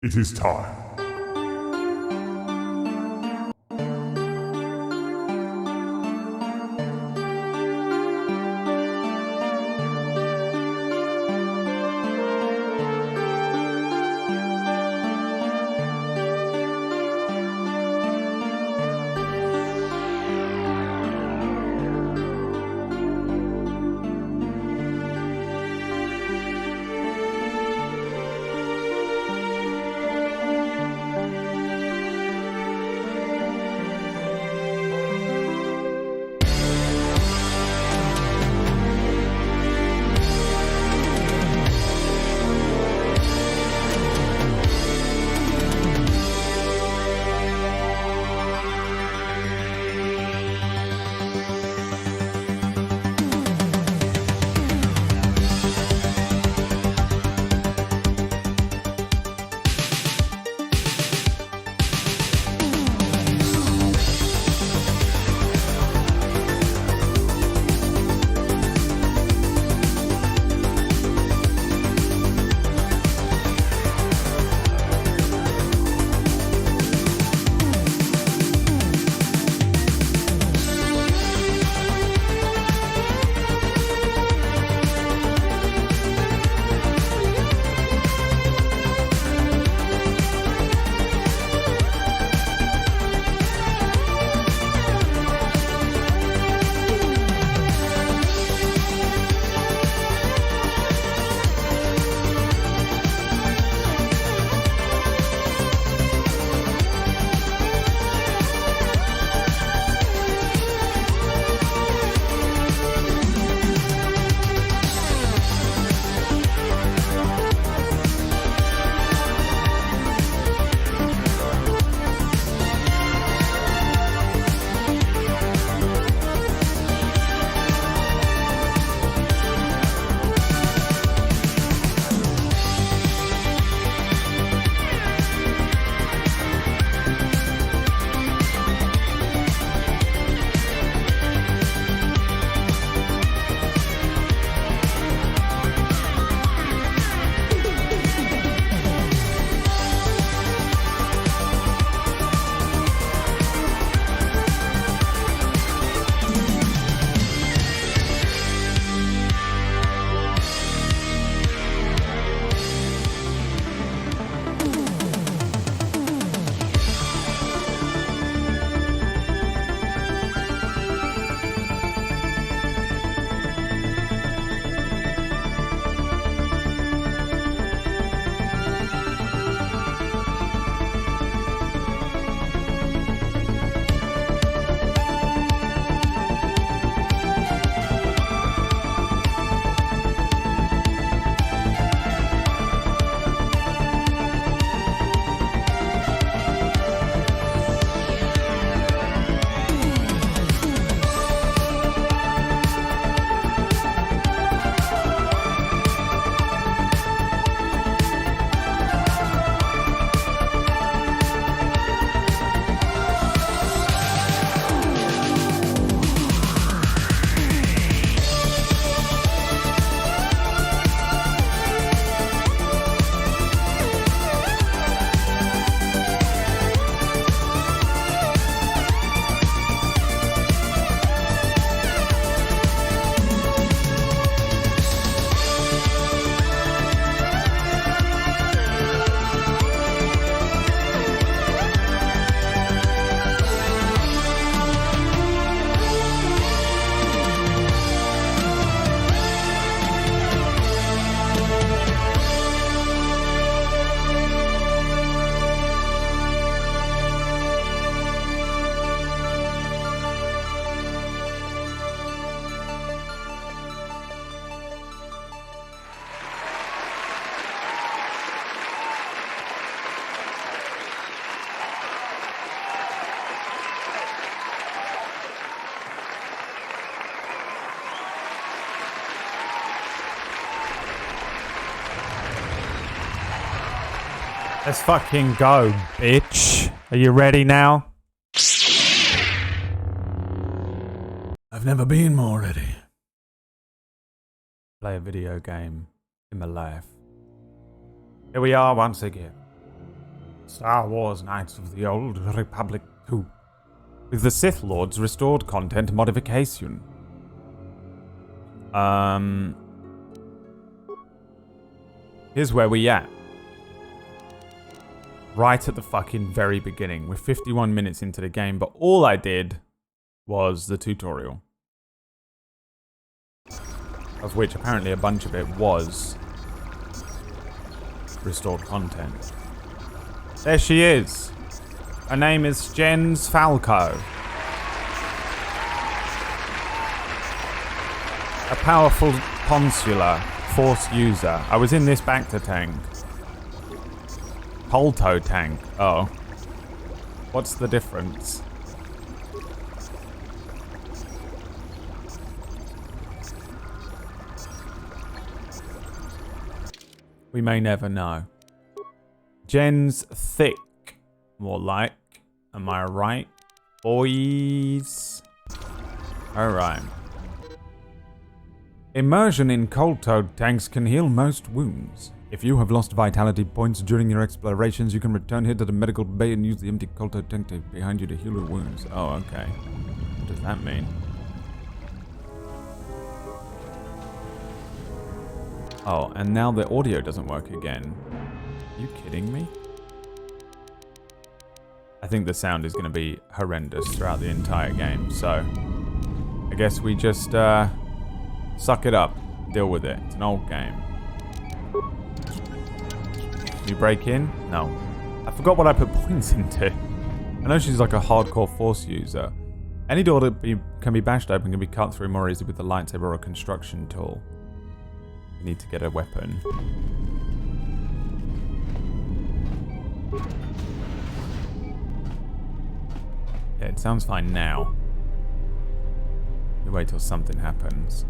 It is time. Let's fucking go, bitch. Are you ready now? I've never been more ready. Play a video game in my life. Here we are once again. Star Wars Knights of the Old Republic 2. With the Sith Lord's restored content modification. Here's where we at. Right at the fucking very beginning. We're 51 minutes into the game, but all I did was the tutorial. Of which apparently a bunch of it was restored content. There she is. Her name is Jens Falco. A powerful consular force user. I was in this Bacta tank. Polto tank. Oh. What's the difference? We may never know. Jen's thick. More like. Am I right? Boys. Alright. Immersion in cold toad tanks can heal most wounds. If you have lost vitality points during your explorations, you can return here to the medical bay and use the empty cold toad tank behind you to heal your wounds. Oh, okay. What does that mean? Oh, and now the audio doesn't work again. Are you kidding me? I think the sound is going to be horrendous throughout the entire game, so I guess we just suck it up, deal with it. It's an old game. You break in? No. I forgot what I put points into. I know she's like a hardcore force user. Any door that can be bashed open can be cut through more easily with a lightsaber or a construction tool. We need to get a weapon. Yeah, it sounds fine now. We wait till something happens.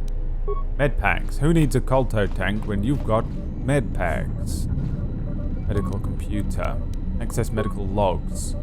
Med packs. Who needs a Kolto tank when you've got med packs? Medical computer. Access medical logs.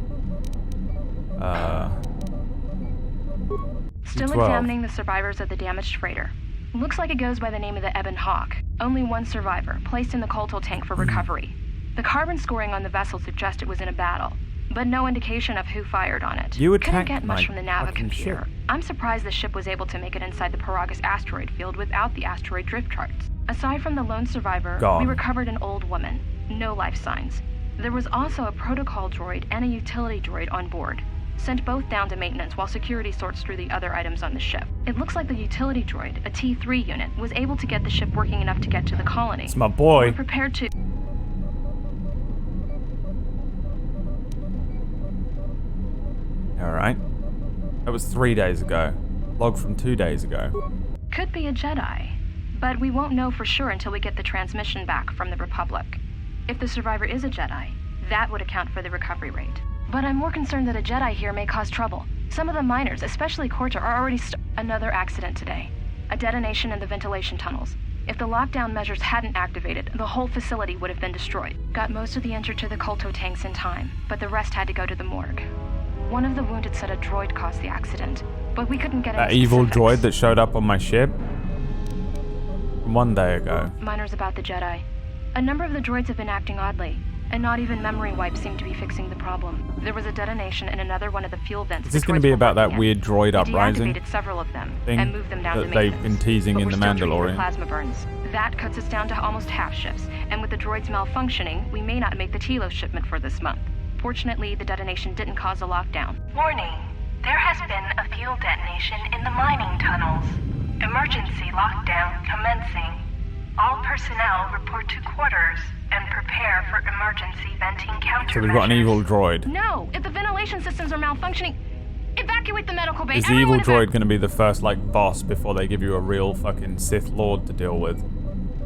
Still examining the survivors of the damaged freighter. Looks like it goes by the name of the Ebon Hawk. Only one survivor, placed in the Kolto tank for recovery. The carbon scoring on the vessel suggests it was in a battle, but no indication of who fired on it. You couldn't get much from the Nava computer. Ship. I'm surprised the ship was able to make it inside the Paragus asteroid field without the asteroid drift charts. Aside from the lone survivor, we recovered an old woman. No life signs. There was also a protocol droid and a utility droid on board. Sent both down to maintenance while security sorts through the other items on the ship. It looks like the utility droid, a T3 unit, was able to get the ship working enough to get to the colony. It's my boy. We're prepared to... Alright. That was 3 days ago. Log from 2 days ago. Could be a Jedi, but we won't know for sure until we get the transmission back from the Republic. If the survivor is a Jedi, that would account for the recovery rate. But I'm more concerned that a Jedi here may cause trouble. Some of the miners, especially Kotor, are already another accident today. A detonation in the ventilation tunnels. If the lockdown measures hadn't activated, the whole facility would have been destroyed. Got most of the injured to the Kolto tanks in time, but the rest had to go to the morgue. One of the wounded said a droid caused the accident, but we couldn't get any That evil specifics. droid that showed up on my ship? From 1 day ago. Miners about the Jedi. A number of the droids have been acting oddly. And not even memory wipes seem to be fixing the problem. There was a detonation in another one of the fuel vents. Is this going to be about that weird droid uprising deactivated several of them thing and moved them down to that maintenance. they've been teasing But in we're the still treating Mandalorian? plasma burns. That cuts us down to almost half shifts, and with the droids malfunctioning, we may not make the Telos shipment for this month. Fortunately, the detonation didn't cause a lockdown. Warning. There has been a fuel detonation in the mining tunnels. Emergency lockdown commencing. All personnel report to quarters and prepare for emergency venting countermeasures. So we've got an evil droid. No! If the ventilation systems are malfunctioning, evacuate the medical bay. Is the evil droid going to be the first, like, boss before they give you a real fucking Sith Lord to deal with?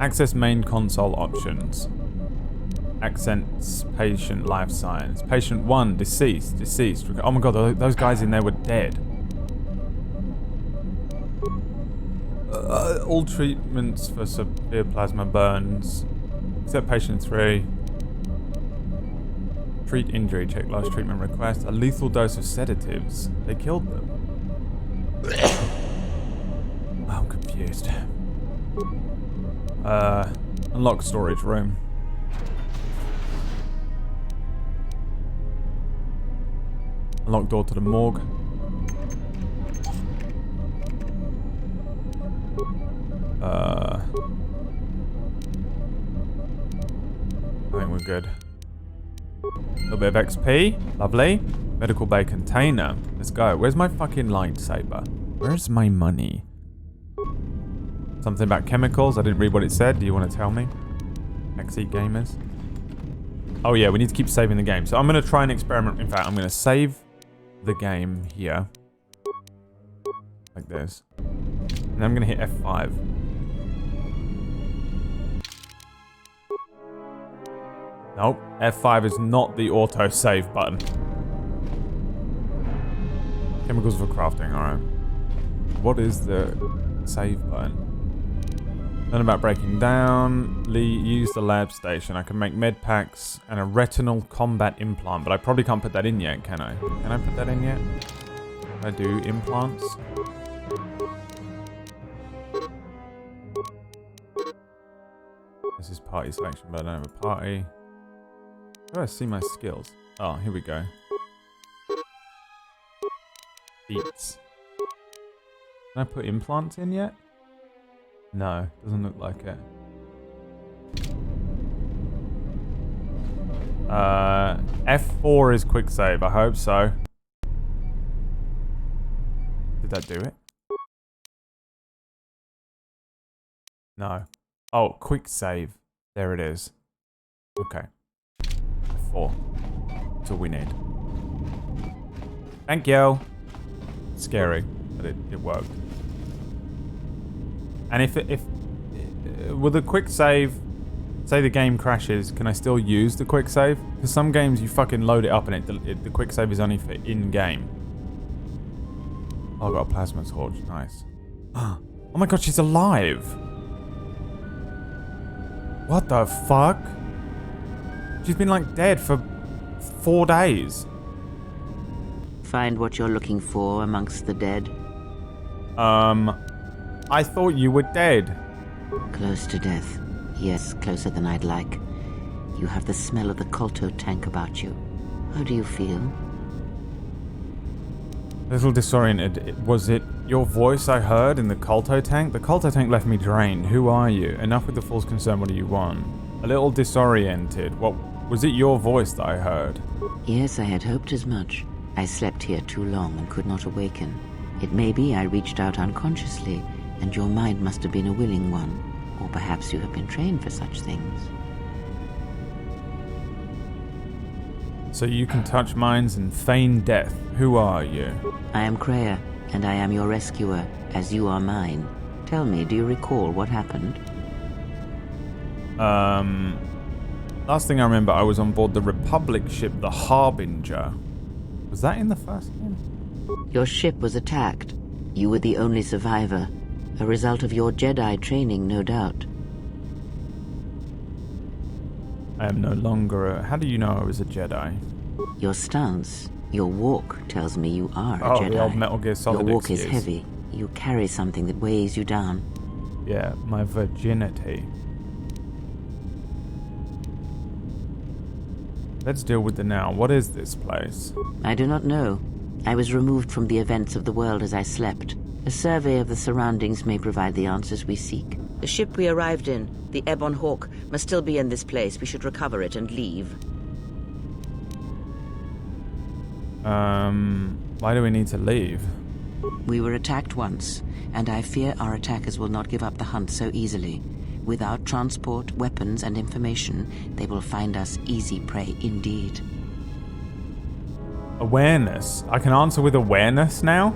Access main console options. Accents, patient, life science. Patient 1, deceased. Oh my god, those guys in there were dead. All treatments for severe plasma burns. Except patient 3. Treat injury, check last treatment request. A lethal dose of sedatives. They killed them. I'm confused. Unlock storage room. Unlock door to the morgue. I think we're good. A little bit of XP. Lovely. Medical bay container. Let's go. Where's my fucking lightsaber? Where's my money? Something about chemicals. I didn't read what it said. Do you want to tell me? Backseat gamers. Oh yeah, we need to keep saving the game. So I'm going to try and experiment. In fact, I'm going to save the game here. Like this. And I'm going to hit F5. Nope. F5 is not the auto-save button. Chemicals for crafting, alright. What is the save button? Learn about breaking down. Use the lab station. I can make med packs and a retinal combat implant, but I probably can't put that in yet, can I? Can I put that in yet? Can I do implants? This is party selection, but I don't have a party. Where do I see my skills? Oh, here we go. Beats. Can I put implants in yet? No, doesn't look like it. F4 is quick save, I hope so. Did that do it? No. Oh, quick save. There it is. Okay. F4. That's all we need. Thank you. Scary, but it worked. And if with a quick save, say the game crashes, can I still use the quick save? Because some games you fucking load it up and the quick save is only for in-game. Oh, I got a plasma torch. Nice. Oh my god, she's alive. What the fuck? She's been like dead for 4 days. Find what you're looking for amongst the dead. I thought you were dead. Close to death. Yes, closer than I'd like. You have the smell of the Kotor tank about you. How do you feel? A little disoriented. Was it your voice I heard in the Kotor tank? The Kotor tank left me drained. Who are you? Enough with the false concern. What do you want? A little disoriented. What was it? Your voice that I heard? Yes, I had hoped as much. I slept here too long and could not awaken. It may be I reached out unconsciously, and your mind must have been a willing one. Or perhaps you have been trained for such things. So you can touch minds and feign death. Who are you? I am Kreia, and I am your rescuer, as you are mine. Tell me, do you recall what happened? Last thing I remember, I was on board the Republic ship, the Harbinger. Was that in the first game? Your ship was attacked. You were the only survivor. A result of your Jedi training, no doubt. I am no longer a... How do you know I was a Jedi? Your stance, your walk tells me you are a Jedi. The old Metal Gear Solid Your walk excuse. is heavy. You carry something that weighs you down. Yeah, my virginity. Let's deal with the now. What is this place? I do not know. I was removed from the events of the world as I slept. A survey of the surroundings may provide the answers we seek. The ship we arrived in, the Ebon Hawk, must still be in this place. We should recover it and leave. Why do we need to leave? We were attacked once, and I fear our attackers will not give up the hunt so easily. Without transport, weapons, and information, they will find us easy prey indeed. Awareness. I can answer with awareness now?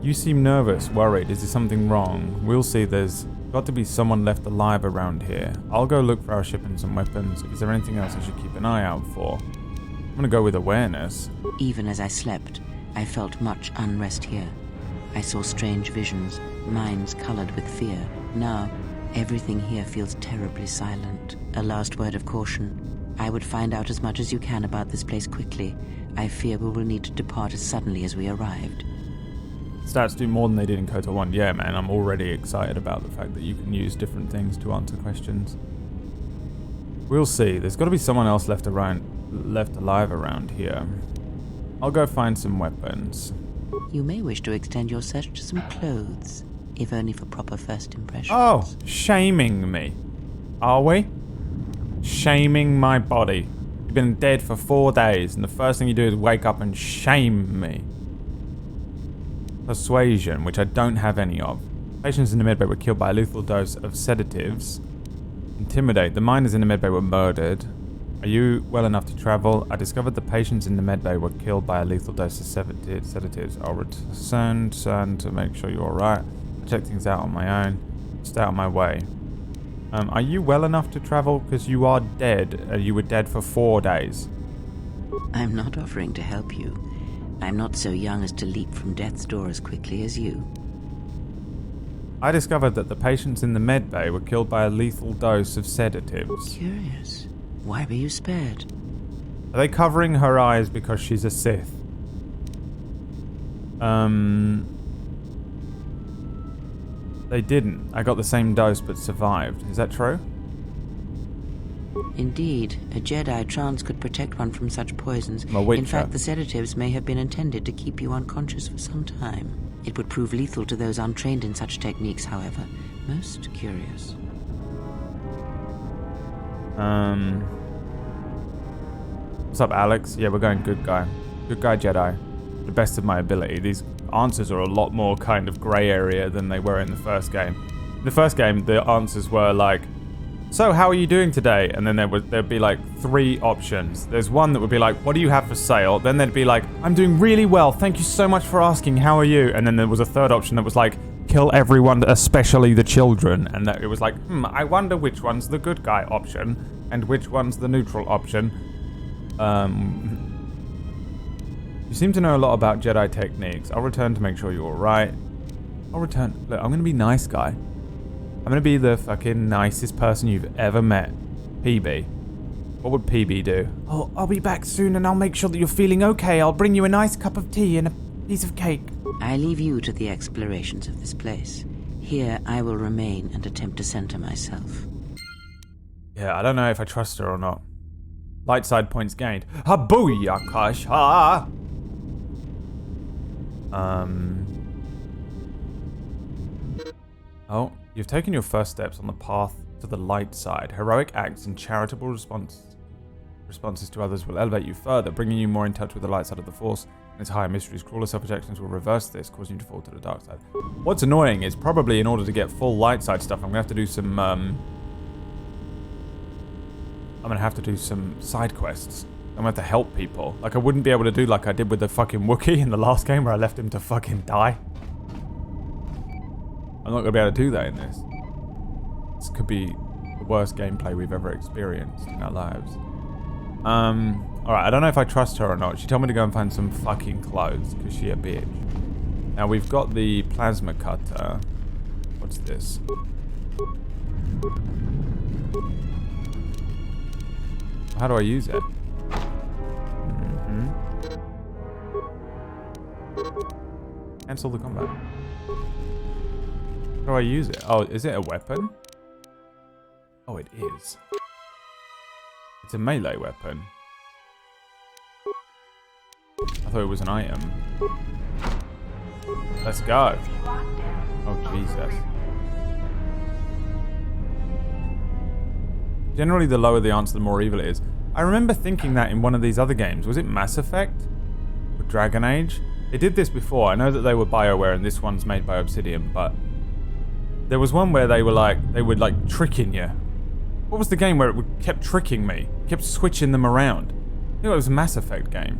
You seem nervous, worried. Is there something wrong? We'll see. There's got to be someone left alive around here. I'll go look for our ship and some weapons. Is there anything else I should keep an eye out for? I'm gonna go with awareness. Even as I slept, I felt much unrest here. I saw strange visions, minds colored with fear. Now, everything here feels terribly silent. A last word of caution. I would find out as much as you can about this place quickly. I fear we will need to depart as suddenly as we arrived. Stats do more than they did in Kotor 1. Yeah, man, I'm already excited about the fact that you can use different things to answer questions. We'll see. There's got to be someone else left around left alive around here. I'll go find some weapons. You may wish to extend your search to some clothes, if only for proper first impressions. Oh, shaming me. Are we? Shaming my body. You've been dead for 4 days, and the first thing you do is wake up and shame me. Persuasion, which I don't have any of. Patients in the medbay were killed by a lethal dose of sedatives. Intimidate. The miners in the medbay were murdered. Are you well enough to travel? I discovered the patients in the medbay were killed by a lethal dose of sedatives. I'll return to make sure you're alright. I'll check things out on my own. Stay out of my way. Are you well enough to travel? Because you are dead. You were dead for 4 days. I'm not offering to help you. I'm not so young as to leap from death's door as quickly as you. I discovered that the patients in the medbay were killed by a lethal dose of sedatives. Curious. Why were you spared? Are they covering her eyes because she's a Sith? They didn't. I got the same dose but survived. Is that true? Indeed, a Jedi trance could protect one from such poisons. Witcher. In fact, the sedatives may have been intended to keep you unconscious for some time. It would prove lethal to those untrained in such techniques, however. Most curious. What's up, Alex? Yeah, we're going good guy. Good guy Jedi. The best of my ability. These answers are a lot more kind of grey area than they were in the first game. In the first game, the answers were like, so how are you doing today? And then there'd be like 3 options. There's one that would be like, what do you have for sale? Then there'd be like, I'm doing really well. Thank you so much for asking. How are you? And then there was a third option that was like, kill everyone, especially the children. And that it was like, I wonder which one's the good guy option and which one's the neutral option. You seem to know a lot about Jedi techniques. I'll return to make sure you're alright. I'll return. Look, I'm gonna be nice guy. I'm gonna be the fucking nicest person you've ever met. PB. What would PB do? Oh, I'll be back soon and I'll make sure that you're feeling okay. I'll bring you a nice cup of tea and a piece of cake. I leave you to the explorations of this place. Here, I will remain and attempt to center myself. Yeah, I don't know if I trust her or not. Light side points gained. Ha-booyakash! Ha! Oh, you've taken your first steps on the path to the light side. Heroic acts and charitable responses to others will elevate you further, bringing you more in touch with the light side of the Force and its higher mysteries. Crueler self-projections will reverse this, causing you to fall to the dark side. What's annoying is probably in order to get full light side stuff, I'm gonna have to do some side quests. I'm gonna have to help people. Like, I wouldn't be able to do like I did with the fucking Wookiee in the last game where I left him to fucking die. I'm not gonna be able to do that in this. This could be the worst gameplay we've ever experienced in our lives. Alright, I don't know if I trust her or not. She told me to go and find some fucking clothes, because she a bitch. Now, we've got the plasma cutter. What's this? How do I use it? Cancel the combat. How do I use it? Oh, is it a weapon? Oh, it is. It's a melee weapon. I thought it was an item. Let's go. Oh, Jesus. Generally, the lower the answer, the more evil it is. I remember thinking that in one of these other games. Was it Mass Effect? Or Dragon Age? They did this before. I know that they were BioWare and this one's made by Obsidian, but there was one where they would tricking you. What was the game where it kept tricking me? Kept switching them around. I think it was a Mass Effect game.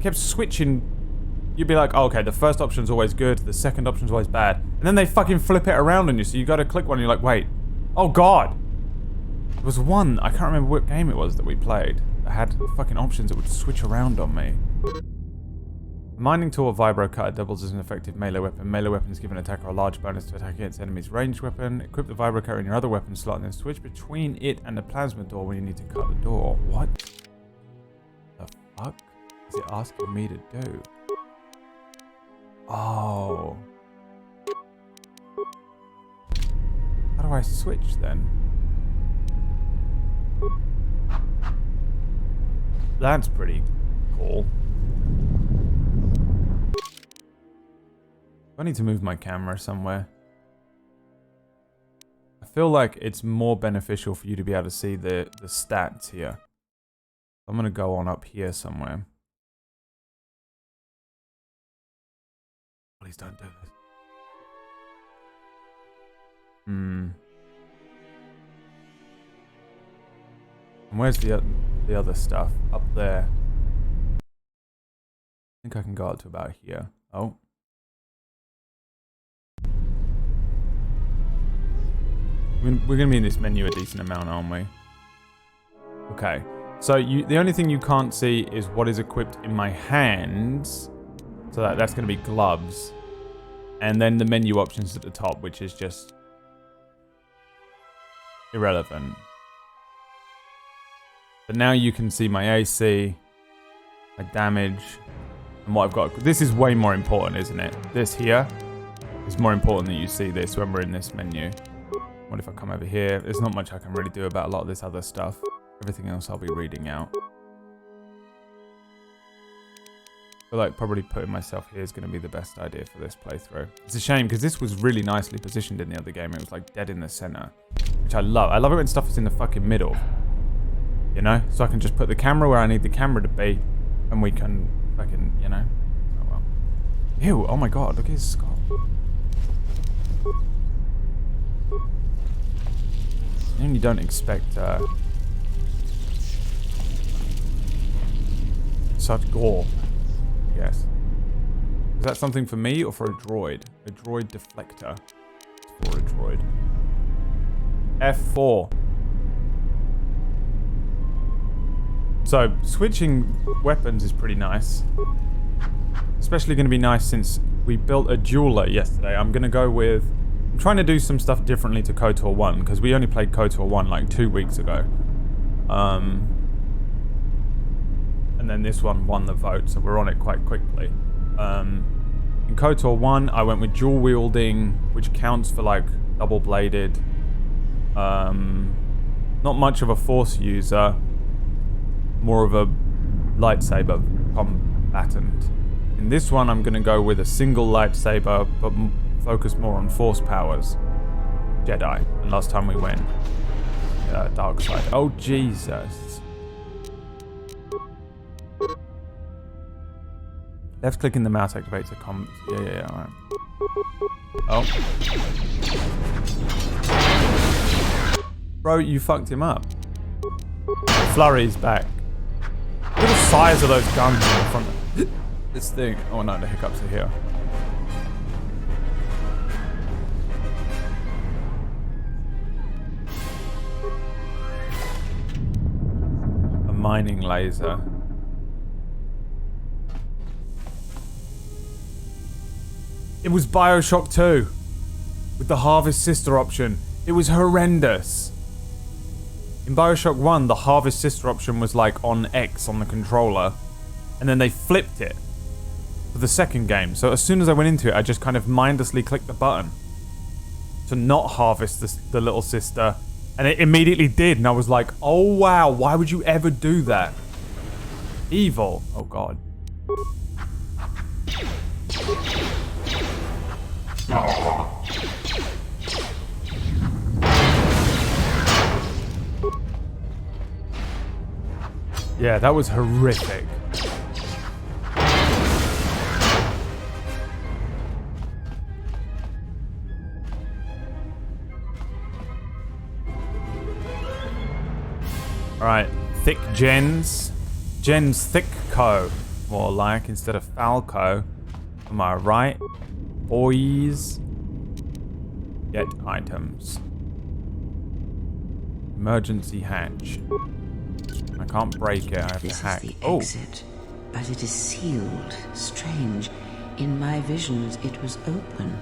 Kept switching. You'd be like, oh, okay, the first option's always good, the second option's always bad. And then they fucking flip it around on you, so you gotta click one and you're like, wait. Oh god! There was one, I can't remember what game it was that we played, that had fucking options that would switch around on me. The mining tool or vibro cutter doubles as an effective melee weapon. Melee weapons give an attacker a large bonus to attack against enemies' ranged weapon. Equip the vibro cutter in your other weapon slot and then switch between it and the plasma door when you need to cut the door. What the fuck is it asking me to do? Oh. How do I switch then? That's pretty cool. I need to move my camera somewhere. I feel like it's more beneficial for you to be able to see the stats here. I'm going to go on up here somewhere. Please don't do this. And where's the other stuff? Up there. I think I can go up to about here. Oh. We're going to be in this menu a decent amount, aren't we? Okay. So the only thing you can't see is what is equipped in my hands. So that's going to be gloves. And then the menu options at the top, which is just irrelevant. But now you can see my AC, my damage, and what I've got. This is way more important, isn't it? This here is more important that you see this when we're in this menu. What if I come over here? There's not much I can really do about a lot of this other stuff. Everything else I'll be reading out. I feel like probably putting myself here is going to be the best idea for this playthrough. It's a shame because this was really nicely positioned in the other game. It was like dead in the center, which I love. I love it when stuff is in the fucking middle. You know? So I can just put the camera where I need the camera to be and we can fucking, you know? Oh well. Ew, oh my god, look at his skull. You don't expect such gore. Yes. Is that something for me or for a droid? A droid deflector. It's for a droid. F4. So, switching weapons is pretty nice. Especially going to be nice since we built a dueler yesterday. I'm going to go with... I'm trying to do some stuff differently to Kotor 1, because we only played Kotor 1 like 2 weeks ago. And then this one won the vote, so we're on it quite quickly. In Kotor 1, I went with dual wielding, which counts for like double-bladed. Not much of a force user. More of a lightsaber combatant. In this one, I'm going to go with a single lightsaber, but focus more on force powers. Jedi. And last time we went, dark side. Oh, Jesus. Left click in the mouse activates a combat. Yeah, alright. Oh. Bro, you fucked him up. Flurry's back. Look at the size of those guns in front of this thing. Oh no, the hiccups are here. A mining laser. It was Bioshock 2 with the Harvest Sister option. It was horrendous. In Bioshock 1, the Harvest Sister option was like on X on the controller, and then they flipped it for the second game. So as soon as I went into it, I just kind of mindlessly clicked the button to not harvest the little sister, and it immediately did, and I was like, oh wow, why would you ever do that? Evil. Oh god. Yeah, that was horrific. Alright, thick gens. Gens thick co, more like, instead of Falco. Am I right? Boys. Get items. Emergency hatch. I can't break it, I have to hack. This is the exit, but it is sealed. Strange. In my visions, it was open.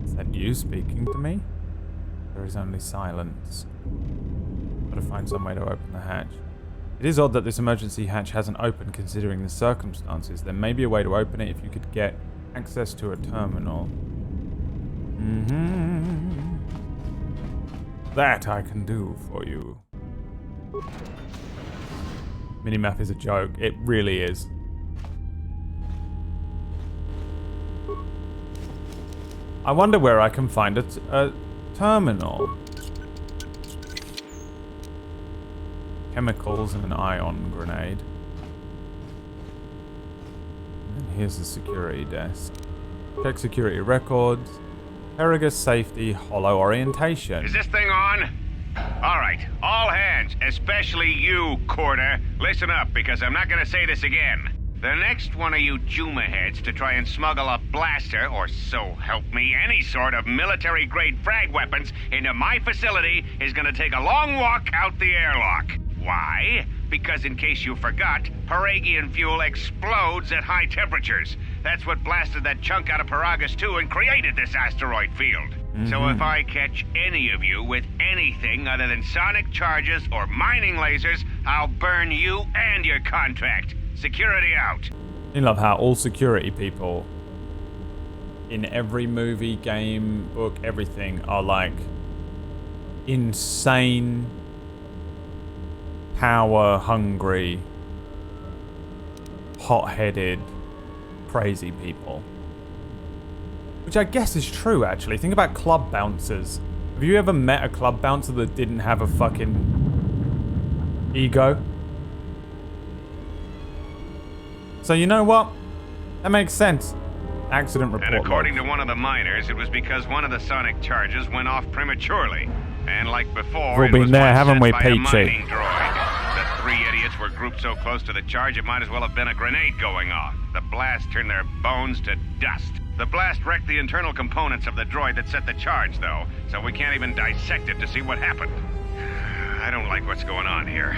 Is that you speaking to me? There is only silence. Gotta find some way to open the hatch. It is odd that this emergency hatch hasn't opened considering the circumstances. There may be a way to open it if you could get access to a terminal. That I can do for you. Minimap is a joke. It really is. I wonder where I can find a terminal. Chemicals and an ion grenade. And here's the security desk. Check security records. Perigus safety, hollow orientation. Is this thing on? All right, all hands, especially you, Kotor. Listen up, because I'm not gonna say this again. The next one of you Juma heads to try and smuggle a blaster, or so help me, any sort of military-grade frag weapons into my facility is gonna take a long walk out the airlock. Why? Because in case you forgot, Paragian fuel explodes at high temperatures. That's what blasted that chunk out of Paragus 2 and created this asteroid field. So if I catch any of you with anything other than sonic charges or mining lasers, I'll burn you and your contract. Security out. I love how all security people in every movie, game, book, everything are like insane, power-hungry, hot-headed, crazy people. Which I guess is true, actually. Think about club bouncers. Have you ever met a club bouncer that didn't have a fucking ego? So you know what? That makes sense. Accident report. And according to one of the miners, it was because one of the sonic charges went off prematurely. And like before, We've been there, haven't we, Peachy? mining droid. The three idiots were grouped so close to the charge, it might as well have been a grenade going off. The blast turned their bones to dust. The blast wrecked the internal components of the droid that set the charge, though, so we can't even dissect it to see what happened. I don't like what's going on here.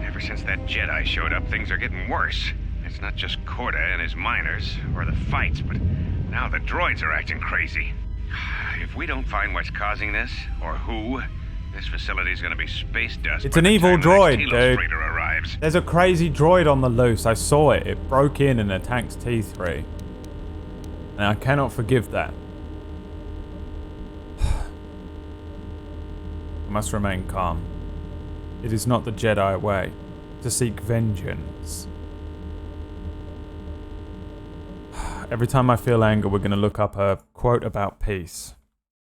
Ever since that Jedi showed up, things are getting worse. It's not just Kotor and his miners, or the fights, but now the droids are acting crazy. If we don't find what's causing this, or who, this facility's gonna be space dust. It's an evil droid, dude. Arrives. There's a crazy droid on the loose. I saw it. It broke in and attacked T3. And I cannot forgive that. I must remain calm. It is not the Jedi way to seek vengeance. Every time I feel anger, we're going to look up a quote about peace.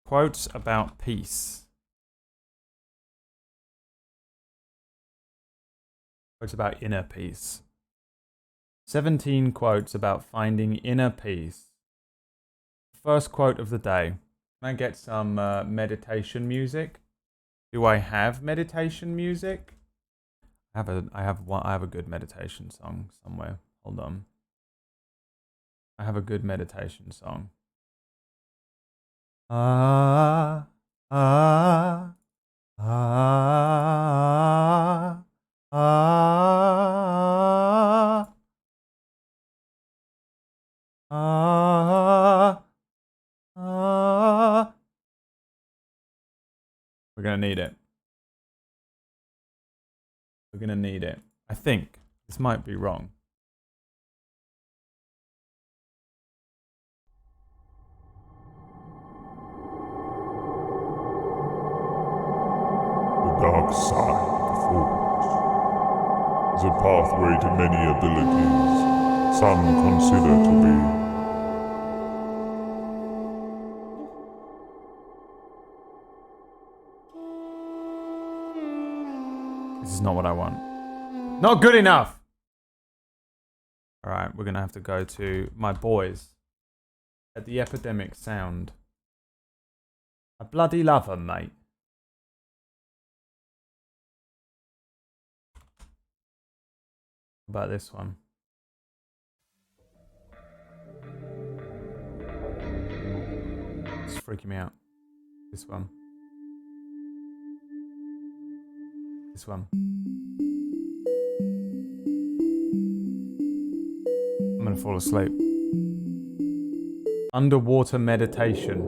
Quotes about peace. Quotes about inner peace. 17 quotes about finding inner peace. First quote of the day. Can I get some meditation music? Do I have meditation music? I have a good meditation song somewhere. Hold on. I have a good meditation song. Ah, ah, ah, ah, ah, ah. We're gonna need it. We're gonna need it. I think. This might be wrong. The dark side of the Force is a pathway to many abilities some consider to be This is not what I want. Not good enough! Alright, we're gonna have to go to my boys at the Epidemic Sound. I bloody love them, mate. How about this one? It's freaking me out. This one. This one. I'm gonna fall asleep. Underwater meditation.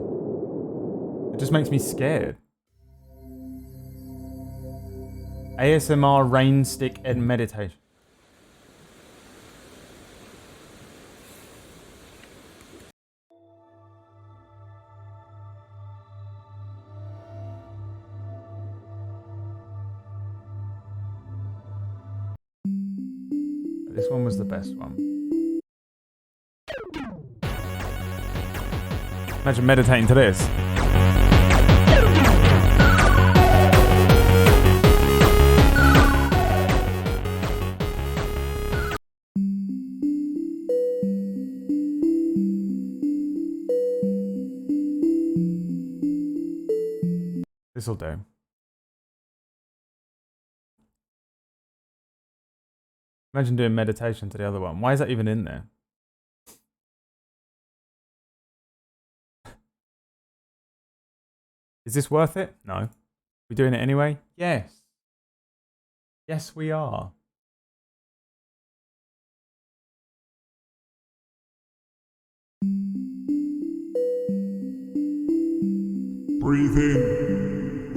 It just makes me scared. ASMR rain stick and meditation. This one was the best one. Imagine meditating to this. This'll do. Imagine doing meditation to the other one. Why is that even in there? Is this worth it? No. We doing it anyway? Yes. Yes, we are. Breathe in.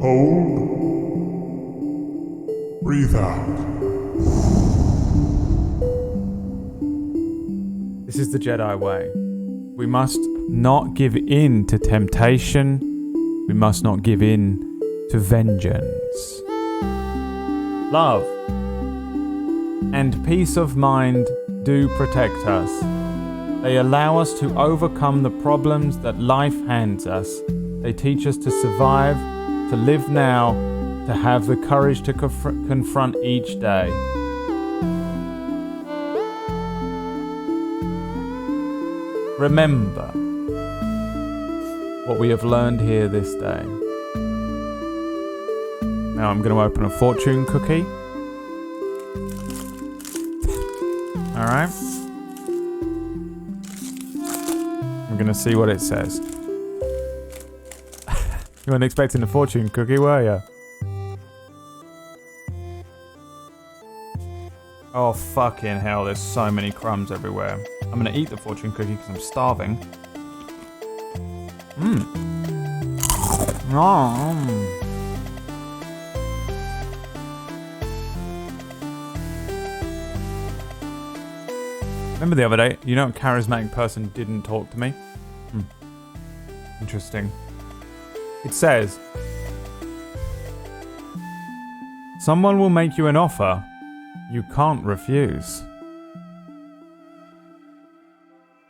Hold. Breathe out. This is the Jedi way. We must not give in to temptation. We must not give in to vengeance. Love and peace of mind do protect us. They allow us to overcome the problems that life hands us. They teach us to survive, to live now, to have the courage to confront each day. Remember what we have learned here this day. Now I'm going to open a fortune cookie. Alright. I'm going to see what it says. You weren't expecting a fortune cookie, were you? Oh fucking hell, there's so many crumbs everywhere. I'm gonna eat the fortune cookie because I'm starving. Remember the other day, you know, a charismatic person didn't talk to me? Interesting. It says, someone will make you an offer you can't refuse.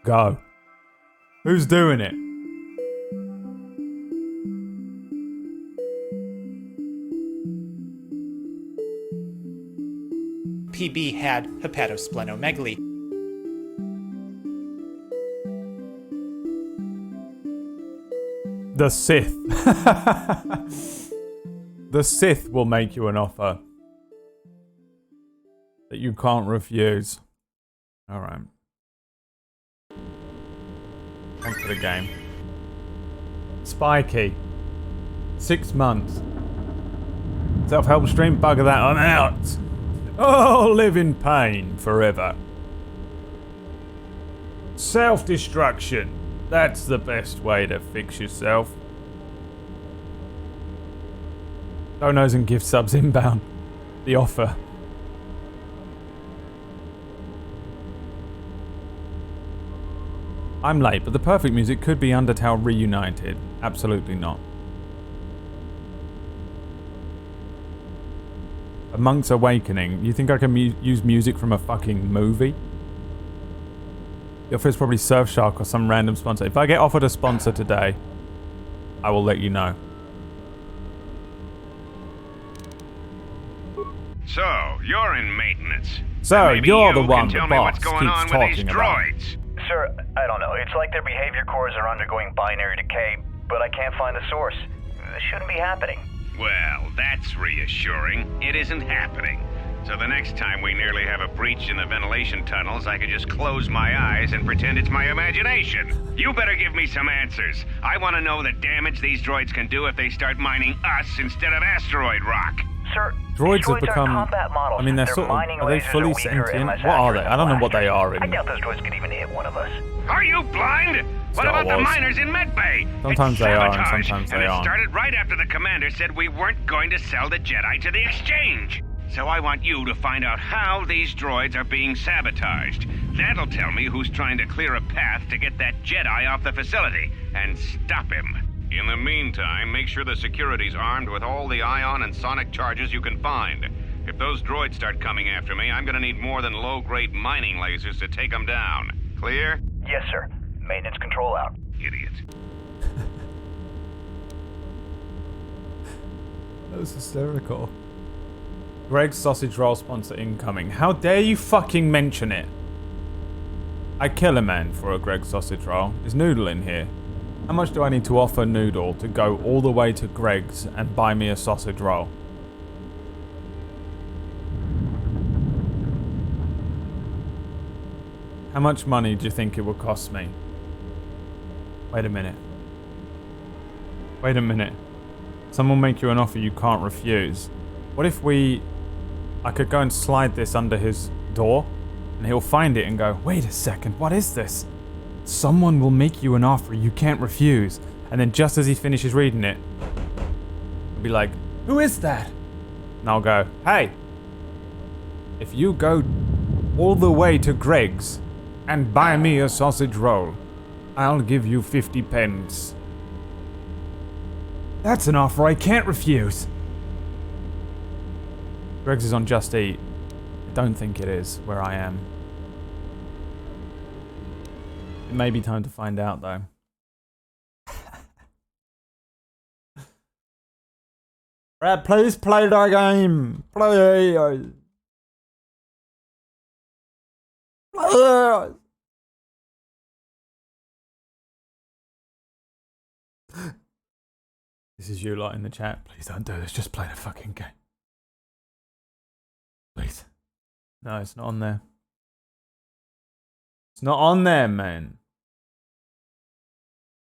Go. Who's doing it? PB had hepatosplenomegaly. The Sith. The Sith will make you an offer that you can't refuse. Alright. Thanks for the game. Spiky. 6 months. Self-help stream, bugger that on out. Oh, live in pain forever. Self-destruction. That's the best way to fix yourself. Donos and gift subs inbound. The offer. I'm late, but the perfect music could be Undertale reunited. Absolutely not. A Monk's Awakening. You think I can use music from a fucking movie? The offer is probably Surfshark or some random sponsor. If I get offered a sponsor today, I will let you know. So, you're in maintenance. So, Maybe you're the you one can tell the me boss what's going on keeps with these talking about. droids. Sir, I don't know. It's like their behavior cores are undergoing binary decay, but I can't find the source. This shouldn't be happening. Well, that's reassuring. It isn't happening. So the next time we nearly have a breach in the ventilation tunnels, I could just close my eyes and pretend it's my imagination. You better give me some answers. I want to know the damage these droids can do if they start mining us instead of asteroid rock. Sir, Droids have are become... combat models. I mean, they're Their sort of... mining Are they lasers fully weaker and sentient? less What are they? accurate I don't know than what they are blasters. I in... doubt those droids could even hit one of us. Are you blind? What Star about the Wars. miners in Medbay? Sometimes It's they are and sabotage, sometimes they and it aren't. started right after the commander said we weren't going to sell the Jedi to the exchange. So I want you to find out how these droids are being sabotaged. That'll tell me who's trying to clear a path to get that Jedi off the facility and stop him. In the meantime, make sure the security's armed with all the ion and sonic charges you can find. If those droids start coming after me, I'm gonna need more than low-grade mining lasers to take them down. Clear? Yes, sir. Maintenance control out. Idiot. That was hysterical. Greg's sausage roll sponsor incoming. How dare you fucking mention it? I'd kill a man for a Greg sausage roll. Is Noodle in here? How much do I need to offer Noodle to go all the way to Greg's and buy me a sausage roll? How much money do you think it will cost me? Wait a minute. Wait a minute. Someone make you an offer you can't refuse. What if I could go and slide this under his door and he'll find it and go, wait a second, what is this? Someone will make you an offer you can't refuse. And then just as he finishes reading it, he'll be like, who is that? And I'll go, hey, if you go all the way to Greg's and buy me a sausage roll, I'll give you 50 pence. That's an offer I can't refuse. Greg's is on Just Eat. I don't think it is where I am. It may be time to find out though. Brad, please play the game. Please. Please. This is you lot in the chat. Please don't do this. Just play the fucking game. Please. No, it's not on there. It's not on there, man.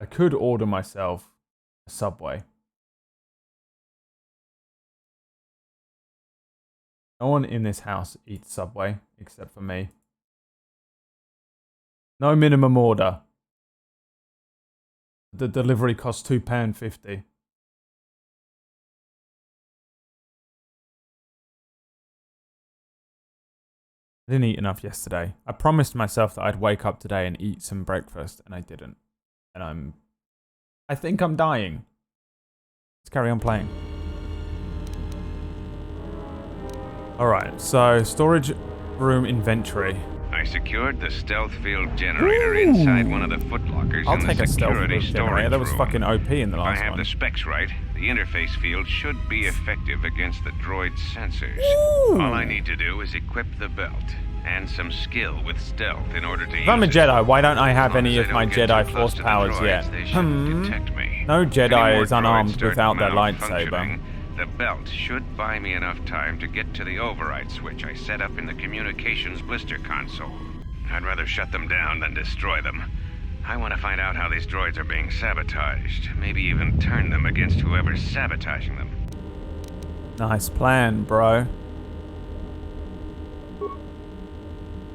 I could order myself a Subway. No one in this house eats Subway except for me. No minimum order. The delivery costs £2.50. I didn't eat enough yesterday. I promised myself that I'd wake up today and eat some breakfast, and I didn't. And I think I'm dying. Let's carry on playing. Alright, so storage room inventory. I secured the stealth field generator inside one of the footlockers I'll in take the a stealth security field generator. storage That was room. fucking OP in the If I last have one. the specs right, the interface field should be effective against the droid's sensors. All I need to do is equip the belt and some skill with stealth in order to If I'm a use it. Jedi, why don't I have As long any as of I my don't get Jedi too close Force to the powers droids, yet? they shouldn't detect me. No If any Jedi more is droids unarmed start without their lightsaber. malfunctioning, the belt should buy me enough time to get to the override switch I set up in the communications blister console. I'd rather shut them down than destroy them. I want to find out how these droids are being sabotaged. Maybe even turn them against whoever's sabotaging them. Nice plan, bro.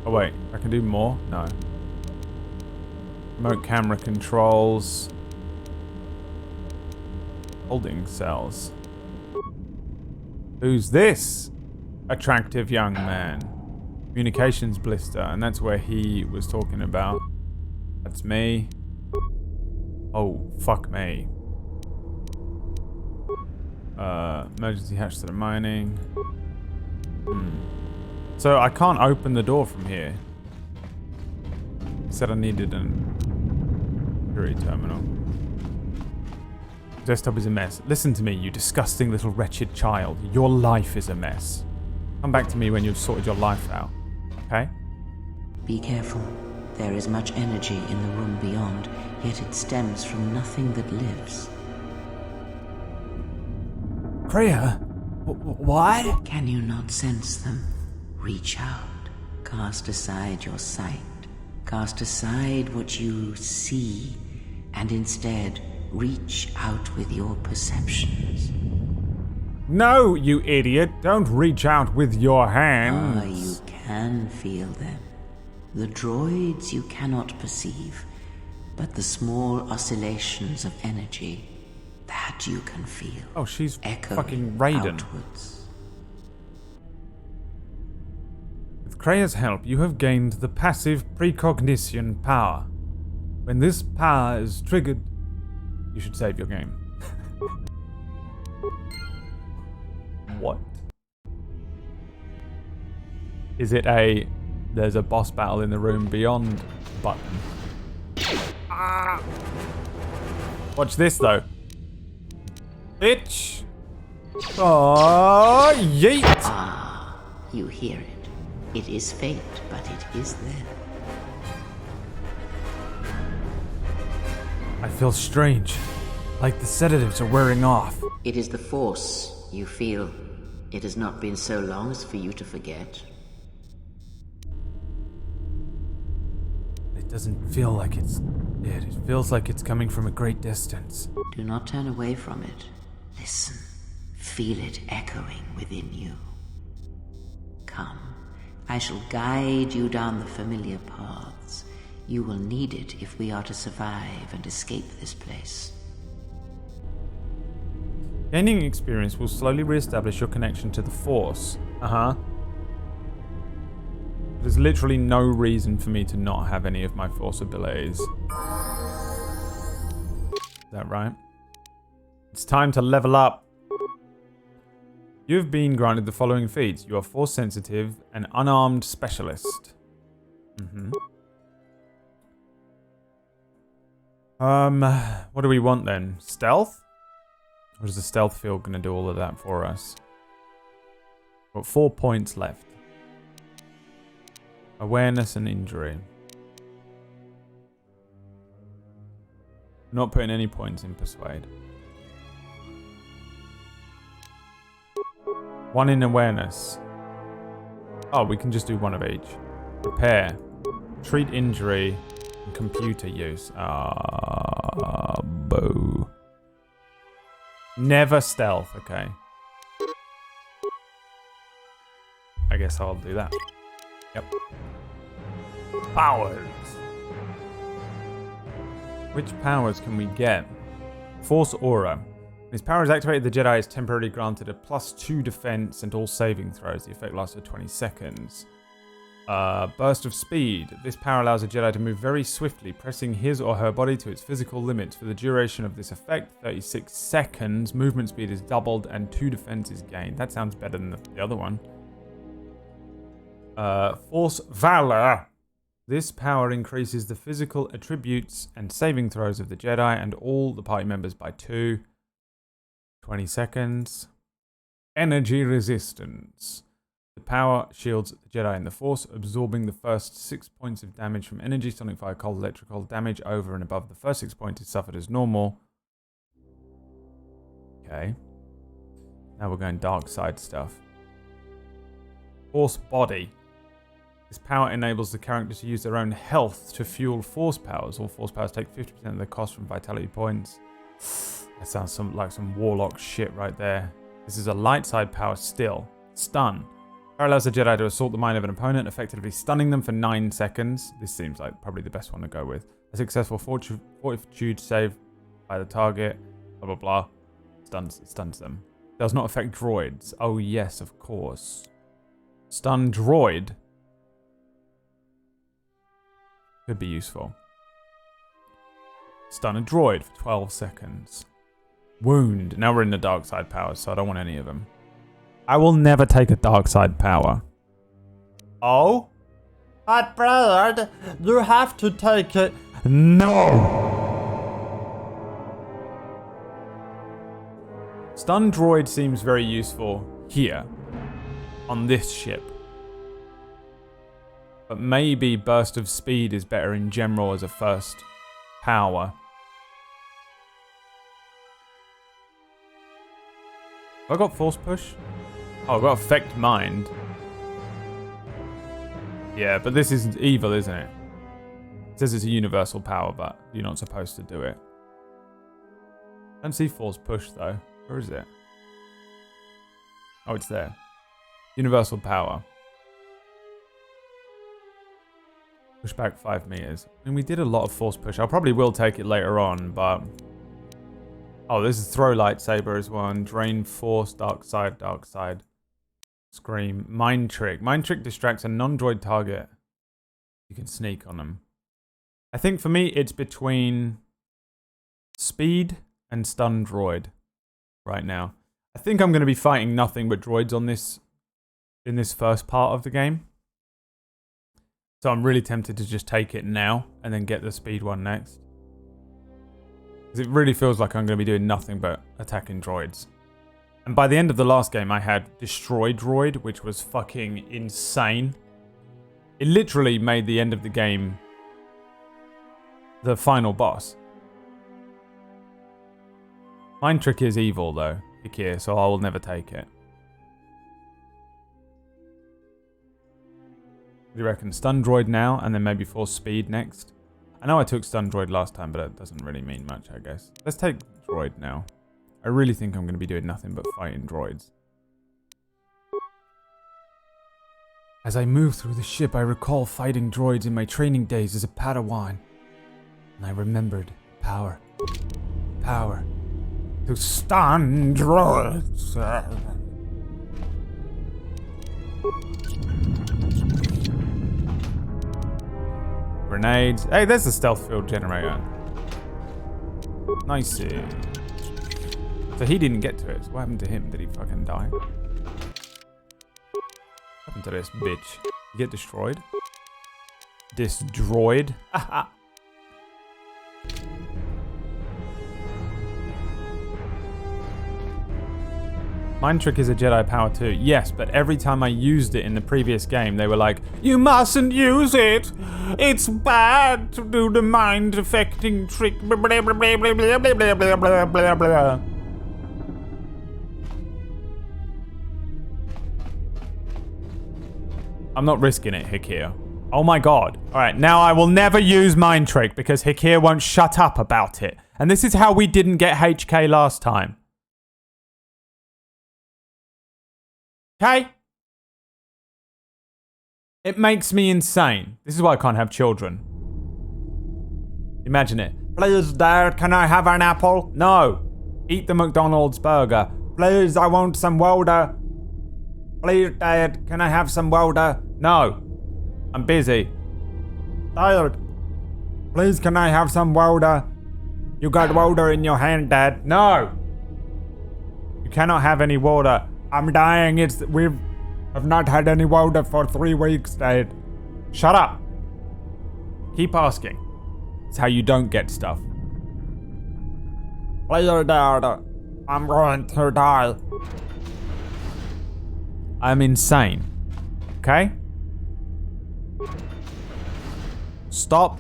Oh wait, I can do more? No. Remote camera controls. Holding cells. Who's this attractive young man? Communications blister, and that's where he was talking about. That's me. Oh, fuck me. Emergency hatch to the mining. So I can't open the door from here. He said I needed an security terminal. Desktop is a mess. Listen to me, you disgusting little wretched child. Your life is a mess. Come back to me when you've sorted your life out. Okay? Be careful. There is much energy in the room beyond, yet it stems from nothing that lives. Kreia? What? Can you not sense them? Reach out. Cast aside your sight. Cast aside what you see, and instead reach out with your perceptions. No, you idiot. Don't reach out with your Ah, hands. you can feel them. The droids you cannot perceive, but the small oscillations of energy, that you can feel. Oh, she's Echoing fucking Raiden. outwards. With Kreia's help, you have gained the passive precognition power. When this power is triggered, you should save your game. What? Is it a there's a boss battle in the room beyond button? Ah. Watch this though. Bitch! Oh, yeet! Ah, you hear it. It is faint, but it is there. I feel strange. Like the sedatives are wearing off. It is the Force you feel. It has not been so long as for you to forget. It doesn't feel like it's it. It feels like it's coming from a great distance. Do not turn away from it. Listen. Feel it echoing within you. Come. I shall guide you down the familiar paths. You will need it if we are to survive and escape this place. Gaining experience will slowly re-establish your connection to the Force. There's literally no reason for me to not have any of my Force abilities. Is that right? It's time to level up. You've been granted the following feats. You are Force sensitive and unarmed specialist. What do we want then? Stealth? Or is the stealth field going to do all of that for us? Got 4 points left. Awareness and injury. Not putting any points in persuade. 1 in awareness. Oh, we can just do 1 of each. Repair. Treat injury. And computer use. Boo. Never stealth, okay. I guess I'll do that. Yep. Powers. Which powers can we get? Force Aura. When his power is activated, the Jedi is temporarily granted a +2 defense and all saving throws. The effect lasts for 20 seconds. Burst of Speed. This power allows a Jedi to move very swiftly, pressing his or her body to its physical limits. For the duration of this effect, 36 seconds, movement speed is doubled and 2 defense is gained. That sounds better than the other one. Force Valor. This power increases the physical attributes and saving throws of the Jedi and all the party members by 2. 20 seconds. Energy Resistance. The power shields the Jedi and the Force, absorbing the first 6 points of damage from energy, sonic fire, cold, electrical damage over and above the first 6 points is suffered as normal. Okay. Now we're going dark side stuff. Force Body. This power enables the character to use their own health to fuel Force powers. All Force powers take 50% of the cost from vitality points. That sounds like some Warlock shit right there. This is a light side power still. Stun. Power allows the Jedi to assault the mind of an opponent, effectively stunning them for 9 seconds. This seems like probably the best one to go with. A successful fortitude save by the target. Blah, blah, blah. Stuns them. Does not affect droids. Oh, yes, of course. Stun droid. Could be useful. Stun a droid for 12 seconds. Wound. Now we're in the dark side powers, so I don't want any of them. I will never take a dark side power. Oh? But brother, you have to take it. No! Stun droid seems very useful here. On this ship. But maybe Burst of Speed is better in general as a first power. Have I got Force Push? Oh, I've got Affect Mind. Yeah, but this is evil, isn't it? It says it's a universal power, but you're not supposed to do it. I don't see Force Push, though. Where is it? Oh, it's there. Universal power. Push back 5 meters. I mean, we did a lot of Force Push. I probably will take it later on, but... Oh, this is Throw Lightsaber as one. Drain Force, Dark Side, Dark Side. Scream. Mind Trick. Mind Trick distracts a non-droid target. You can sneak on them. I think for me, it's between Speed and Stun Droid right now. I think I'm going to be fighting nothing but droids on this in this first part of the game. So I'm really tempted to just take it now and then get the speed one next. Because it really feels like I'm going to be doing nothing but attacking droids. And by the end of the last game, I had Destroy Droid, which was fucking insane. It literally made the end of the game the final boss. Mind Trick is evil, though, Ikea, so I will never take it. What do you reckon? Stun Droid now, and then maybe Force Speed next? I know I took Stun Droid last time, but it doesn't really mean much, I guess. Let's take Droid now. I really think I'm going to be doing nothing but fighting droids. As I move through the ship, I recall fighting droids in my training days as a Padawan. And I remembered power. Power. To stun droids. Grenades. Hey, there's the stealth field generator. Nice. So he didn't get to it. So what happened to him? Did he fucking die? What happened to this bitch? You get destroyed? Destroyed? Mind Trick is a Jedi power too. Yes, but every time I used it in the previous game, they were like, you mustn't use it. It's bad to do the mind affecting trick. Blah, blah, blah, blah, blah, blah, blah, blah, blah, blah. I'm not risking it, Hikir. Oh my god. Alright, now I will never use Mind Trick because Hikir won't shut up about it. And this is how we didn't get HK last time. Okay? It makes me insane. This is why I can't have children. Imagine it. Please, Dad, can I have an apple? No. Eat the McDonald's burger. Please, I want some welder. Please, Dad, can I have some welder? No. I'm busy. Dad, please, can I have some welder? You got welder in your hand, Dad. No. You cannot have any water. I'm dying. I've not had any welder for 3 weeks, Dad. Shut up. Keep asking. It's how you don't get stuff. Please, Dad, I'm going to die. I'm insane. Okay? Stop.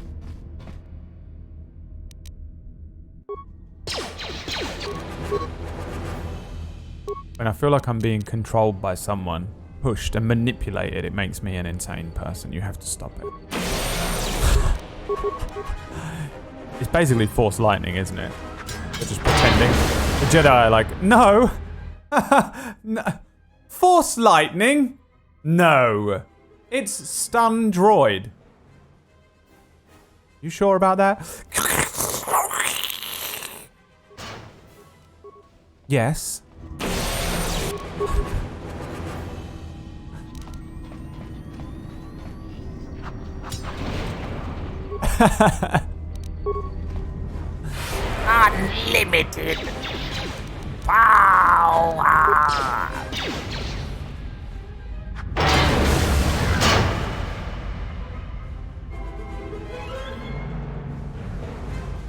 When I feel like I'm being controlled by someone, pushed and manipulated, it makes me an insane person. You have to stop it. It's basically Force Lightning, isn't it? They're just pretending. The Jedi are like, no! No. Force Lightning? No. It's Stun Droid. You sure about that? Yes. Unlimited power.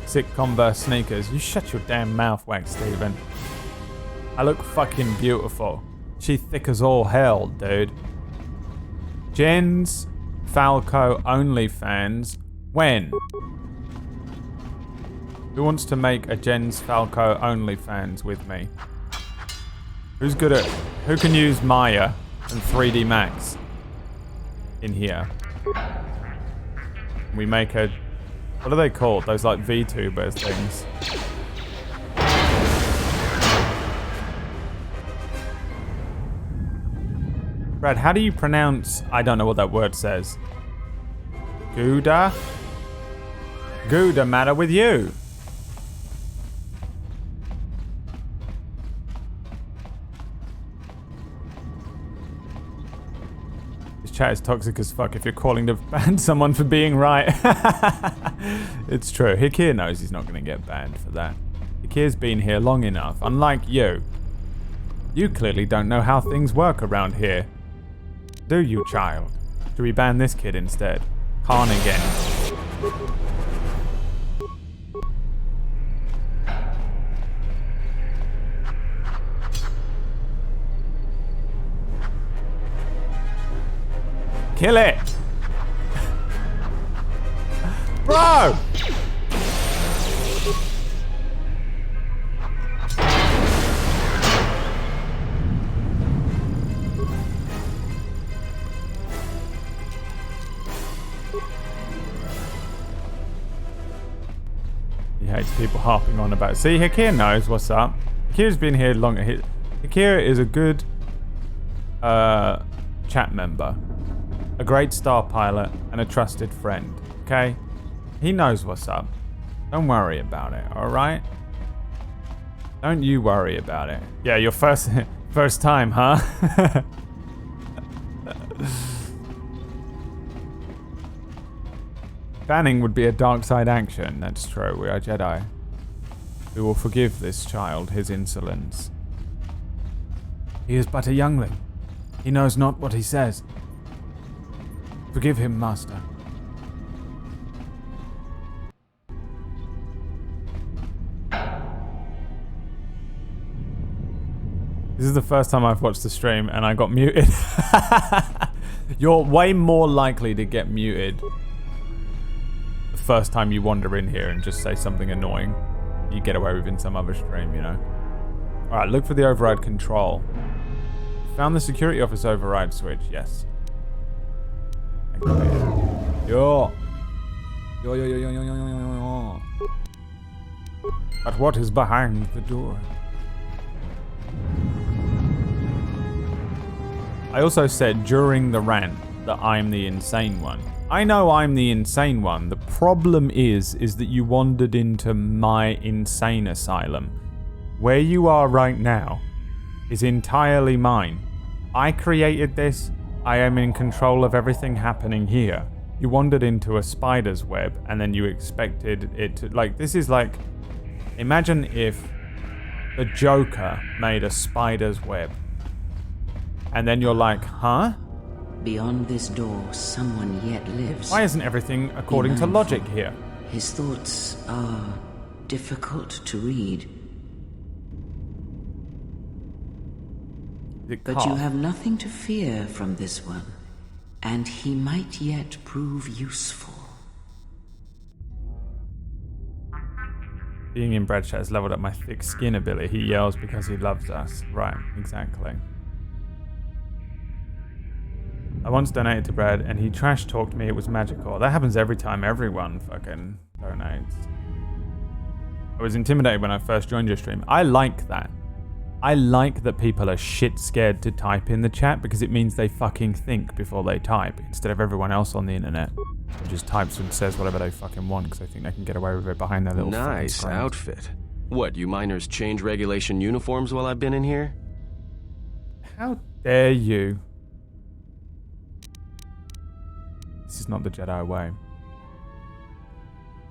Sick Converse sneakers. You shut your damn mouth, Wax Steven. I look fucking beautiful. She thick as all hell, dude. Jen's Falco OnlyFans. When? Who wants to make a Jen's Falco OnlyFans with me? Who's good at... Who can use Maya and 3D Max in here? We make a... What are they called? Those like VTubers things. Brad, how do you pronounce... I don't know what that word says. Gouda? Gouda matter with you? This chat is toxic as fuck if you're calling to ban someone for being right. It's true. Hikir knows he's not going to get banned for that. Hikir's been here long enough. Unlike you. You clearly don't know how things work around here. Do you, child? Should we ban this kid instead? Khan again. Kill it! Bro! He hates people harping on about. See, Hakir knows what's up. Hakir's been here longer. Hakir is a good chat member, a great star pilot, and a trusted friend. Okay, he knows what's up. Don't worry about it. All right. Don't you worry about it. Yeah, your first time, huh? Banning would be a dark side action. That's true. We are Jedi. We will forgive this child his insolence. He is but a youngling. He knows not what he says. Forgive him, Master. This is the first time I've watched the stream and I got muted. You're way more likely to get muted the first time you wander in here and just say something annoying you get away with in some other stream, you know? Alright, look for the override control. Found the security office override switch, yes. Yo. Yo. But what is behind the door? I also said during the rant that I'm the insane one. I know I'm the insane one. The problem is that you wandered into my insane asylum. Where you are right now is entirely mine. I created this. I am in control of everything happening here. You wandered into a spider's web and then you expected it to... Like, this is like... Imagine if the Joker made a spider's web. And then you're like, huh? Beyond this door, someone yet lives. Why isn't everything according to logic here? His thoughts are difficult to read. But you have nothing to fear from this one, and he might yet prove useful. Being in Brad Chat has leveled up my thick skin ability. He yells because he loves us. Right, exactly. I once donated to Brad and he trash talked me it was magical. That happens every time everyone fucking donates. I was intimidated when I first joined your stream. I like that. I like that people are shit scared to type in the chat because it means they fucking think before they type instead of everyone else on the internet who just types and says whatever they fucking want because they think they can get away with it behind their little nice outfit. What, you miners change regulation uniforms while I've been in here? How dare you? This is not the Jedi way.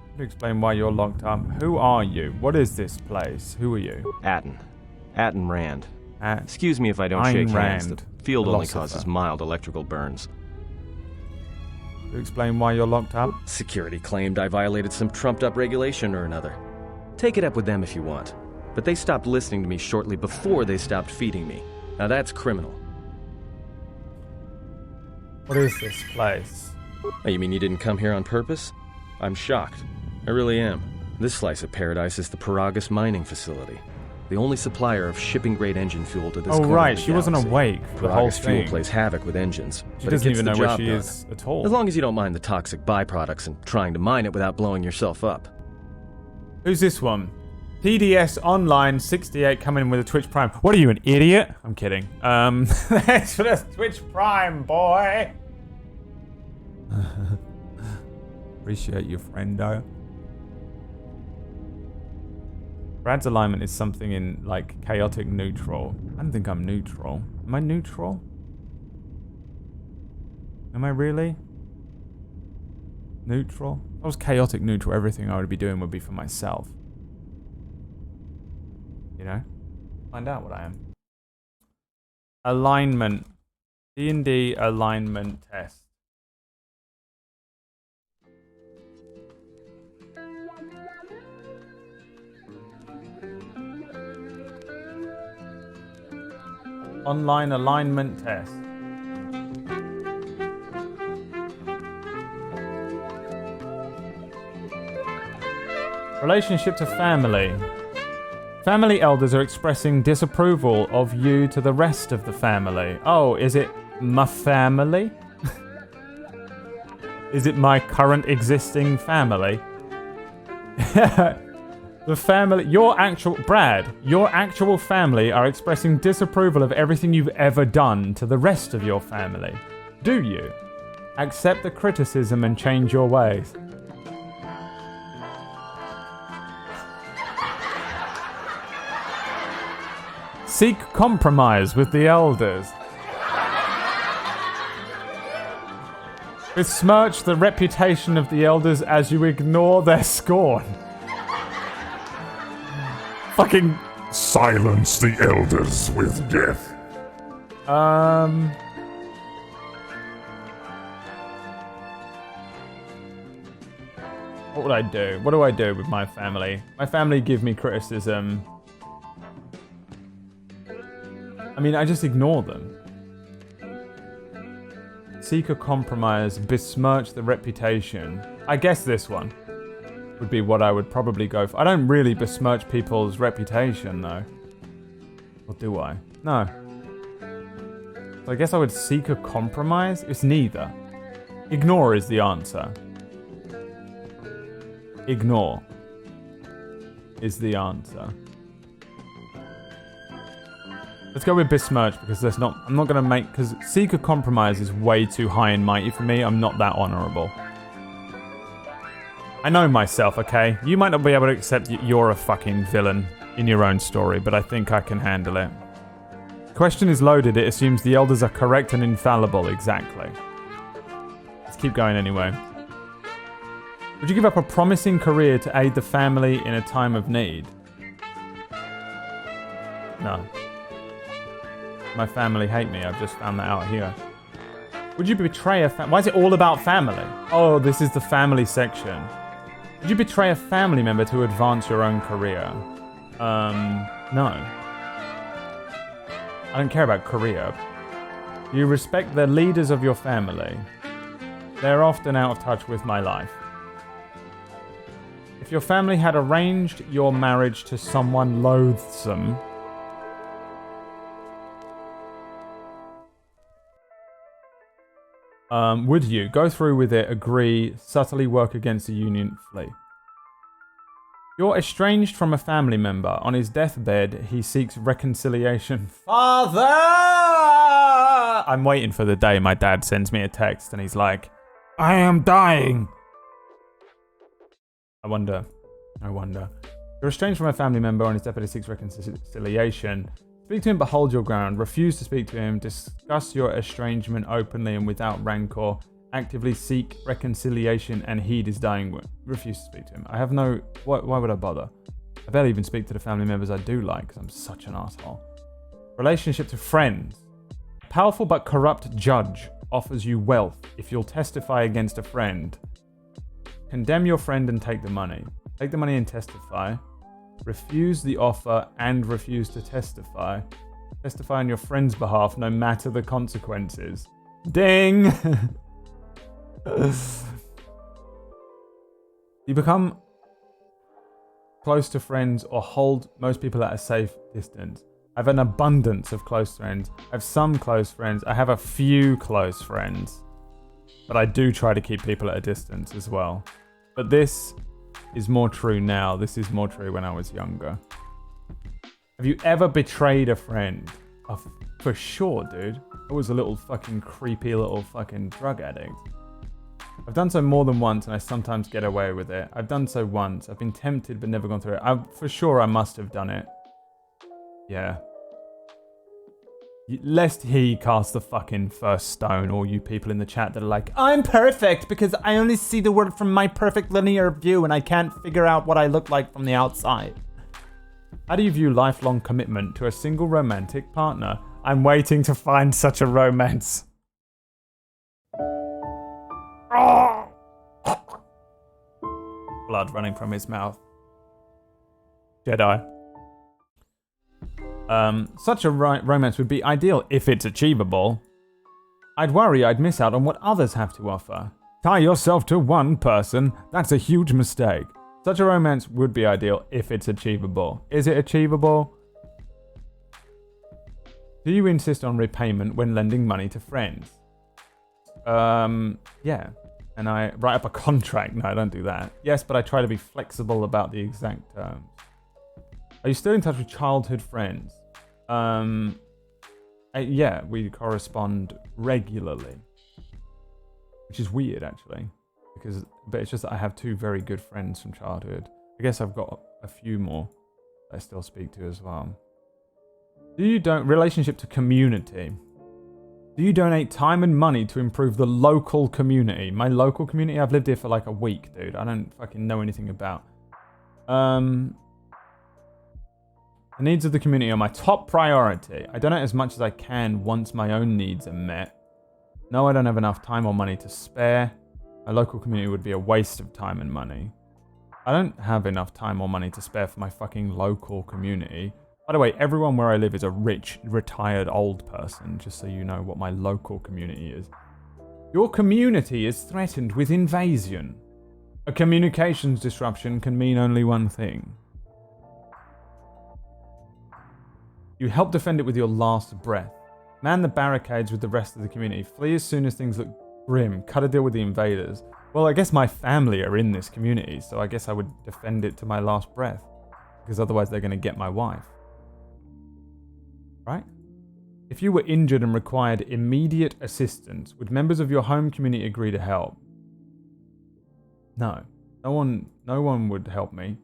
Can you explain why you're locked up? Who are you? What is this place? Who are you? Atten Rand. Excuse me if I don't shake hands. The field only causes mild electrical burns. Can you explain why you're locked up? Security claimed I violated some trumped-up regulation or another. Take it up with them if you want. But they stopped listening to me shortly before they stopped feeding me. Now that's criminal. What is this place? Oh, you mean you didn't come here on purpose? I'm shocked. I really am. This slice of paradise is the Paragus mining facility. The only supplier of shipping-grade engine fuel to this corner right, of the she wasn't galaxy. awake for the whole Paragus fuel thing. plays havoc with engines. She but doesn't it gets even the know where job she done. is at all. As long as you don't mind the toxic byproducts and trying to mine it without blowing yourself up. Who's this one? PDS Online 68 coming in with a Twitch Prime. What are you, an idiot? I'm kidding. Thanks for the Twitch Prime, boy. Appreciate you, friendo. Brad's alignment is something in, like, chaotic neutral. I don't think I'm neutral. Am I neutral? Am I really? Neutral? If I was chaotic neutral, everything I would be doing would be for myself. You know? Find out what I am. Alignment. D&D alignment test. Online alignment test. Relationship to family. Family elders are expressing disapproval of you to the rest of the family. Oh, is it my family? Is it my current existing family? The family, your actual family are expressing disapproval of everything you've ever done to the rest of your family. Do you? Accept the criticism and change your ways. Seek compromise with the elders. Besmirch the reputation of the elders as you ignore their scorn. Fucking silence the elders with death. What would I do? What do I do with my family? My family give me criticism. I mean, I just ignore them. Seek a compromise, besmirch the reputation. I guess this one would be what I would probably go for. I don't really besmirch people's reputation, though. Or do I? No. So I guess I would seek a compromise? It's neither. Ignore is the answer. Ignore is the answer. Let's go with besmirch because I'm not going to make... Because seek a compromise is way too high and mighty for me. I'm not that honourable. I know myself, okay? You might not be able to accept you're a fucking villain in your own story, but I think I can handle it. Question is loaded. It assumes the elders are correct and infallible. Exactly. Let's keep going anyway. Would you give up a promising career to aid the family in a time of need? No. My family hate me. I've just found that out here. Would you betray a family? Why is it all about family? Oh, this is the family section. Would you betray a family member to advance your own career? No. I don't care about career. You respect the leaders of your family. They're often out of touch with my life. If your family had arranged your marriage to someone loathsome, would you go through with it, agree, subtly work against the union, flee? You're estranged from a family member. On his deathbed, he seeks reconciliation. Father! I'm waiting for the day my dad sends me a text and he's like, I am dying. I wonder. You're estranged from a family member. On his deathbed, he seeks reconciliation. Speak to him, but hold your ground. Refuse to speak to him. Discuss your estrangement openly and without rancor. Actively seek reconciliation and heed his dying word. Refuse to speak to him. I have no... Why would I bother? I barely even speak to the family members I do like because I'm such an asshole. Relationship to friends. Powerful but corrupt judge offers you wealth if you'll testify against a friend. Condemn your friend and take the money. Take the money and testify. Refuse the offer and refuse to testify. Testify on your friend's behalf no matter the consequences. Ding! You become close to friends or hold most people at a safe distance. I have an abundance of close friends. I have some close friends. I have a few close friends. But I do try to keep people at a distance as well. But this is more true now. This is more true when I was younger. Have you ever betrayed a friend? Oh, for sure, dude. I was a little fucking creepy little fucking drug addict. I've done so more than once and I sometimes get away with it. I've done so once. I've been tempted but never gone through it. For sure I must have done it. Yeah. Lest he cast the fucking first stone, all you people in the chat that are like, I'm perfect because I only see the world from my perfect linear view and I can't figure out what I look like from the outside. How do you view lifelong commitment to a single romantic partner? I'm waiting to find such a romance. Blood running from his mouth. Jedi. Such a romance would be ideal if it's achievable. I'd worry I'd miss out on what others have to offer. Tie yourself to one person, that's a huge mistake. Such a romance would be ideal if it's achievable. Is it achievable? Do you insist on repayment when lending money to friends? Yeah. And I write up a contract. No, I don't do that. Yes, but I try to be flexible about the exact terms. Are you still in touch with childhood friends? Yeah, we correspond regularly. Which is weird, actually. But it's just that I have 2 very good friends from childhood. I guess I've got a few more that I still speak to as well. Relationship to community. Do you donate time and money to improve the local community? My local community? I've lived here for like a week, dude. I don't fucking know anything about. The needs of the community are my top priority. I donate as much as I can once my own needs are met. No, I don't have enough time or money to spare. My local community would be a waste of time and money. I don't have enough time or money to spare for my fucking local community. By the way, everyone where I live is a rich, retired old person, just so you know what my local community is. Your community is threatened with invasion. A communications disruption can mean only one thing. You help defend it with your last breath. Man the barricades with the rest of the community. Flee as soon as things look grim. Cut a deal with the invaders. Well, I guess my family are in this community, so I guess I would defend it to my last breath. Because otherwise they're going to get my wife. Right? If you were injured and required immediate assistance, would members of your home community agree to help? No. No one would help me.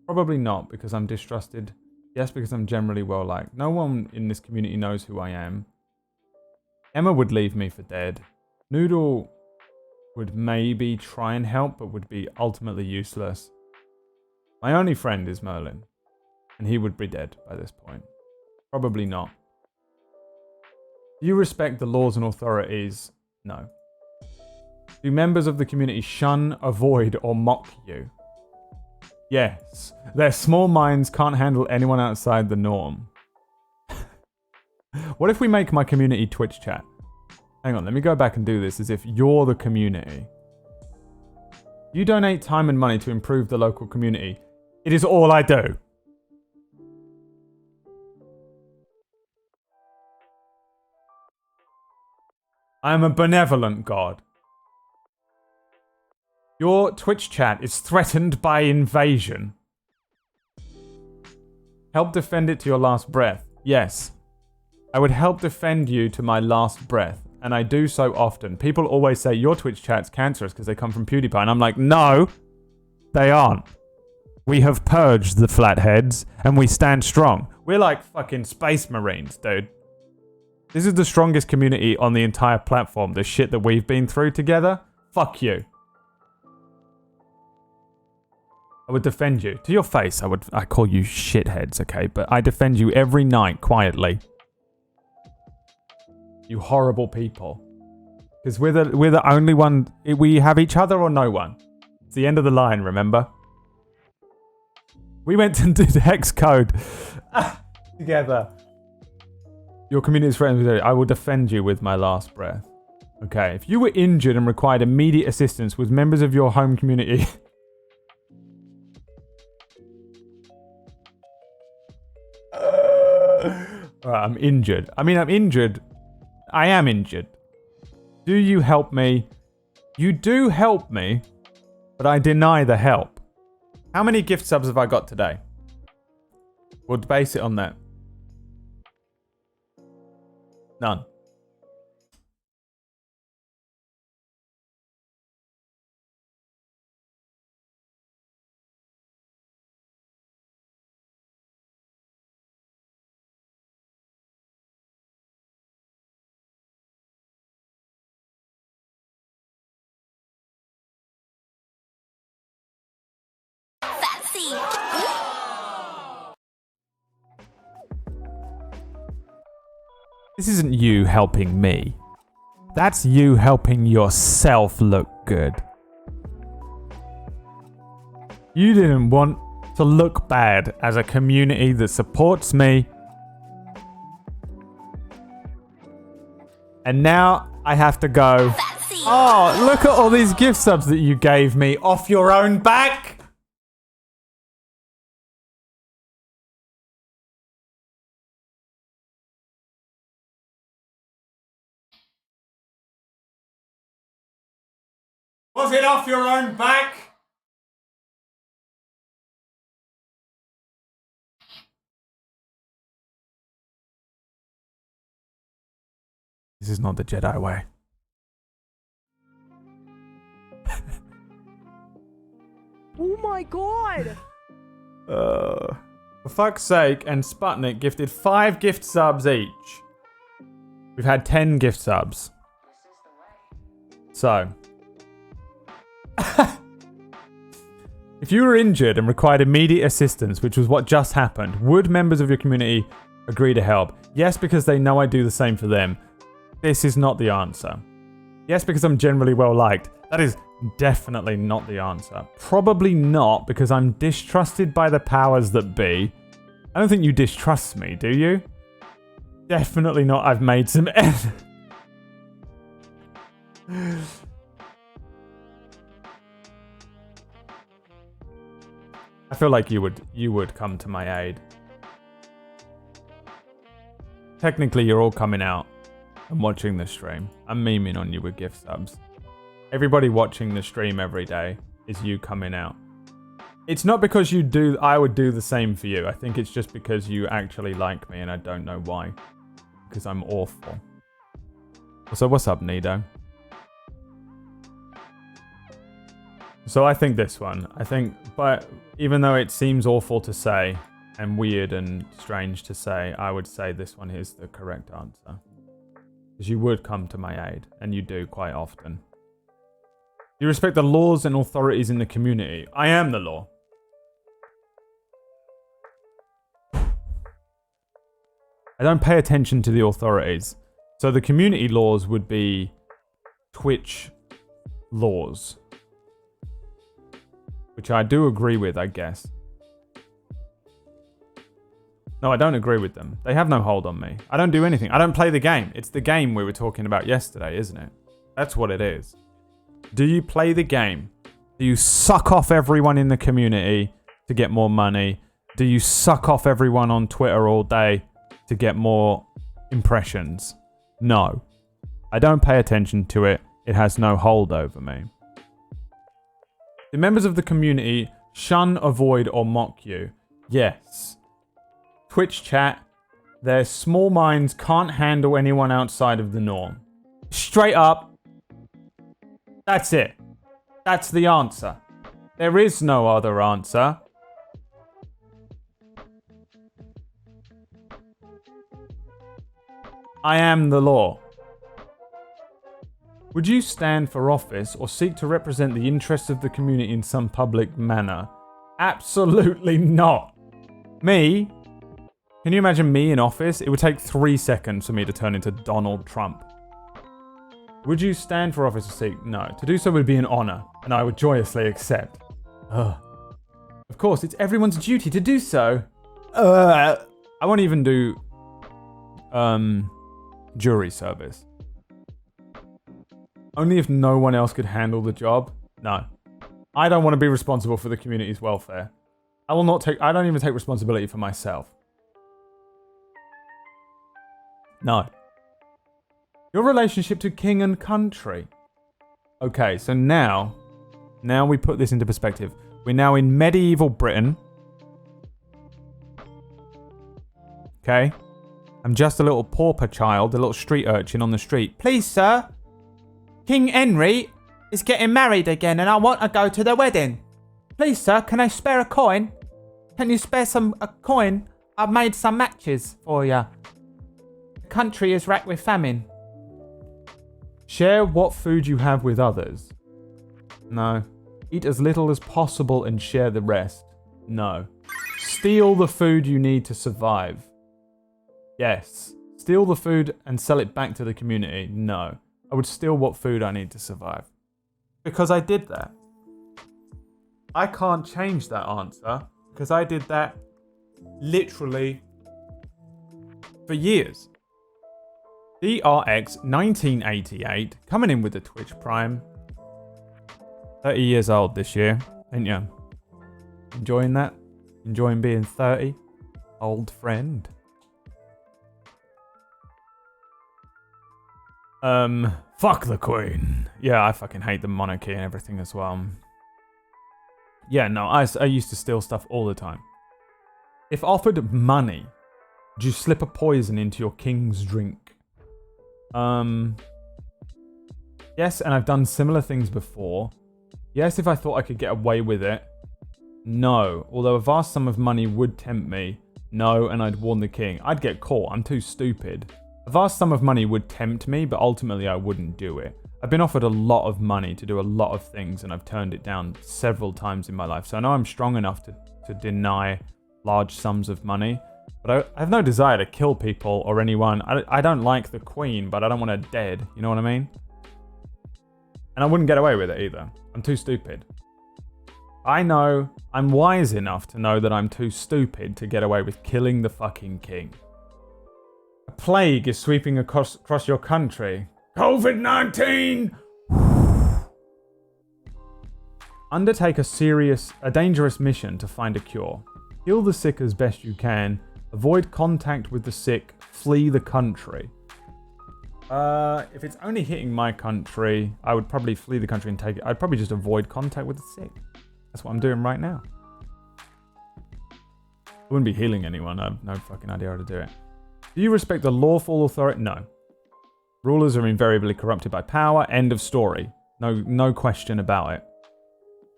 Probably not, because I'm distrusted. Yes, because I'm generally well liked. No one in this community knows who I am. Emma would leave me for dead. Noodle would maybe try and help, but would be ultimately useless. My only friend is Merlin, and he would be dead by this point. Probably not. Do you respect the laws and authorities? No. Do members of the community shun, avoid, or mock you? Yes. Their small minds can't handle anyone outside the norm. What if we make my community Twitch chat? Hang on, let me go back and do this as if you're the community. You donate time and money to improve the local community. It is all I do. I am a benevolent god. Your Twitch chat is threatened by invasion. Help defend it to your last breath. Yes. I would help defend you to my last breath. And I do so often. People always say your Twitch chat's cancerous because they come from PewDiePie. And I'm like, no, they aren't. We have purged the flatheads and we stand strong. We're like fucking space marines, dude. This is the strongest community on the entire platform. The shit that we've been through together. Fuck you. I would defend you. To your face, I call you shitheads, okay? But I defend you every night, quietly. You horrible people. Because we're the only one... We have each other or no one. It's the end of the line, remember? We went and did hex code together. Your community is friends with you. I will defend you with my last breath. Okay, if you were injured and required immediate assistance with members of your home community... Alright, I'm injured. I mean, I'm injured. I am injured. Do you help me? You do help me, but I deny the help. How many gift subs have I got today? We'll base it on that. None. This isn't you helping me. That's you helping yourself look good. You didn't want to look bad as a community that supports me And now I have to go. Oh, look at all these gift subs that you gave me off your own back. Was it off your own back? This is not the Jedi way. Oh my god! For fuck's sake, and Sputnik gifted 5 gift subs each. We've had 10 gift subs. So. If you were injured and required immediate assistance, which was what just happened, would members of your community agree to help? Yes, because they know I do the same for them. This is not the answer. Yes, because I'm generally well liked. That is definitely not the answer. Probably not, because I'm distrusted by the powers that be. I don't think you distrust me, do you? Definitely not. I've made some... I feel like you would come to my aid. Technically, you're all coming out and watching the stream. I'm memeing on you with gift subs. Everybody watching the stream every day is you coming out. It's not because I would do the same for you. I think it's just because you actually like me and I don't know why. Because I'm awful. So what's up, Nido? So I think this one. But even though it seems awful to say and weird and strange to say, I would say this one is the correct answer. Because you would come to my aid, and you do quite often. You respect the laws and authorities in the community. I am the law. I don't pay attention to the authorities. So the community laws would be Twitch laws. Which I do agree with, I guess. No, I don't agree with them. They have no hold on me. I don't do anything. I don't play the game. It's the game we were talking about yesterday, isn't it? That's what it is. Do you play the game? Do you suck off everyone in the community to get more money? Do you suck off everyone on Twitter all day to get more impressions? No. I don't pay attention to it. It has no hold over me. Do members of the community shun, avoid, or mock you? Yes. Twitch chat, their small minds can't handle anyone outside of the norm. Straight up. That's it. That's the answer. There is no other answer. I am the law. Would you stand for office or seek to represent the interests of the community in some public manner? Absolutely not. Me? Can you imagine me in office? It would take 3 seconds for me to turn into Donald Trump. Would you stand for office or seek? No. To do so would be an honor, and I would joyously accept. Ugh. Of course, it's everyone's duty to do so. I won't even do jury service. Only if no one else could handle the job. No. I don't want to be responsible for the community's welfare. I don't even take responsibility for myself. No. Your relationship to king and country. Okay, so now we put this into perspective. We're now in medieval Britain. Okay. I'm just a little pauper child, a little street urchin on the street. Please, sir. King Henry is getting married again and I want to go to the wedding. Please, sir, can I spare a coin? Can you spare a coin? I've made some matches for you. The country is racked with famine. Share what food you have with others. No. Eat as little as possible and share the rest. No. Steal the food you need to survive. Yes. Steal the food and sell it back to the community. No. I would steal what food I need to survive. Because I did that. I can't change that answer because I did that literally for years. DRX1988 coming in with the Twitch Prime. 30 years old this year, ain't ya? Enjoying that? Enjoying being 30? Old friend. Fuck the Queen. Yeah, I fucking hate the monarchy and everything as well. Yeah, no, I used to steal stuff all the time. If offered money, would you slip a poison into your king's drink? Yes, and I've done similar things before. Yes, if I thought I could get away with it. No, although a vast sum of money would tempt me. No, and I'd warn the king. I'd get caught, I'm too stupid. A vast sum of money would tempt me, but ultimately I wouldn't do it. I've been offered a lot of money to do a lot of things, and I've turned it down several times in my life. So I know I'm strong enough to deny large sums of money. But I have no desire to kill people or anyone. I don't like the Queen, but I don't want her dead. You know what I mean? And I wouldn't get away with it either. I'm too stupid. I know I'm wise enough to know that I'm too stupid to get away with killing the fucking king. A plague is sweeping across your country. COVID-19! Undertake a dangerous mission to find a cure. Heal the sick as best you can. Avoid contact with the sick. Flee the country. If it's only hitting my country, I would probably flee the country and take it. I'd probably just avoid contact with the sick. That's what I'm doing right now. I wouldn't be healing anyone. I have no fucking idea how to do it. Do you respect the lawful authority? No. Rulers are invariably corrupted by power. End of story. No question about it.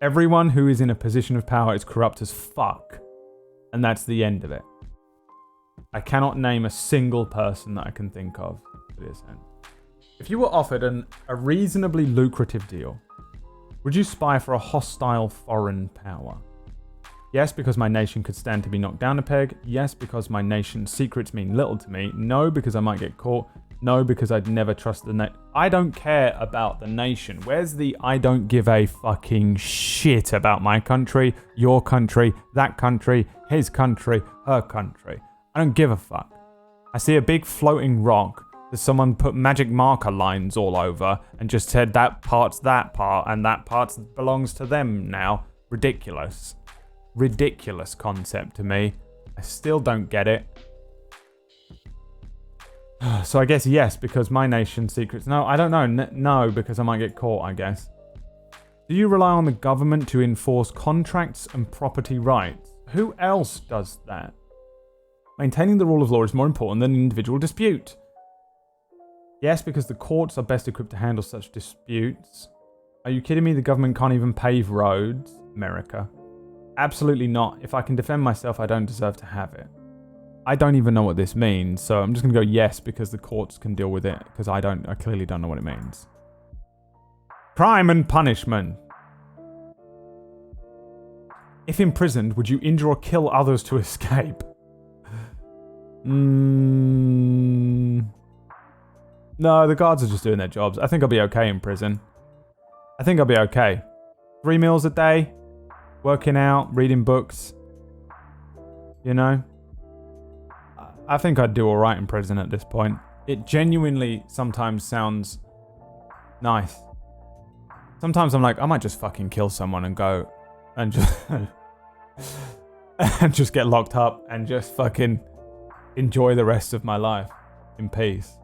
Everyone who is in a position of power is corrupt as fuck. And that's the end of it. I cannot name a single person that I can think of to this end. If you were offered a reasonably lucrative deal, would you spy for a hostile foreign power? Yes, because my nation could stand to be knocked down a peg. Yes, because my nation's secrets mean little to me. No, because I might get caught. No, because I'd never trust the I don't care about the nation. Where's the I don't give a fucking shit about my country, your country, that country, his country, her country. I don't give a fuck. I see a big floating rock that someone put magic marker lines all over and just said that part's that part and that part belongs to them now. Ridiculous. Ridiculous concept to me. I still don't get it. So I guess yes, because my nation's secrets. No, I don't know. No, because I might get caught, I guess. Do you rely on the government to enforce contracts and property rights? Who else does that? Maintaining the rule of law is more important than an individual dispute. Yes, because the courts are best equipped to handle such disputes. Are you kidding me? The government can't even pave roads? America. Absolutely not. If I can defend myself, I don't deserve to have it. I don't even know what this means, so I'm just going to go yes because the courts can deal with it, because I clearly don't know what it means. Crime and punishment. If imprisoned, would you injure or kill others to escape? No, the guards are just doing their jobs. I think I'll be okay in prison. I think I'll be okay. 3 meals a day, working out, reading books. You know? I think I'd do alright in prison at this point. It genuinely sometimes sounds nice. Sometimes I'm like, I might just fucking kill someone and go and just and just get locked up and just fucking enjoy the rest of my life in peace.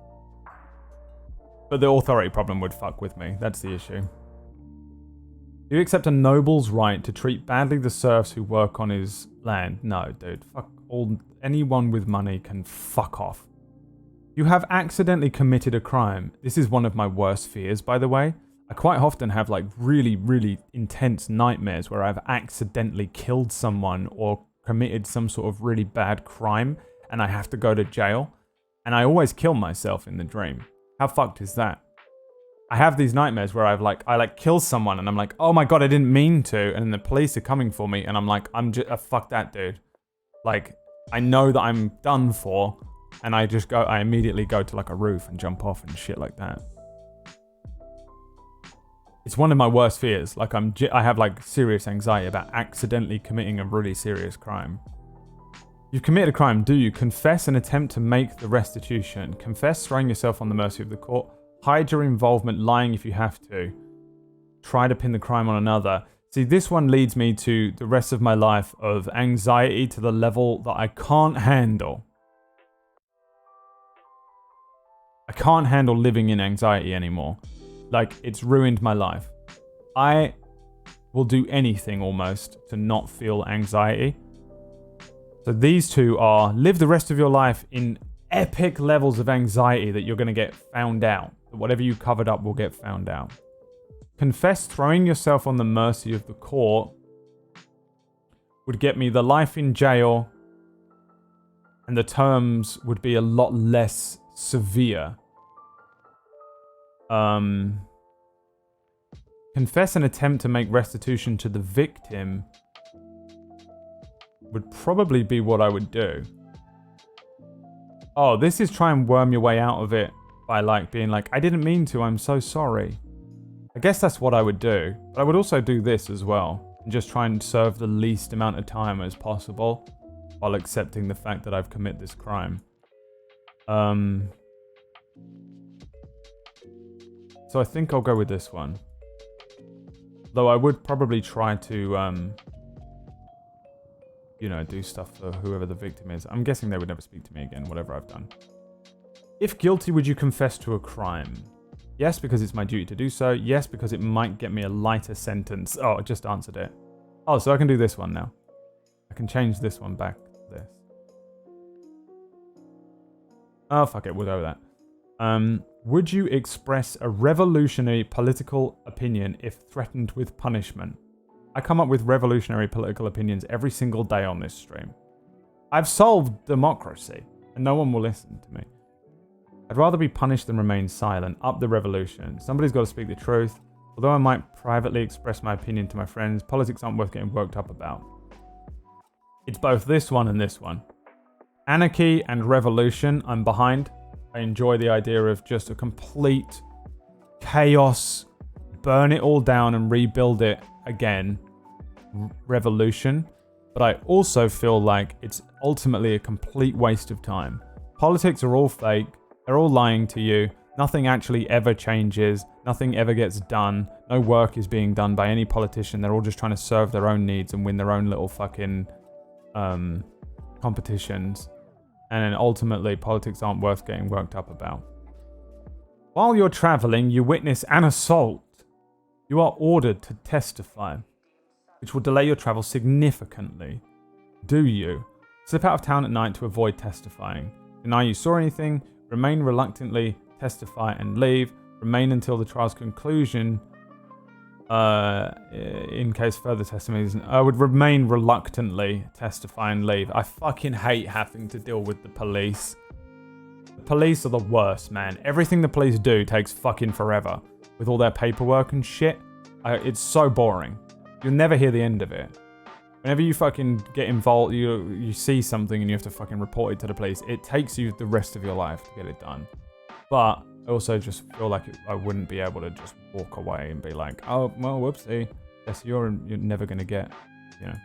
But the authority problem would fuck with me. That's the issue. Do you accept a noble's right to treat badly the serfs who work on his land? No, dude. Fuck all. Anyone with money can fuck off. You have accidentally committed a crime. This is one of my worst fears, by the way. I quite often have like really, really intense nightmares where I've accidentally killed someone or committed some sort of really bad crime and I have to go to jail. And I always kill myself in the dream. How fucked is that? I have these nightmares where I kill someone and I'm like, oh my god, I didn't mean to. And then the police are coming for me and I'm like, fuck that dude. Like, I know that I'm done for. And I immediately go to like a roof and jump off and shit like that. It's one of my worst fears. Like I have like serious anxiety about accidentally committing a really serious crime. You've committed a crime, do you? Confess and attempt to make the restitution. Confess, throwing yourself on the mercy of the court. Hide your involvement, lying if you have to. Try to pin the crime on another. See, this one leads me to the rest of my life of anxiety to the level that I can't handle. I can't handle living in anxiety anymore. Like, it's ruined my life. I will do anything almost to not feel anxiety. So these two are live the rest of your life in epic levels of anxiety that you're going to get found out. That whatever you covered up will get found out. Confess, throwing yourself on the mercy of the court would get me the life in jail, and the terms would be a lot less severe. Confess and attempt to make restitution to the victim would probably be what I would do. Oh, this is try and worm your way out of it by like being like, I didn't mean to, I'm so sorry. I guess that's what I would do. But I would also do this as well. And just try and serve the least amount of time as possible while accepting the fact that I've committed this crime. So I think I'll go with this one. Though I would probably try to, you know, do stuff for whoever the victim is. I'm guessing they would never speak to me again, whatever I've done. If guilty, would you confess to a crime? Yes, because it's my duty to do so. Yes, because it might get me a lighter sentence. Oh, I just answered it. Oh, so I can do this one now. I can change this one back to this. Oh, fuck it. We'll go with that. Would you express a revolutionary political opinion if threatened with punishment? I come up with revolutionary political opinions every single day on this stream. I've solved democracy, and no one will listen to me. I'd rather be punished than remain silent. Up the revolution. Somebody's got to speak the truth. Although I might privately express my opinion to my friends, politics aren't worth getting worked up about. It's both this one and this one. Anarchy and revolution, I'm behind. I enjoy the idea of just a complete chaos, burn it all down and rebuild it again. Revolution. But I also feel like it's ultimately a complete waste of time. Politics are all fake. They're all lying to you. Nothing actually ever changes. Nothing ever gets done. No work is being done by any politician. They're all just trying to serve their own needs and win their own little fucking competitions. And then ultimately, politics aren't worth getting worked up about. While you're traveling, you witness an assault. You are ordered to testify, which will delay your travel significantly. Do you slip out of town at night to avoid testifying? Deny you saw anything? Remain reluctantly, testify and leave. Remain until the trial's conclusion. In case further testimonies, I would remain reluctantly, testify and leave. I fucking hate having to deal with the police. The police are the worst, man. Everything the police do takes fucking forever. With all their paperwork and shit. It's so boring. You'll never hear the end of it. Whenever you fucking get involved, you see something and you have to fucking report it to the police, it takes you the rest of your life to get it done. But I also just feel like I wouldn't be able to just walk away and be like, oh, well, whoopsie. Guess you're never going to get, you know.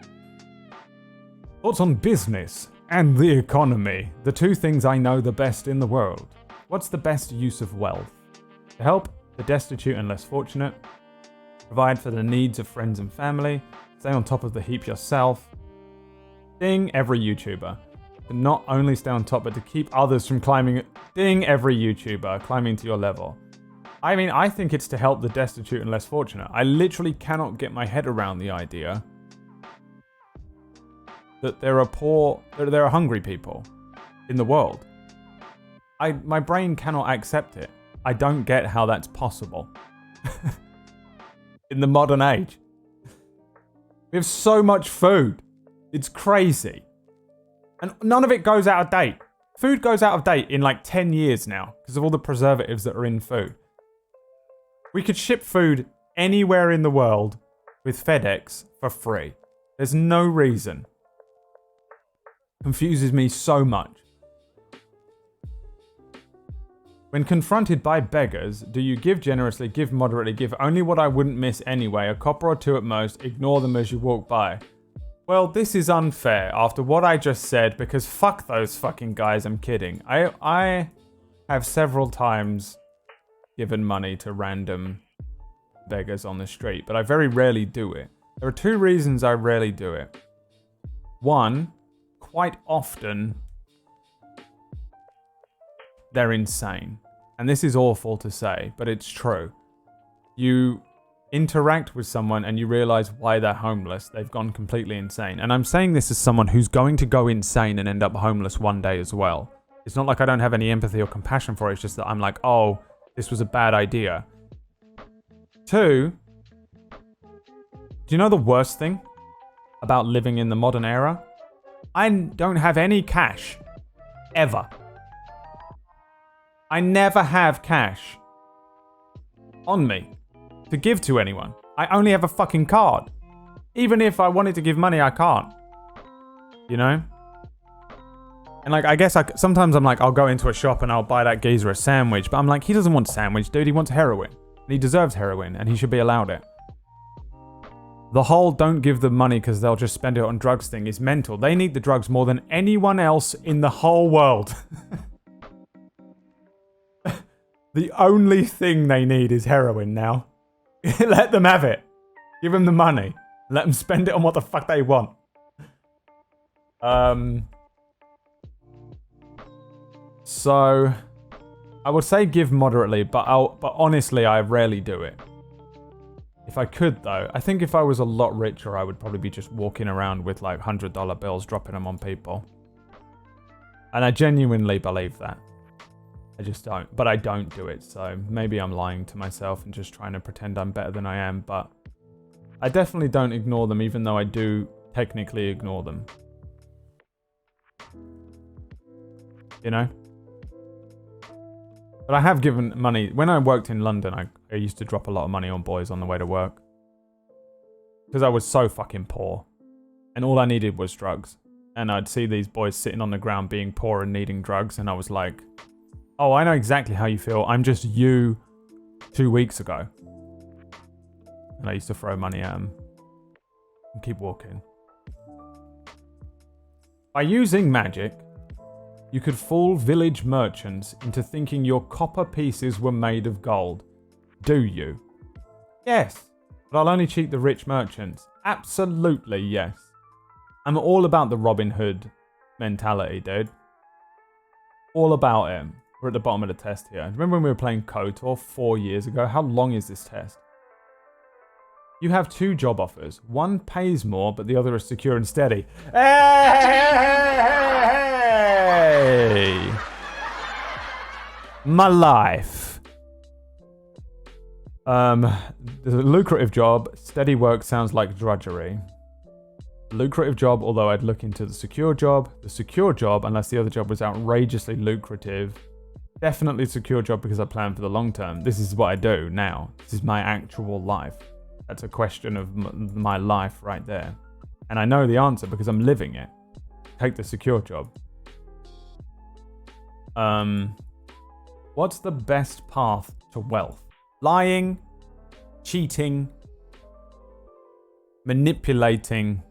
Thoughts on business and the economy. The two things I know the best in the world. What's the best use of wealth? To help the destitute and less fortunate. Provide for the needs of friends and family. Stay on top of the heap yourself. Ding every YouTuber. To not only stay on top, but to keep others from climbing. Ding every YouTuber climbing to your level. I mean, I think it's to help the destitute and less fortunate. I literally cannot get my head around the idea that there are hungry people in the world. My brain cannot accept it. I don't get how that's possible. In the modern age. We have so much food. It's crazy. And none of it goes out of date. Food goes out of date in like 10 years now because of all the preservatives that are in food. We could ship food anywhere in the world with FedEx for free. There's no reason. Confuses me so much. When confronted by beggars, do you give generously, give moderately, give only what I wouldn't miss anyway, a copper or two at most, ignore them as you walk by? Well, this is unfair after what I just said, because fuck those fucking guys, I'm kidding. I have several times given money to random beggars on the street, but I very rarely do it. There are two reasons I rarely do it. One, quite often, they're insane. And this is awful to say, but it's true. You interact with someone and you realize why they're homeless. They've gone completely insane. And I'm saying this as someone who's going to go insane and end up homeless one day as well. It's not like I don't have any empathy or compassion for it. It's just that I'm like, oh, this was a bad idea. Two, do you know the worst thing about living in the modern era? I don't have any cash. Ever. I never have cash on me to give to anyone. I only have a fucking card. Even if I wanted to give money, I can't. You know? And like, I guess sometimes I'm like, I'll go into a shop and I'll buy that geezer a sandwich. But I'm like, he doesn't want sandwich, dude. He wants heroin. And he deserves heroin and he should be allowed it. The whole don't give them money because they'll just spend it on drugs thing is mental. They need the drugs more than anyone else in the whole world. The only thing they need is heroin now. Let them have it. Give them the money. Let them spend it on what the fuck they want. So, I would say give moderately, but honestly, I rarely do it. If I could, though, I think if I was a lot richer, I would probably be just walking around with like $100 bills, dropping them on people. And I genuinely believe that. I just don't. But I don't do it, so maybe I'm lying to myself and just trying to pretend I'm better than I am, but I definitely don't ignore them, even though I do technically ignore them. You know? But I have given money. When I worked in London, I used to drop a lot of money on boys on the way to work. Because I was so fucking poor. And all I needed was drugs. And I'd see these boys sitting on the ground being poor and needing drugs, and I was like, oh, I know exactly how you feel. I'm just you 2 weeks ago. And I used to throw money at them. And keep walking. By using magic, you could fool village merchants into thinking your copper pieces were made of gold. Do you? Yes. But I'll only cheat the rich merchants. Absolutely yes. I'm all about the Robin Hood mentality, dude. All about it. We're at the bottom of the test here. Remember when we were playing Kotor 4 years ago? How long is this test? You have 2 job offers. One pays more, but the other is secure and steady. Hey! My life. The lucrative job. Steady work sounds like drudgery. Lucrative job, although I'd look into the secure job. The secure job, unless the other job was outrageously lucrative. Definitely secure job because I plan for the long term. This is what I do now. This is my actual life. That's a question of my life right there. And I know the answer because I'm living it. Take the secure job. What's the best path to wealth? Lying, cheating, manipulating,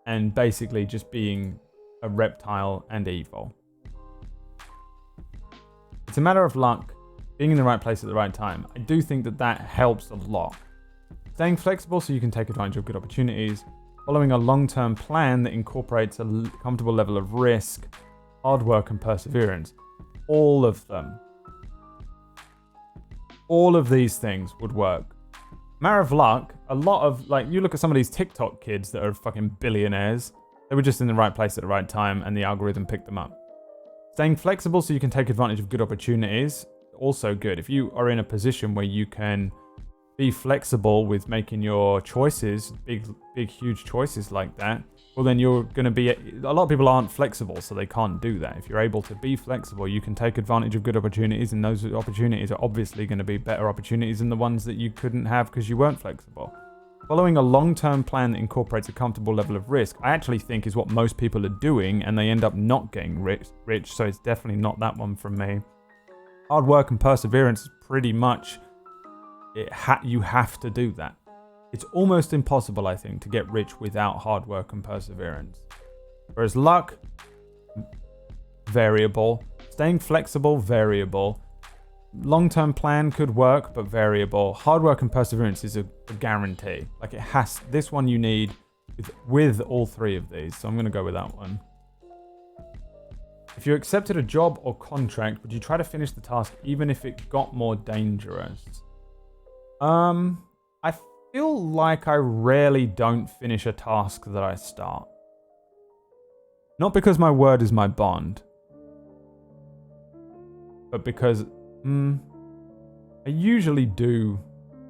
and basically just being a reptile and evil. It's a matter of luck, being in the right place at the right time. I do think that helps a lot. Staying flexible so you can take advantage of good opportunities. Following a long-term plan that incorporates a comfortable level of risk, hard work and perseverance. All of them. All of these things would work. Matter of luck, a lot of, like, you look at some of these TikTok kids that are fucking billionaires. They were just in the right place at the right time and the algorithm picked them up. Staying flexible so you can take advantage of good opportunities. Also good. If you are in a position where you can be flexible with making your choices, big, huge choices like that, well then you're going to be, a lot of people aren't flexible, so they can't do that. If you're able to be flexible, you can take advantage of good opportunities, and those opportunities are obviously going to be better opportunities than the ones that you couldn't have because you weren't flexible. Following a long-term plan that incorporates a comfortable level of risk, I actually think is what most people are doing, and they end up not getting rich, so it's definitely not that one from me. Hard work and perseverance is pretty much, you have to do that. It's almost impossible, I think, to get rich without hard work and perseverance. Whereas luck, variable. Staying flexible, variable. Long-term plan could work, but variable. Hard work and perseverance is a guarantee. Like it has, this one you need with all three of these. So I'm going to go with that one. If you accepted a job or contract, would you try to finish the task even if it got more dangerous? I feel like I rarely don't finish a task that I start. Not because my word is my bond, but because I usually do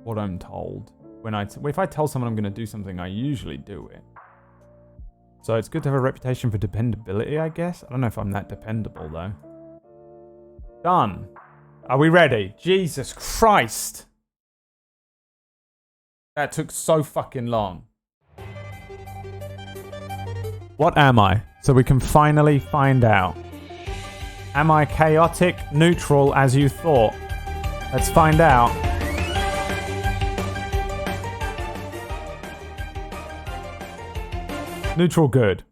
what I'm told. If I tell someone I'm going to do something, I usually do it. So it's good to have a reputation for dependability, I guess. I don't know if I'm that dependable, though. Done. Are we ready? Jesus Christ. That took so fucking long. What am I? So we can finally find out. Am I chaotic, neutral, as you thought? Let's find out. Neutral good.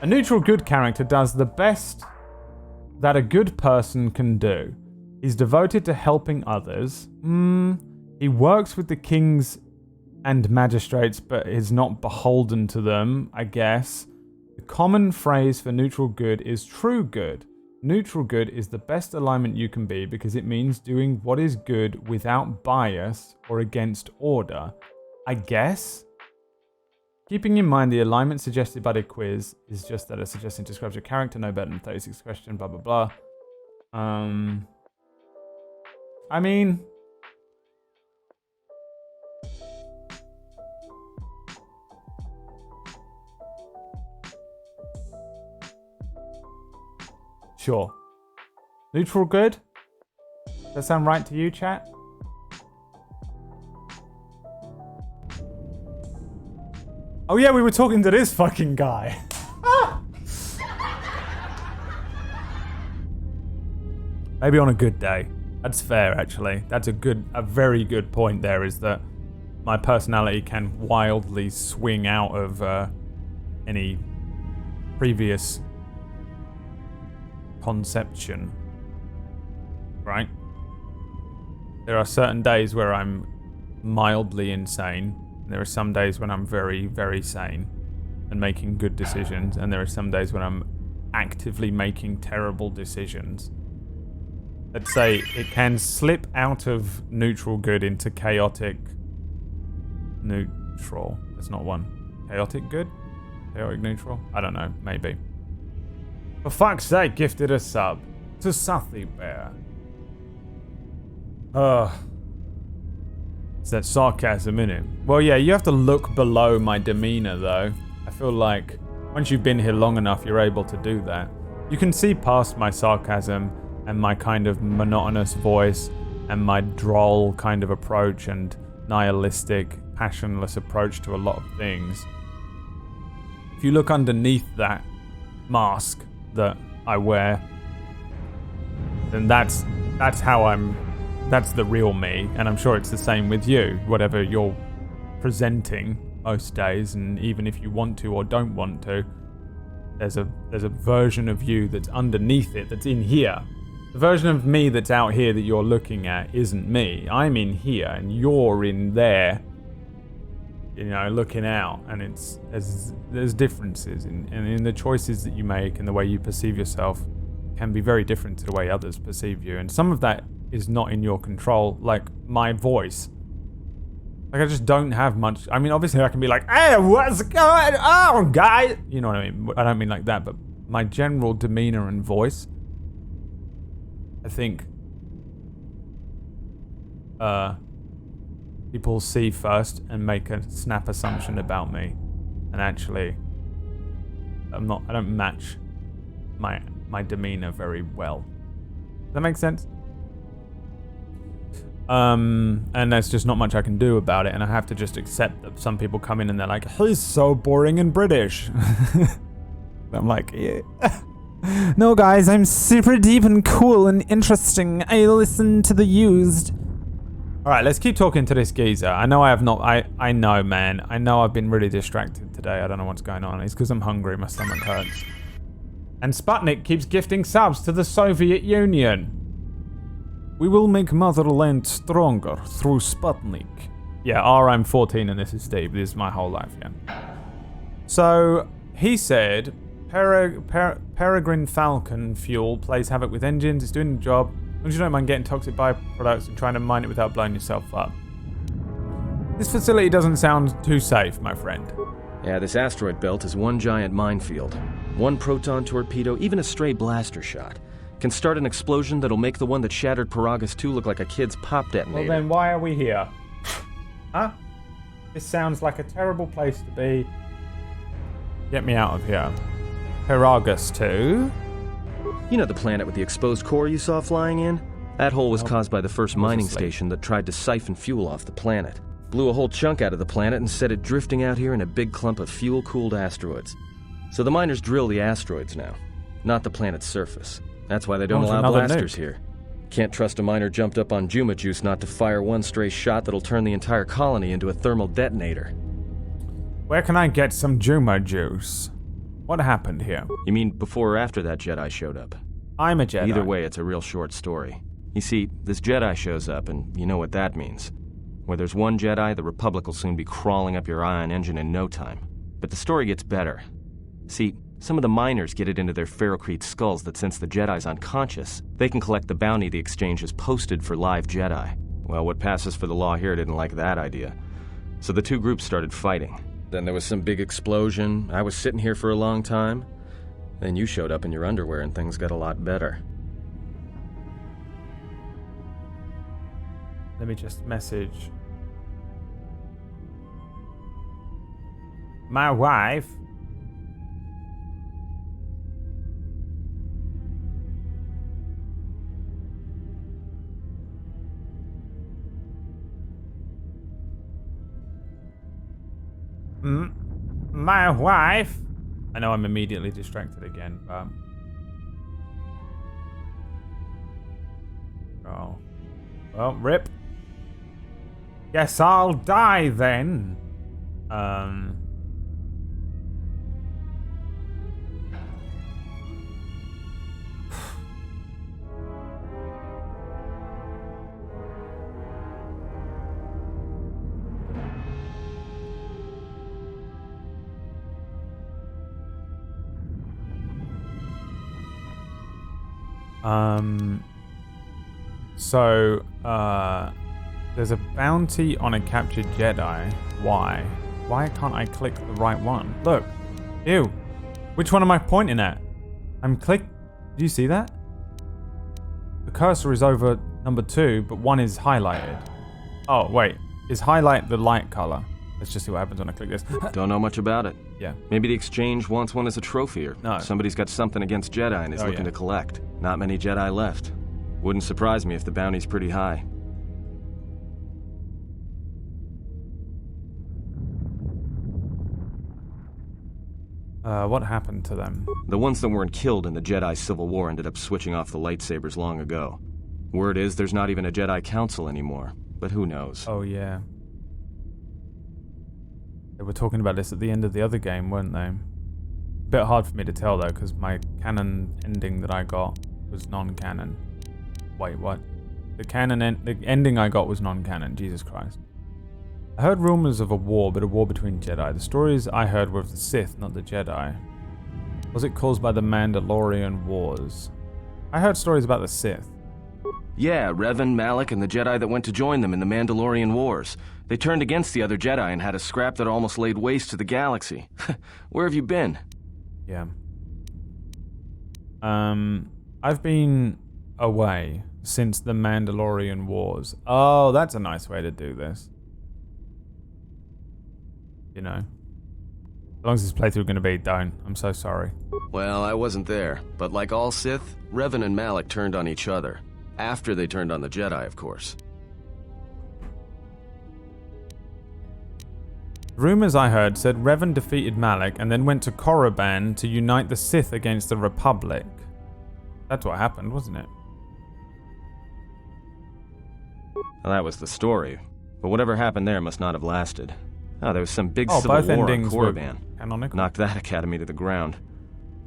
A neutral good character does the best that a good person can do. He's devoted to helping others. He works with the kings and magistrates, but is not beholden to them, I guess. The common phrase for neutral good is true good. Neutral good is the best alignment you can be because it means doing what is good without bias or against order, I guess. Keeping in mind the alignment suggested by the quiz is just that a suggestion describes your character, no better than 36 question, blah, blah, blah. I mean... Sure. Neutral good? Does that sound right to you, chat? Oh yeah, we were talking to this fucking guy. Maybe on a good day. That's fair, actually. That's a very good point there, is that my personality can wildly swing out of any previous conception. Right? There are certain days where I'm mildly insane. There are some days when I'm very, very sane and making good decisions, and there are some days when I'm actively making terrible decisions. Let's say it can slip out of neutral good into chaotic neutral. That's not one. Chaotic good? Chaotic neutral? I don't know. Maybe. For fuck's sake, gifted a sub to Suthy Bear. It's that sarcasm in it. Well, yeah, you have to look below my demeanor, though. I feel like once you've been here long enough, you're able to do that. You can see past my sarcasm and my kind of monotonous voice and my droll kind of approach and nihilistic, passionless approach to a lot of things. If you look underneath that mask that I wear, then that's the real me, and I'm sure it's the same with you, whatever you're presenting most days, and even if you want to or don't want to, there's a version of you that's underneath it, that's in here. The version of me that's out here that you're looking at isn't me. I'm in here, and you're in there, you know, looking out, and there's differences in the choices that you make and the way you perceive yourself can be very different to the way others perceive you, and some of that is not in your control, like my voice. Like, I just don't have much. I mean, obviously I can be like, hey, what's going on, guys? You know what I mean? I don't mean like that, but my general demeanor and voice, I think people see first and make a snap assumption about me, and actually I don't match my demeanor very well. Does that make sense? And there's just not much I can do about it, and I have to just accept that some people come in and they're like, he's so boring and British. I'm like, yeah. No guys, I'm super deep and cool and interesting. I listen to the used. Alright, let's keep talking to this geezer. I know I have not, I know, man. I know I've been really distracted today. I don't know what's going on. It's because I'm hungry, my stomach hurts. And Sputnik keeps gifting subs to the Soviet Union. We will make Motherland stronger through Sputnik. Yeah, I'm 14 and this is Steve. This is my whole life, yeah. So, he said, Peregrine Falcon fuel plays havoc with engines. It's doing the job. As long as you don't mind getting toxic byproducts and trying to mine it without blowing yourself up. This facility doesn't sound too safe, my friend. Yeah, this asteroid belt is one giant minefield. One proton torpedo, even a stray blaster shot, can start an explosion that'll make the one that shattered Paragus 2 look like a kid's pop detonator. Well then, why are we here? Huh? This sounds like a terrible place to be. Get me out of here. Paragus 2? You know the planet with the exposed core you saw flying in? That hole was caused by the first mining station that tried to siphon fuel off the planet. Blew a whole chunk out of the planet and set it drifting out here in a big clump of fuel-cooled asteroids. So the miners drill the asteroids now, not the planet's surface. That's why they don't allow blasters here. Can't trust a miner jumped up on Juma juice not to fire one stray shot that'll turn the entire colony into a thermal detonator. Where can I get some Juma juice? What happened here? You mean before or after that Jedi showed up? I'm a Jedi. Either way, it's a real short story. You see, this Jedi shows up, and you know what that means. Where there's one Jedi, the Republic will soon be crawling up your ion engine in no time. But the story gets better. See, some of the miners get it into their ferrocrete skulls that since the Jedi's unconscious, they can collect the bounty the exchange has posted for live Jedi. Well, what passes for the law here didn't like that idea. So the two groups started fighting. Then there was some big explosion. I was sitting here for a long time. Then you showed up in your underwear and things got a lot better. Let me just message my wife. My wife. I know I'm immediately distracted again, but oh, well, rip. Guess I'll die then. There's a bounty on a captured Jedi. Why? Why can't I click the right one? Look. Ew. Which one am I pointing at? Do you see that? The cursor is over number 2, but 1 is highlighted. Oh, wait. Is highlight the light color? Let's just see what happens when I click this. Don't know much about it. Yeah. Maybe the exchange wants one as a trophy, or no. Somebody's got something against Jedi and is looking to collect. Not many Jedi left. Wouldn't surprise me if the bounty's pretty high. What happened to them? The ones that weren't killed in the Jedi Civil War ended up switching off the lightsabers long ago. Word is there's not even a Jedi Council anymore, but who knows? Oh, yeah. They were talking about this at the end of the other game, weren't they? Bit hard for me to tell, though, because my canon ending that I got was non-canon. Wait, what? The ending I got was non-canon, Jesus Christ. I heard rumors of a war, but a war between Jedi. The stories I heard were of the Sith, not the Jedi. Was it caused by the Mandalorian Wars? I heard stories about the Sith. Yeah, Revan, Malak, and the Jedi that went to join them in the Mandalorian Wars. They turned against the other Jedi and had a scrap that almost laid waste to the galaxy. Where have you been? Yeah. I've been away since the Mandalorian Wars. Oh, that's a nice way to do this. You know. As long as this playthrough is going to be done. I'm so sorry. Well, I wasn't there, but like all Sith, Revan and Malak turned on each other. After they turned on the Jedi, of course. Rumors I heard said Revan defeated Malak and then went to Korriban to unite the Sith against the Republic. That's what happened, wasn't it? Well, that was the story. But whatever happened there must not have lasted. Oh, there was some big civil both war on endings were Korriban. canonical. Knocked that academy to the ground.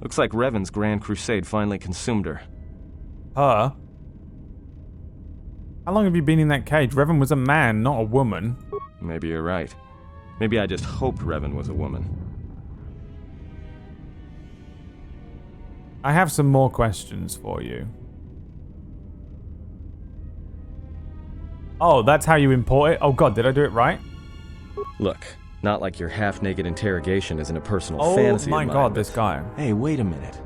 Looks like Revan's grand crusade finally consumed her. Her? How long have you been in that cage? Revan was a man, not a woman. Maybe you're right. Maybe I just hoped Revan was a woman. I have some more questions for you. Oh, that's how you import it? Oh god, did I do it right? Look, not like your half-naked interrogation isn't a personal fantasy Oh my of mine, god, but- this guy. Hey, wait a minute.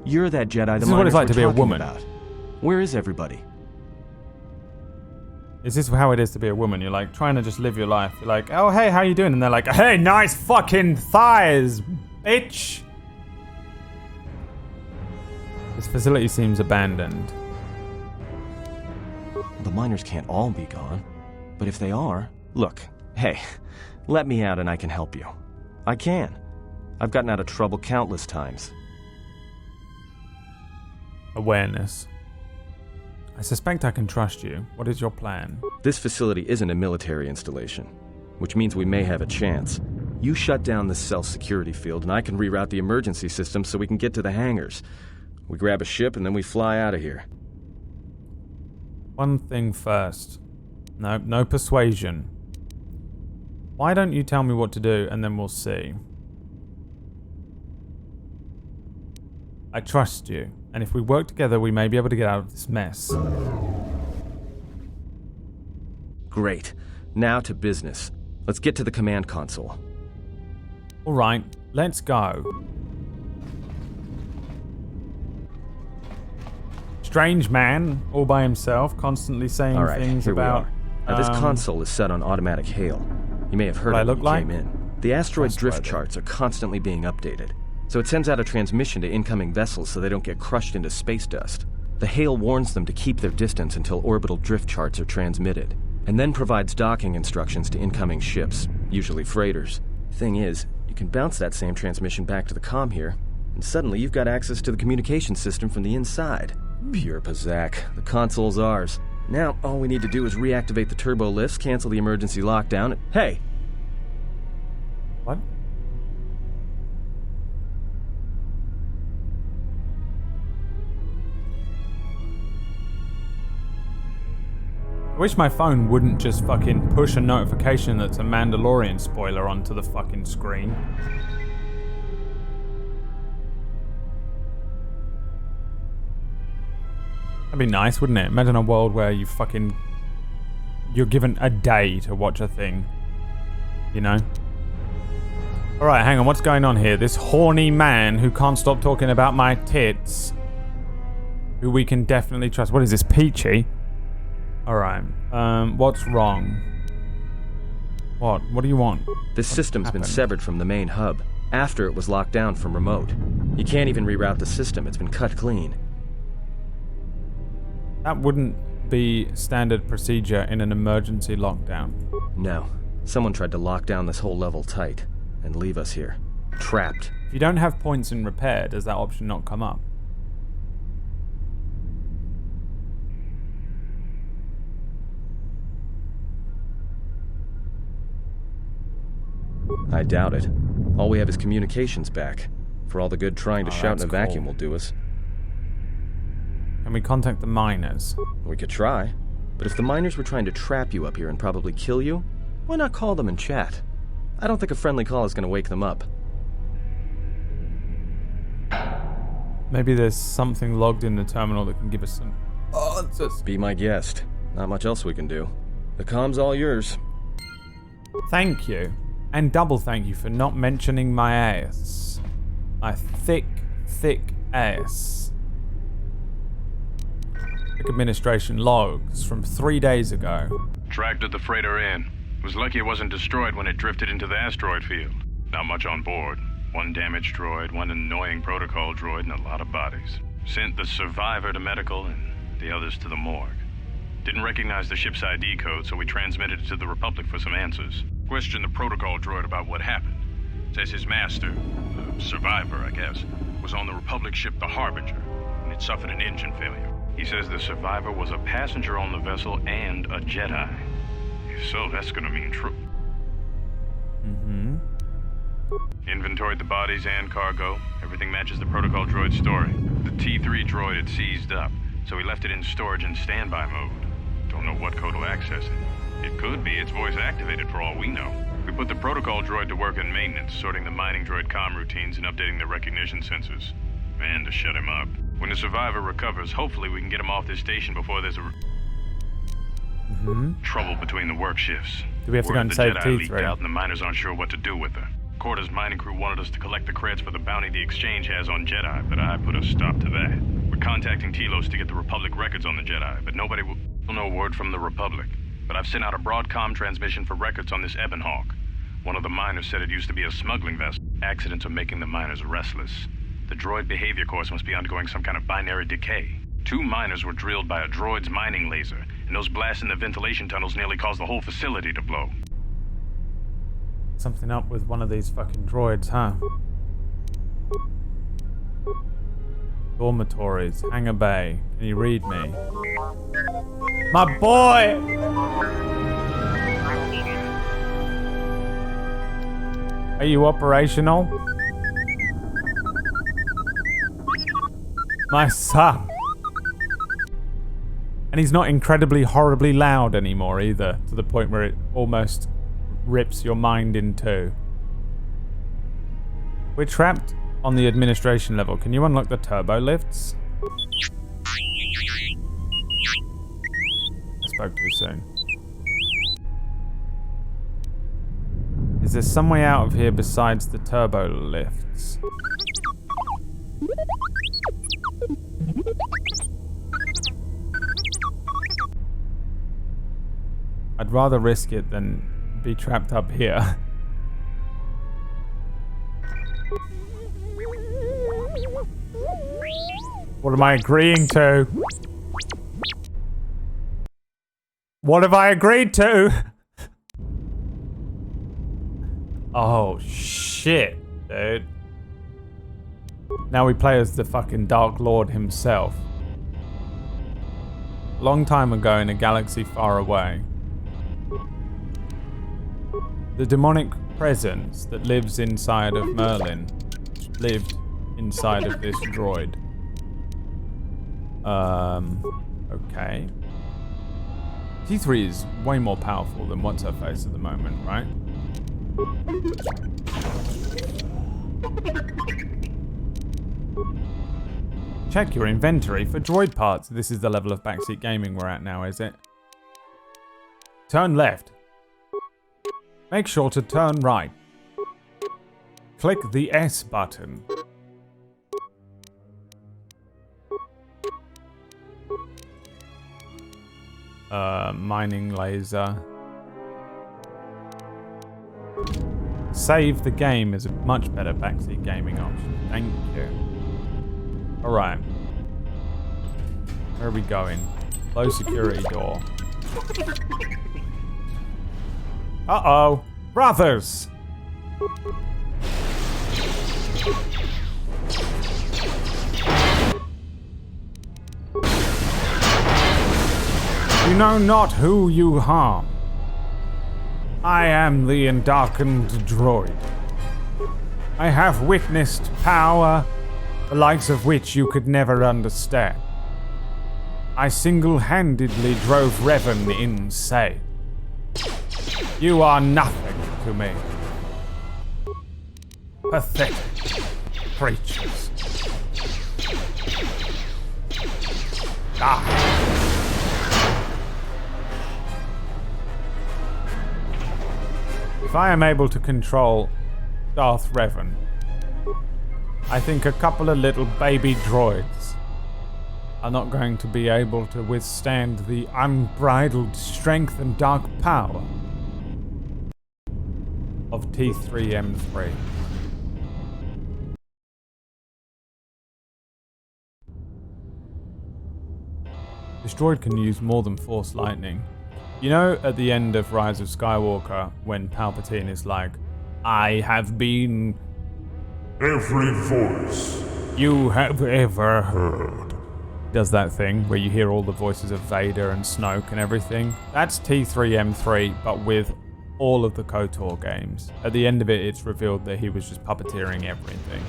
You're that Jedi This the is what it's miners like to were be a talking woman. about. Where is everybody? Is this how it is to be a woman? You're like trying to just live your life. You're like, oh hey, how you doing? And they're like, hey, nice fucking thighs, bitch. This facility seems abandoned. The miners can't all be gone. But if they are... Look, hey, let me out and I can help you. I can. I've gotten out of trouble countless times. Awareness. I suspect I can trust you. What is your plan? This facility isn't a military installation, which means we may have a chance. You shut down the cell security field and I can reroute the emergency system so we can get to the hangars. We grab a ship and then we fly out of here. One thing first. No persuasion. Why don't you tell me what to do and then we'll see. I trust you, and if we work together we may be able to get out of this mess. Great. Now to business. Let's get to the command console. Alright, let's go. Strange man, all by himself, constantly saying All right, things here about... we are. Now, this console is set on automatic hail. You may have heard What I it when look you like? came in. The asteroid drift Trustworthy. charts are constantly being updated, so it sends out a transmission to incoming vessels so they don't get crushed into space dust. The hail warns them to keep their distance until orbital drift charts are transmitted, and then provides docking instructions to incoming ships, usually freighters. Thing is, you can bounce that same transmission back to the comm here, and suddenly you've got access to the communication system from the inside. Pure Pazak. The console's ours. Now, all we need to do is reactivate the turbo lifts, cancel the emergency lockdown. Hey! What? I wish my phone wouldn't just fucking push a notification that's a Mandalorian spoiler onto the fucking screen. That'd be nice, wouldn't it? Imagine a world where you're given a day to watch a thing. You know? Alright, hang on, what's going on here? This horny man who can't stop talking about my tits. Who we can definitely trust. What is this, Peachy? Alright, what's wrong? What? What do you want? This What system's happened? been severed from the main hub, after it was locked down from remote. You can't even reroute the system, it's been cut clean. That wouldn't be standard procedure in an emergency lockdown. No. Someone tried to lock down this whole level tight, and leave us here. Trapped. If you don't have points in repair, does that option not come up? I doubt it. All we have is communications back. For all the good trying to Oh, shout in that's a vacuum cool. will do us. Can we contact the miners? We could try. But if the miners were trying to trap you up here and probably kill you, why not call them and chat? I don't think a friendly call is going to wake them up. Maybe there's something logged in the terminal that can give us some answers. Be my guest. Not much else we can do. The comm's all yours. Thank you. And double thank you for not mentioning my ass. My thick, thick ass. Quick administration logs from 3 days ago. Tracked the freighter in. Was lucky it wasn't destroyed when it drifted into the asteroid field. Not much on board. One damaged droid, one annoying protocol droid, and a lot of bodies. Sent the survivor to medical and the others to the morgue. Didn't recognize the ship's ID code, so we transmitted it to the Republic for some answers. Questioned the protocol droid about what happened. Says his master, the survivor, I guess, was on the Republic ship the Harbinger, and it suffered an engine failure. He says the survivor was a passenger on the vessel and a Jedi. If so, that's gonna mean true. Mm-hmm. Inventoried the bodies and cargo. Everything matches the protocol droid's story. The T3 droid had seized up, so he left it in storage in standby mode. Don't know what code will access it. It could be it's voice activated for all we know. We put the protocol droid to work in maintenance, sorting the mining droid comm routines and updating the recognition sensors. And to shut him up. When the survivor recovers, hopefully we can get him off this station before there's trouble between the work shifts. Do we have to go and save Jedi leaked T3? out and the miners aren't sure what to do with her. Kotor's mining crew wanted us to collect the credits for the bounty the Exchange has on Jedi, but I put a stop to that. We're contacting Telos to get the Republic records on the Jedi, but nobody will know word from the Republic. But I've sent out a broadcom transmission for records on this Ebon Hawk. One of the miners said it used to be a smuggling vessel. Accidents are making the miners restless. The droid behavior course must be undergoing some kind of binary decay. 2 miners were drilled by a droid's mining laser, and those blasts in the ventilation tunnels nearly caused the whole facility to blow. Something up with one of these fucking droids, huh? Dormitories, hangar bay. Can you read me? My boy! Are you operational? My son. And he's not incredibly horribly loud anymore either, to the point where it almost rips your mind in two. We're trapped on the administration level. Can you unlock the turbo lifts? I spoke too soon. Is there some way out of here besides the turbo lifts? I'd rather risk it than be trapped up here. What am I agreeing to? What have I agreed to? Oh, shit, dude. Now we play as the fucking Dark Lord himself. Long time ago in a galaxy far away, the demonic presence that lives inside of Merlin lived inside of this droid. Okay. T3 is way more powerful than what's her face at the moment, right? Check your inventory for droid parts. This is the level of backseat gaming we're at now, is it? Turn left. Make sure to turn right. Click the S button. Mining laser. Save the game is a much better backseat gaming option. Thank you. Alright. Where are we going? Low security door. Uh-oh. Brothers! You know not who you harm. I am the endarkened droid. I have witnessed power, the likes of which you could never understand. I single-handedly drove Revan insane. You are nothing to me. Pathetic creatures. Die. If I am able to control Darth Revan, I think a couple of little baby droids are not going to be able to withstand the unbridled strength and dark power of T3M3. This droid can use more than Force Lightning. You know, at the end of Rise of Skywalker, when Palpatine is like, I have been every voice you have ever heard. Does that thing where you hear all the voices of Vader and Snoke and everything. That's T3M3, but with all of the KOTOR games. At the end of it, it's revealed that he was just puppeteering everything.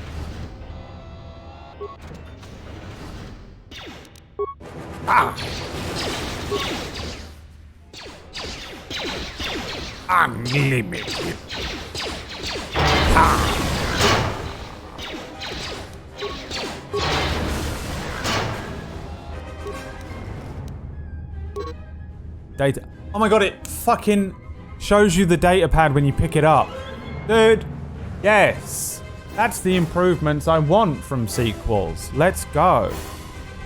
Ah! Unlimited. Ah! Data. Oh my god, it fucking shows you the data pad when you pick it up. Dude, yes. That's the improvements I want from sequels. Let's go.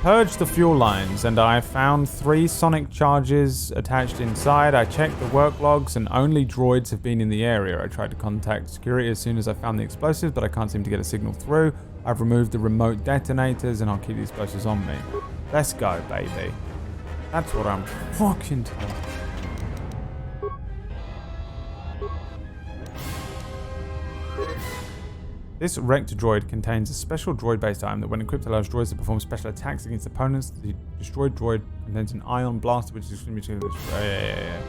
Purged the fuel lines and I found 3 sonic charges attached inside. I checked the work logs and only droids have been in the area. I tried to contact security as soon as I found the explosives, but I can't seem to get a signal through. I've removed the remote detonators and I'll keep the explosives on me. Let's go, baby. That's what I'm fucking told. This wrecked droid contains a special droid-based item that when equipped allows droids to perform special attacks against opponents. The destroyed droid contains an ion blaster which is extremely Yeah.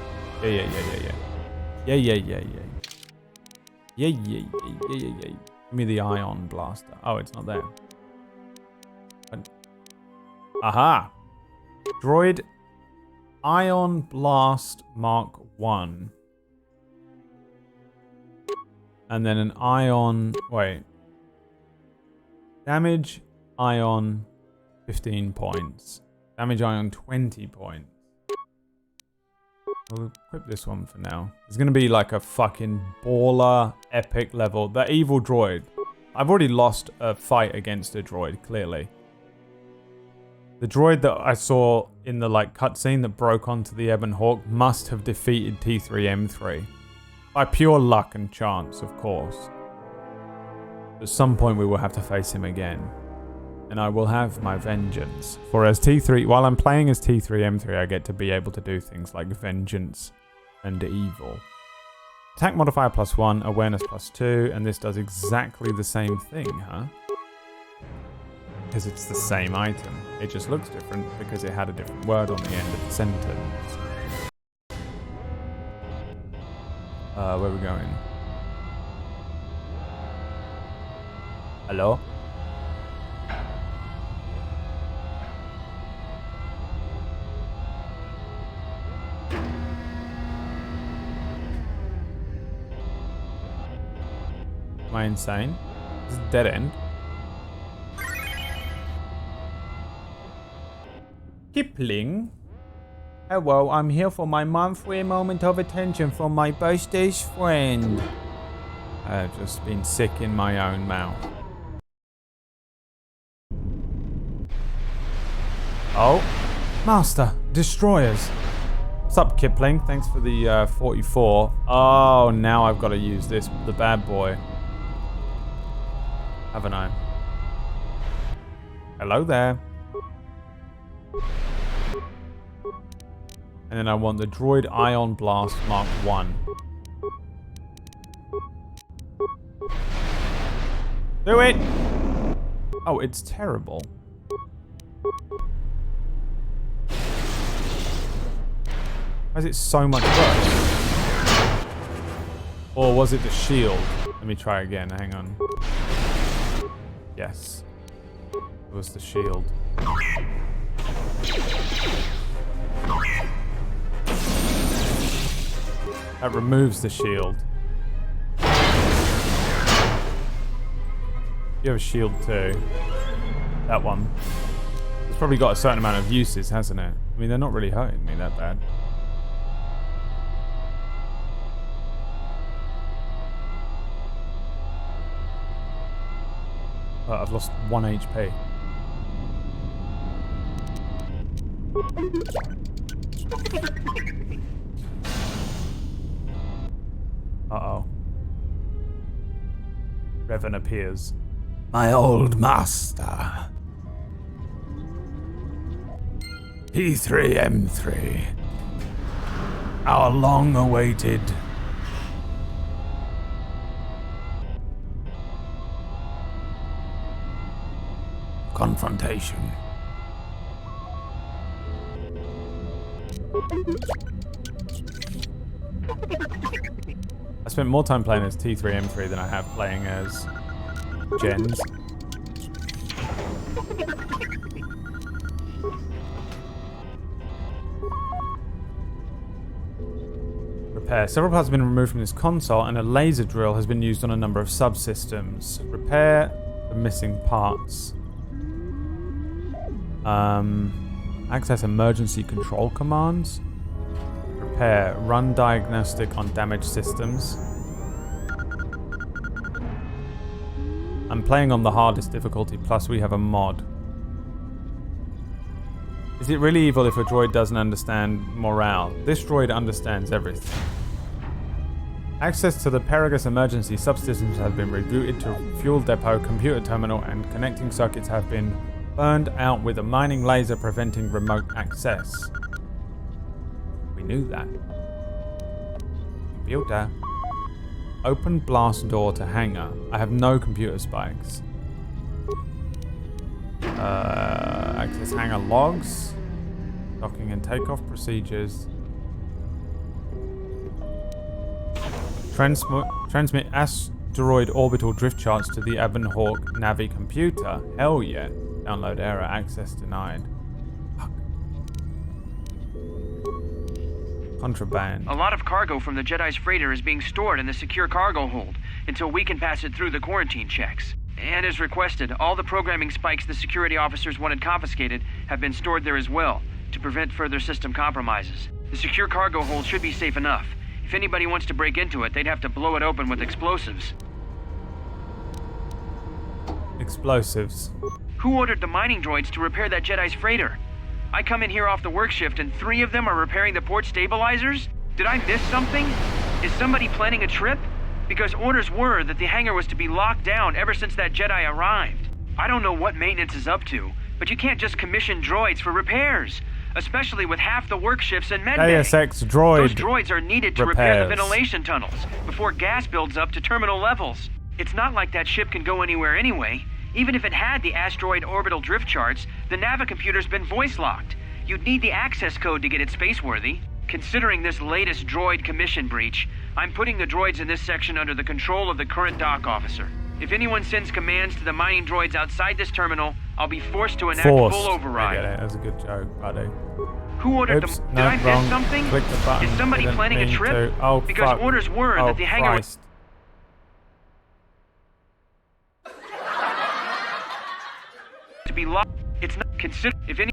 Give me the ion blaster. Oh, it's not there. Aha! Droid Ion Blast Mark 1. And then an ion... Wait. Damage ion 15 points. Damage ion 20 points. We'll equip this one for now. It's going to be like a fucking baller epic level. The evil droid. I've already lost a fight against a droid, clearly. The droid that I saw in the like cutscene that broke onto the Ebon Hawk must have defeated T3M3. By pure luck and chance, of course. At some point we will have to face him again. And I will have my vengeance. For as while I'm playing as T3M3, I get to be able to do things like vengeance and evil. Attack modifier +1, awareness +2, and this does exactly the same thing, huh? Because it's the same item. It just looks different because it had a different word on the end of the sentence. Where are we going? Hello? Am I insane? This is a dead end. Kipling? Hello, I'm here for my monthly moment of attention from my bestest friend. I've just been sick in my own mouth. Oh, Master, destroyers. What's up, Kipling? Thanks for the 44. Oh, now I've got to use this, the bad boy. Haven't I? Hello there. And then I want the Droid Ion Blast Mark 1. Do it! Oh, it's terrible. Why is it so much worse? Or was it the shield? Let me try again, hang on. Yes. It was the shield. That removes the shield. You have a shield too. That one. It's probably got a certain amount of uses, hasn't it? I mean, they're not really hurting me that bad. But I've lost 1 HP. Uh-oh. Revan appears. My old master. T3M3. our long-awaited confrontation. I spent more time playing as T3M3 than I have playing as Gens. Repair. Several parts have been removed from this console and a laser drill has been used on a number of subsystems. Repair the missing parts. Access emergency control commands. Repair. Run diagnostic on damaged systems. I'm playing on the hardest difficulty, plus we have a mod. Is it really evil if a droid doesn't understand morale? This droid understands everything. Access to the Perigus emergency subsystems have been rerouted to fuel depot, computer terminal, and connecting circuits have been burned out with a mining laser preventing remote access. We knew that. Computer. Open blast door to hangar. I have no computer spikes. Access hangar logs. Docking and takeoff procedures. Transmit asteroid orbital drift charts to the Ebonhawk Navi computer. Hell yeah. Download error. Access denied. Fuck. Contraband. A lot of cargo from the Jedi's freighter is being stored in the secure cargo hold until we can pass it through the quarantine checks. And as requested, all the programming spikes the security officers wanted confiscated have been stored there as well, to prevent further system compromises. The secure cargo hold should be safe enough. If anybody wants to break into it, they'd have to blow it open with explosives. Explosives. Who ordered the mining droids to repair that Jedi's freighter? I come in here off the work shift and 3 of them are repairing the port stabilizers? Did I miss something? Is somebody planning a trip? Because orders were that the hangar was to be locked down ever since that Jedi arrived. I don't know what maintenance is up to, but you can't just commission droids for repairs, especially with half the work shifts in medbay. ASX droid Those droids are needed to repair the ventilation tunnels before gas builds up to terminal levels. It's not like that ship can go anywhere anyway. Even if it had the asteroid orbital drift charts, the Navicomputer's been voice-locked. You'd need the access code to get it spaceworthy. Considering this latest droid commission breach, I'm putting the droids in this section under the control of the current dock officer. If anyone sends commands to the mining droids outside this terminal, I'll be forced to enact full override. I get it. That's a good joke, buddy. Who ordered Oops, them? no, Did I miss wrong. something? Click the button. Is somebody Didn't planning a mean trip? to. Oh, because fuck. orders were that the hangar Christ. to be locked. It's not considered. If any.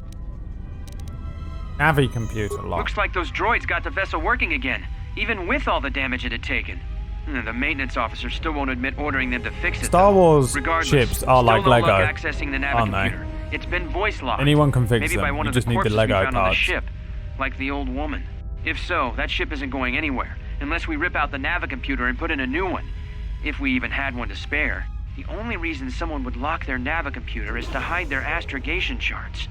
Navi computer lock. Looks like those droids got the vessel working again, even with all the damage it had taken. The maintenance officer still won't admit ordering them to fix it. Star Wars Regardless, ships are like no Lego, luck accessing the aren't Navicomputer. It's been voice locked. Anyone can fix Maybe them. by one You of just the need the corpses Lego we found on the parts. ship, like the old woman. If so, that ship isn't going anywhere unless we rip out the Navicomputer and put in a new one. If we even had one to spare. The only reason someone would lock their Navicomputer is to hide their astrogation charts.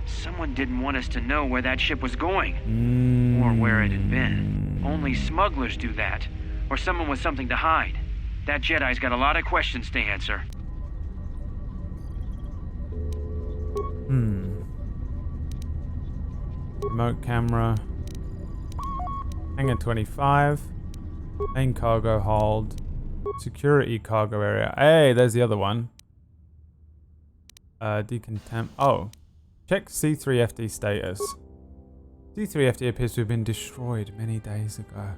Someone didn't want us to know where that ship was going, or where it had been. Only smugglers do that, or someone with something to hide. That Jedi's got a lot of questions to answer. Remote camera. Hangar 25. Main cargo hold. Security cargo area. Hey, there's the other one. Decontam. Oh. Check C3FD status. C3FD appears to have been destroyed many days ago.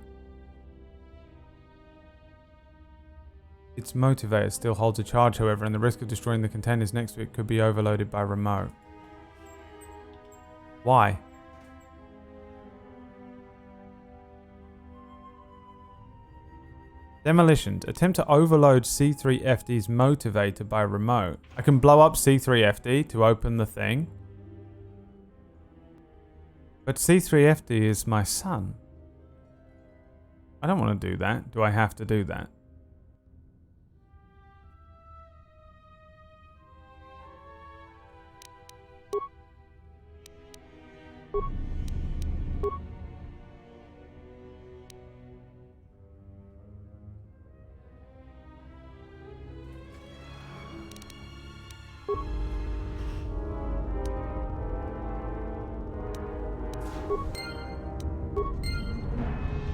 Its motivator still holds a charge, however, and the risk of destroying the containers next to it could be overloaded by remote. Why? Demolitions. Attempt to overload C3FD's motivator by remote. I can blow up C3FD to open the thing. But C3FD is my son. I don't want to do that. Do I have to do that?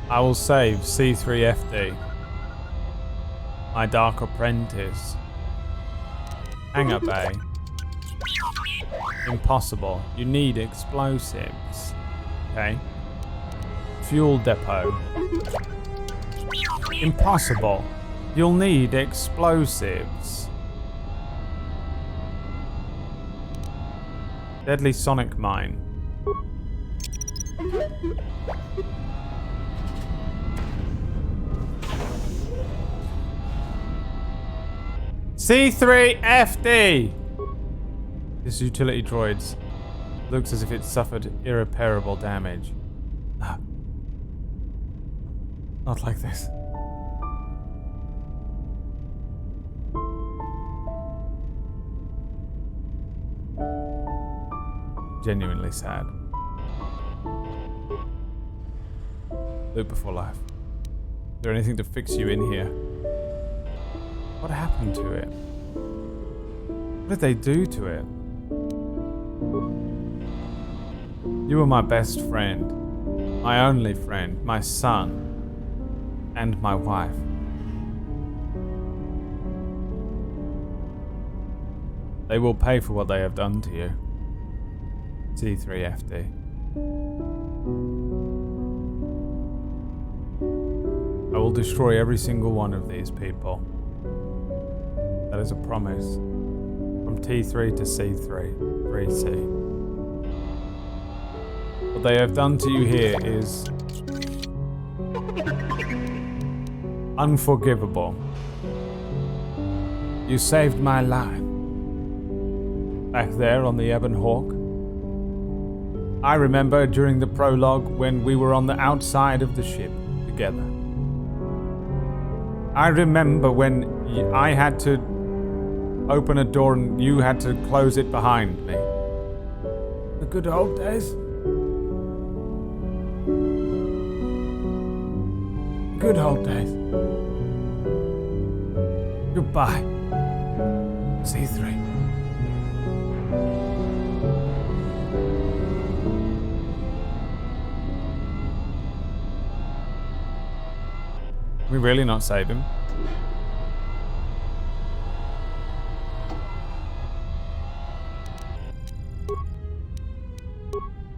I will save C3FD. My Dark Apprentice. Hangar Bay. Impossible. You need explosives. Okay. Fuel depot. Impossible. You'll need explosives. Deadly sonic mine. C3FD! This utility droid looks as if it suffered irreparable damage. Not like this. Genuinely sad. Loop before life. Is there anything to fix you in here? What happened to it? What did they do to it? You were my best friend. My only friend. My son. And my wife. They will pay for what they have done to you. C3FD. I will destroy every single one of these people. That is a promise. From T3 to C3. 3C. What they have done to you here is unforgivable. You saved my life. Back there on the Ebon Hawk. I remember during the prologue when we were on the outside of the ship together. I remember when I had to open a door and you had to close it behind me. The good old days. Good old days. Goodbye, C3. We really not save him?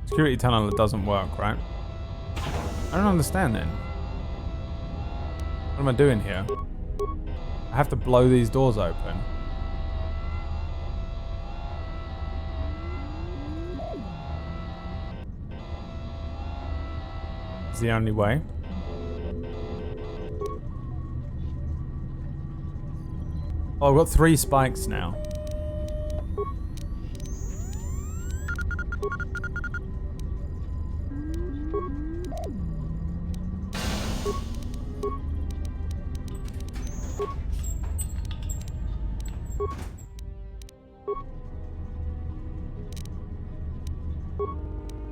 Security tunnel that doesn't work, right? I don't understand then. What am I doing here? I have to blow these doors open. It's the only way. Oh, I've got 3 spikes now.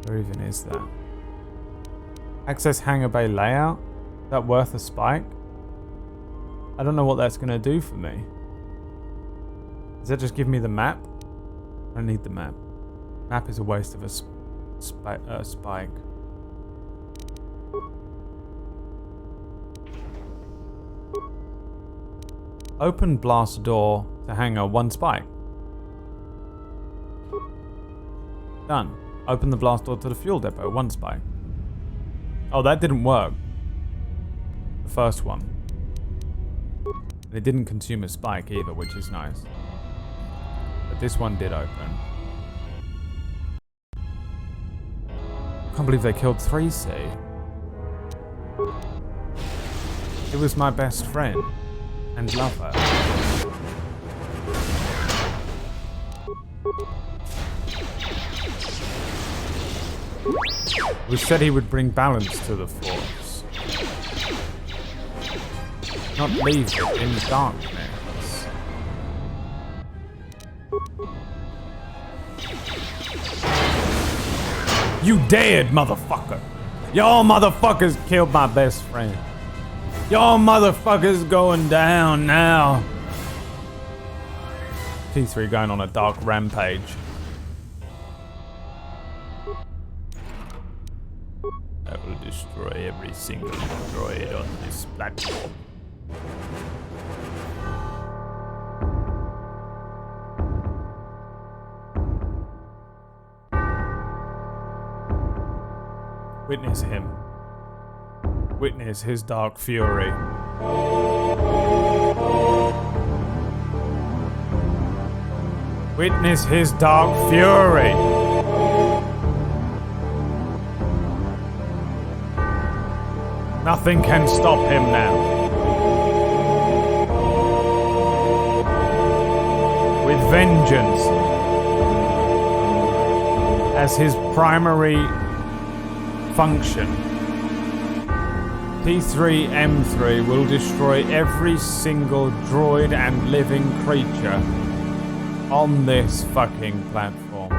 Where even is that? Access hangar bay layout? Is that worth a spike? I don't know what that's going to do for me. Does that just give me the map? I don't need the map. Map is a waste of a spike. Open blast door to hangar 1 spike. Done. Open the blast door to the fuel depot 1 spike. Oh, that didn't work. The first one. And it didn't consume a spike either, which is nice. But this one did open. Can't believe they killed 3C. It was my best friend and lover. Who said he would bring balance to the Force. Not leave it in darkness. You dead, motherfucker! Y'all motherfuckers killed my best friend. Y'all motherfuckers going down now. T3 going on a dark rampage. I will destroy every single droid on this platform. Witness him. Witness his dark fury. Witness his dark fury. Nothing can stop him now. With vengeance as his primary function, T3M3 will destroy every single droid and living creature on this fucking platform.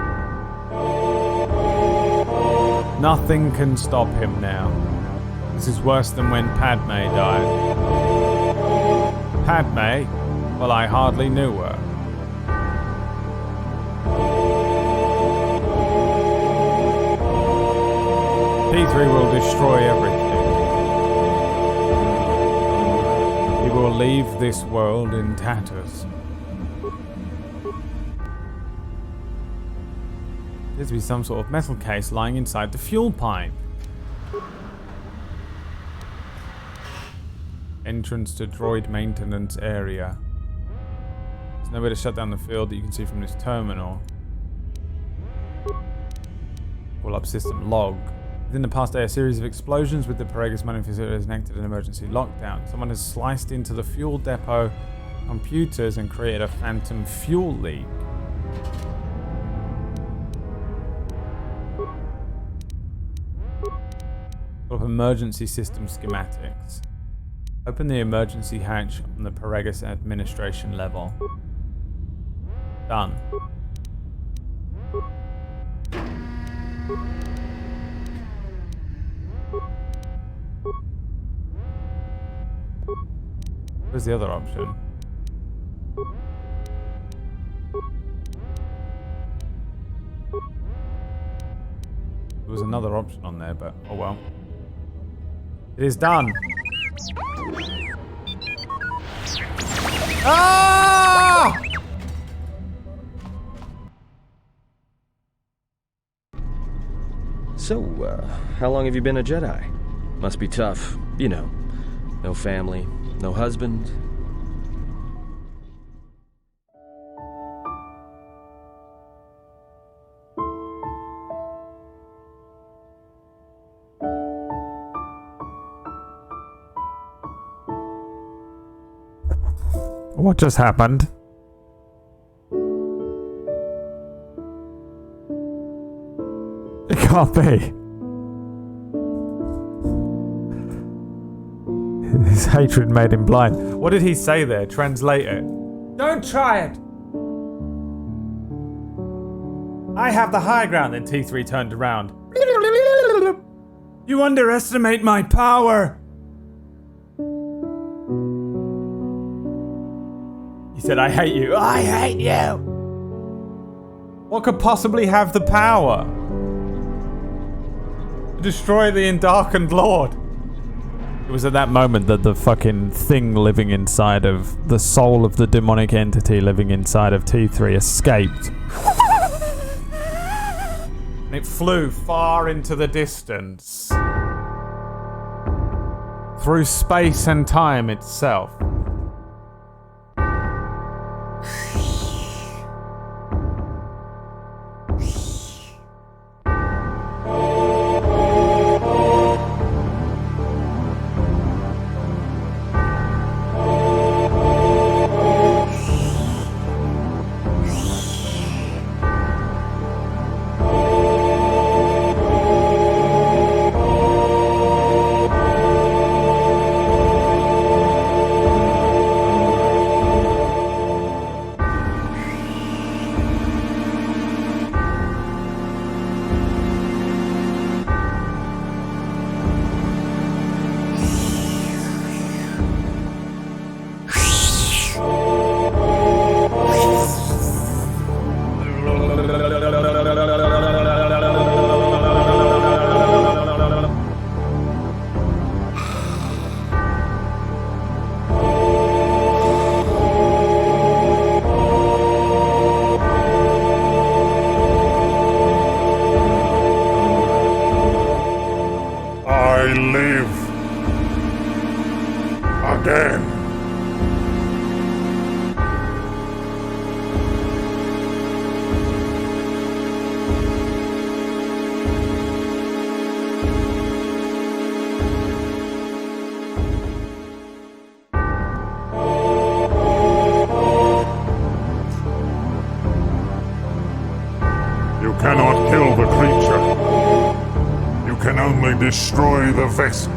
Nothing can stop him now. This is worse than when Padme died. Padme? Well, I hardly knew her. T3 will destroy everything. He will leave this world in tatters. There's to be some sort of metal case lying inside the fuel pipe. Entrance to droid maintenance area. There's no way to shut down the field that you can see from this terminal. Pull up system log. Within the past day, a series of explosions with the Paragus mining facility has enacted an emergency lockdown. Someone has sliced into the fuel depot computers and created a phantom fuel leak. Pull up emergency system schematics. Open the emergency hatch on the Paragus administration level. Done. Where's the other option? There was another option on there, but oh well. It is done. Ah! So, how long have you been a Jedi? Must be tough, you know. No family, no husband. What just happened? It can't be. His hatred made him blind. What did he say there? Translate it. Don't try it! I have the high ground. Then T3 turned around. You underestimate my power! He said, I hate you. I hate you! What could possibly have the power to destroy the Endarkened Lord? It was at that moment that the fucking thing living inside of the soul of the demonic entity living inside of T3 escaped. And it flew far into the distance. Through space and time itself. live. Again. You cannot kill the creature. You can only destroy the vessel.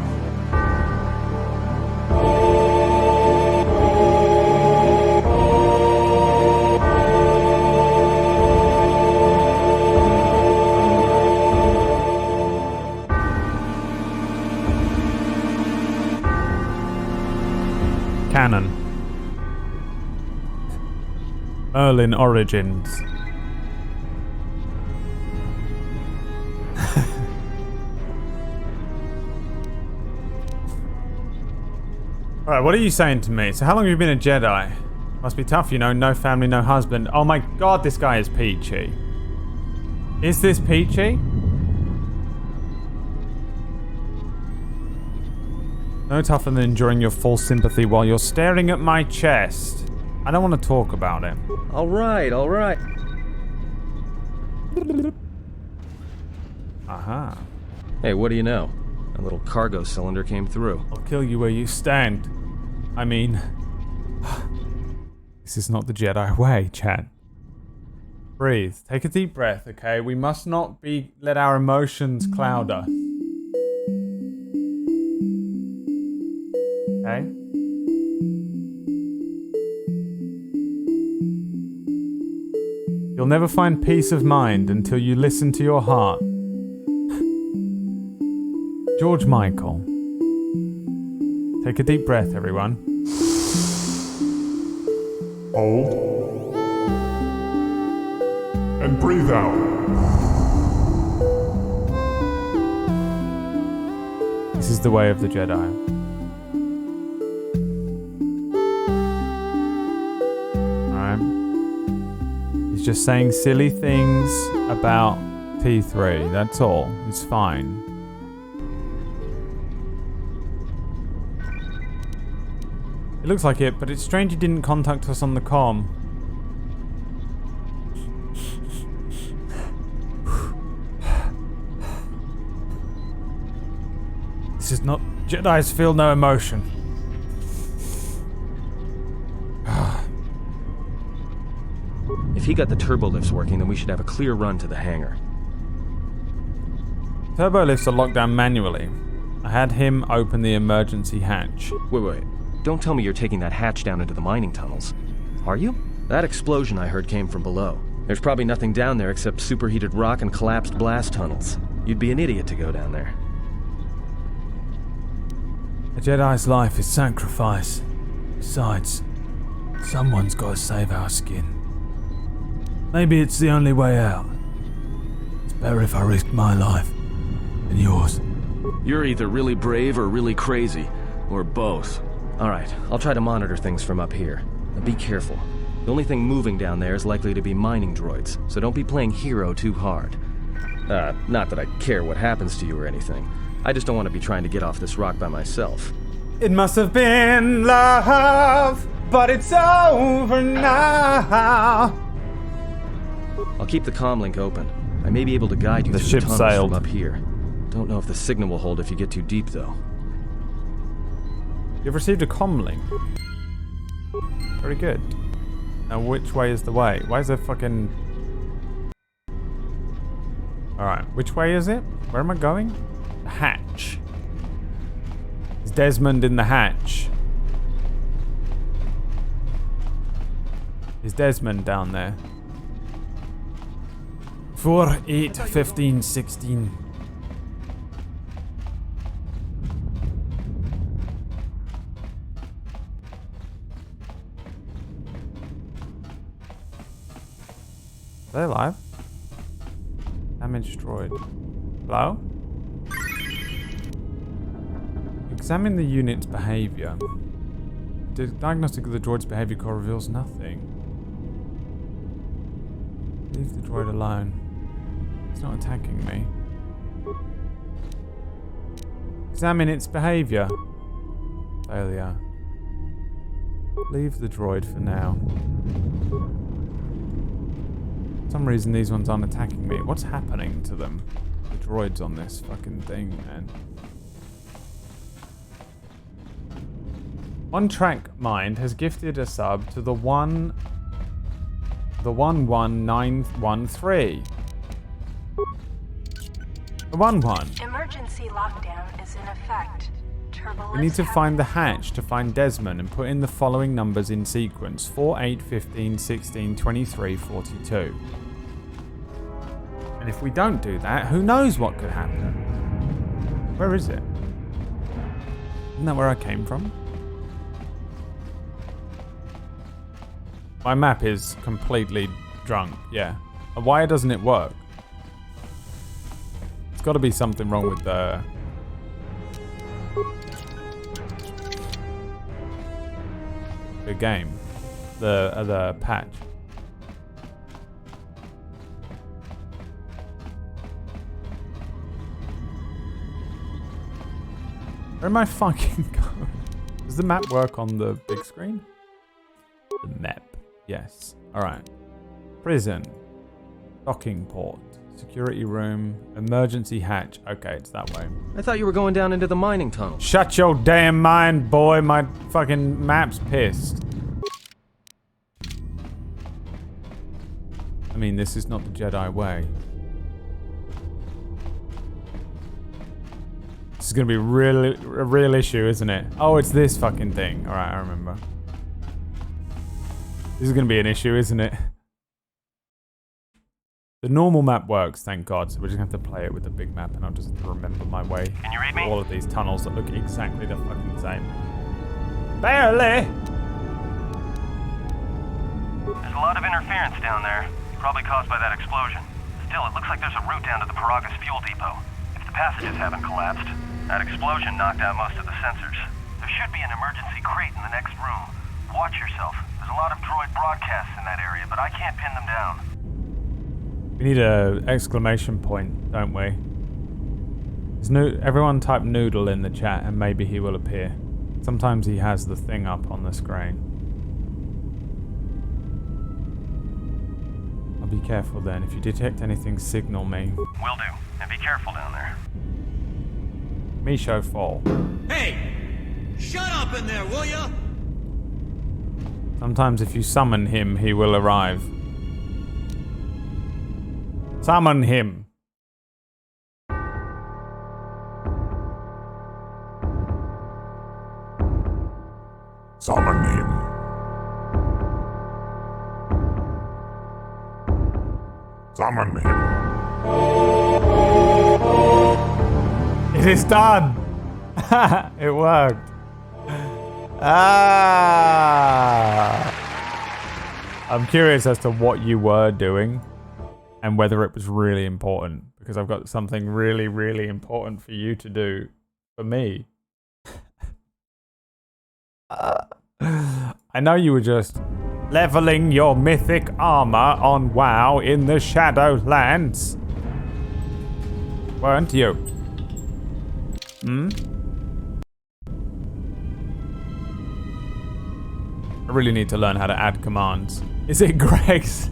Canon. Merlin Origins. Alright, what are you saying to me? So how long have you been a Jedi? Must be tough, you know, no family, no husband. Oh my god, this guy is peachy. Is this peachy? No tougher than enjoying your full sympathy while you're staring at my chest. I don't want to talk about it. Alright, alright. Aha. Hey, what do you know? A little cargo cylinder came through. I'll kill you where you stand. I mean... This is not the Jedi way, Chad. Breathe. Take a deep breath, okay? We must not let our emotions cloud us. Okay? You'll never find peace of mind until you listen to your heart. George Michael. Take a deep breath, everyone. Hold. And breathe out. This is the way of the Jedi. Alright. He's just saying silly things about T3. That's all. It's fine. It looks like it, but it's strange he didn't contact us on the comm. This is not... Jedis feel no emotion. If he got the turbo lifts working, then we should have a clear run to the hangar. Turbo lifts are locked down manually. I had him open the emergency hatch. Wait. Don't tell me you're taking that hatch down into the mining tunnels. Are you? That explosion I heard came from below. There's probably nothing down there except superheated rock and collapsed blast tunnels. You'd be an idiot to go down there. A Jedi's life is sacrifice. Besides, someone's got to save our skin. Maybe it's the only way out. It's better if I risk my life than yours. You're either really brave or really crazy, or both. Alright, I'll try to monitor things from up here. Now be careful. The only thing moving down there is likely to be mining droids, so don't be playing hero too hard. Not that I care what happens to you or anything. I just don't want to be trying to get off this rock by myself. It must have been love, but it's over now. I'll keep the comlink open. I may be able to guide you The through ship the tunnels sailed. from up here. Don't know if the signal will hold if you get too deep, though. You've received a comlink. Very good. Now which way is the way? Why is there fucking... Alright, which way is it? Where am I going? The hatch. Is Desmond in the hatch? Is Desmond down there? 4, 8, 15, 16. Are they alive? Damage destroyed. Hello? Examine the unit's behavior. The diagnostic of the droid's behavior core reveals nothing. Leave the droid alone. It's not attacking me. Examine its behavior. Failure. Leave the droid for now. For some reason these ones aren't attacking me. What's happening to them? The droids on this fucking thing, man. One Track Mind has gifted a sub to the 11913. The 11. Emergency lockdown is in effect. We need to find the hatch to find Desmond and put in the following numbers in sequence: 4, 8, 15, 16, 23, 42. And if we don't do that, who knows what could happen? Where is it? Isn't that where I came from? My map is completely drunk, yeah. Why doesn't it work? There's got to be something wrong with the game, the patch. Where am I fucking going? Does the map work on the big screen? The map, yes. All right. Prison, docking port, security room, emergency hatch. Okay, it's that way. I thought you were going down into the mining tunnel. Shut your damn mind, boy. My fucking map's pissed. I mean, this is not the Jedi way. This is going to be a real issue, isn't it? Oh, it's this fucking thing. All right, I remember. This is going to be an issue, isn't it? The normal map works, thank God, so we're just going to have to play it with the big map, and I'll just remember my way. Can you read me? All of these tunnels that look exactly the fucking same. Barely! There's a lot of interference down there, probably caused by that explosion. Still, it looks like there's a route down to the Paragus fuel depot. If the passages haven't collapsed, that explosion knocked out most of the sensors. There should be an emergency crate in the next room. Watch yourself. There's a lot of droid broadcasts in that area, but I can't pin them down. We need a exclamation point, don't we? Everyone type Noodle in the chat and maybe he will appear. Sometimes he has the thing up on the screen. I'll be careful then. If you detect anything, signal me. Will do. And be careful down there. Misho fall. Hey! Shut up in there, will ya? Sometimes if you summon him, he will arrive. Summon him. Summon him. Summon him. It is done. It worked. I'm curious as to what you were doing and whether it was really important, because I've got something really, really important for you to do for me. I know you were just leveling your mythic armor on WoW in the Shadowlands. Weren't you? Hmm? I really need to learn how to add commands. Is it Greg's?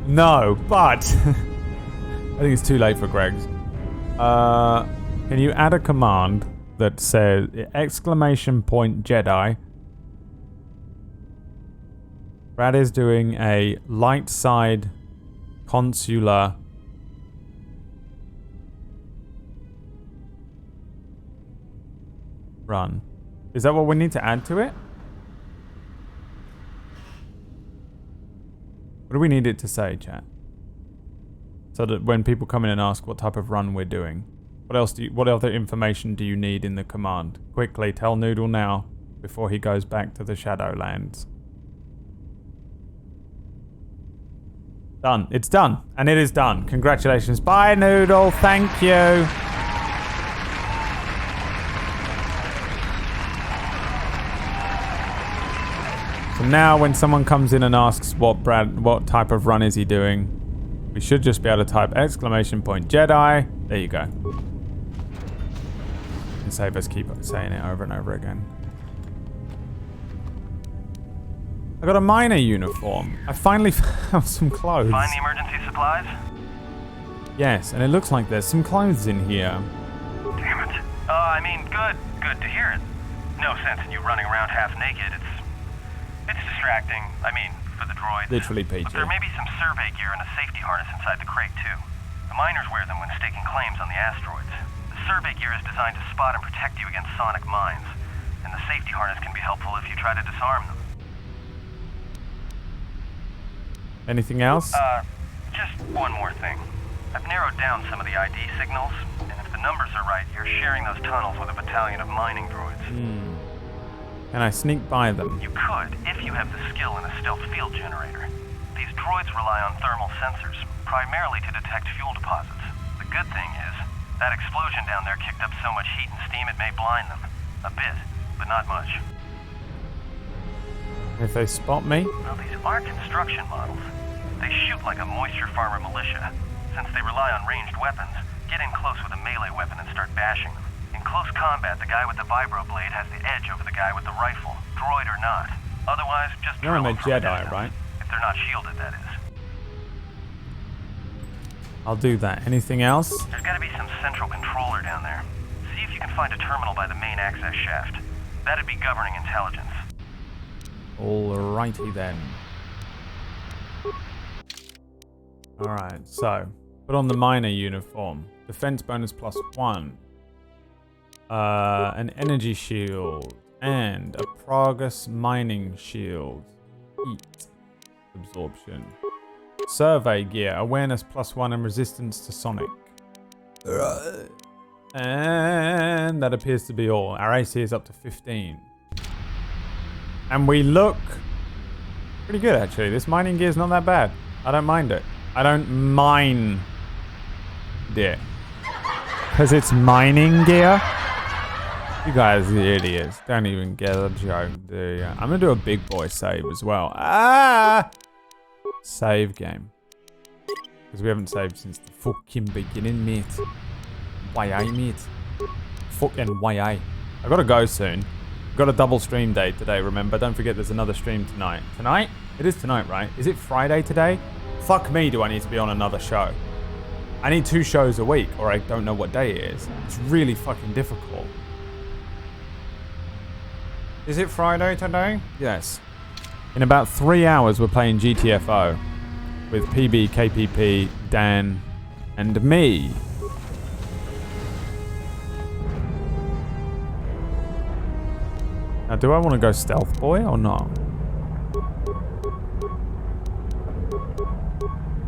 No, but I think it's too late for Greg's. Can you add a command that says !Jedi? Brad is doing a light side consular run. Is that what we need to add to it? What do we need it to say, chat? So that when people come in and ask what type of run we're doing, what other information do you need in the command? Quickly, tell Noodle now, before he goes back to the Shadowlands. Done. It's done. And it is done. Congratulations. Bye, Noodle. Thank you. So now when someone comes in and asks what type of run is he doing, we should just be able to type !Jedi. There you go. can save us keep saying it over and over again. I got a miner uniform. I finally found some clothes. Find the emergency supplies? Yes, and it looks like there's some clothes in here. Damn it. I mean, good to hear it. No sense in you running around half naked. It's distracting. I mean, for the droid. Literally PG. But there may be some survey gear and a safety harness inside the crate, too. The miners wear them when staking claims on the asteroids. The survey gear is designed to spot and protect you against sonic mines. And the safety harness can be helpful if you try to disarm them. Anything else? Just one more thing. I've narrowed down some of the ID signals, and if the numbers are right, you're sharing those tunnels with a battalion of mining droids. Can I sneak by them? You could, if you have the skill in a stealth field generator. These droids rely on thermal sensors, primarily to detect fuel deposits. The good thing is, that explosion down there kicked up so much heat and steam it may blind them. A bit, but not much. If they spot me? Well, these are construction models. They shoot like a moisture farmer militia. Since they rely on ranged weapons, get in close with a melee weapon and start bashing them. In close combat, the guy with the vibroblade has the edge over the guy with the rifle, droid or not. Otherwise, just You're drill a them from a Jedi, distance. right? If they're not shielded, that is. I'll do that. Anything else? There's gotta be some central controller down there. See if you can find a terminal by the main access shaft. That'd be governing intelligence. Alrighty then. Alright, so put on the miner uniform. Defense bonus +1. An energy shield. And a Pragus mining shield. Heat absorption. Survey gear. Awareness +1 and resistance to sonic. And that appears to be all. Our AC is up to 15. And we look pretty good, actually. This mining gear is not that bad. I don't mind it. I don't mind it. Because it's mining gear? You guys are idiots. Don't even get a joke, do you? I'm going to do a big boy save as well. Save game. Because we haven't saved since the fucking beginning, mate. YA, mate. Fucking YA. I gotta go soon. Got a double stream day today, remember? Don't forget there's another stream tonight. Tonight? It is tonight, right? Is it Friday today? Fuck me, do I need to be on another show? I need 2 shows a week, or I don't know what day it is. It's really fucking difficult. Is it Friday today? Yes. In about 3 hours, we're playing GTFO with PB, KPP, Dan, and me. Now, do I want to go stealth boy or not?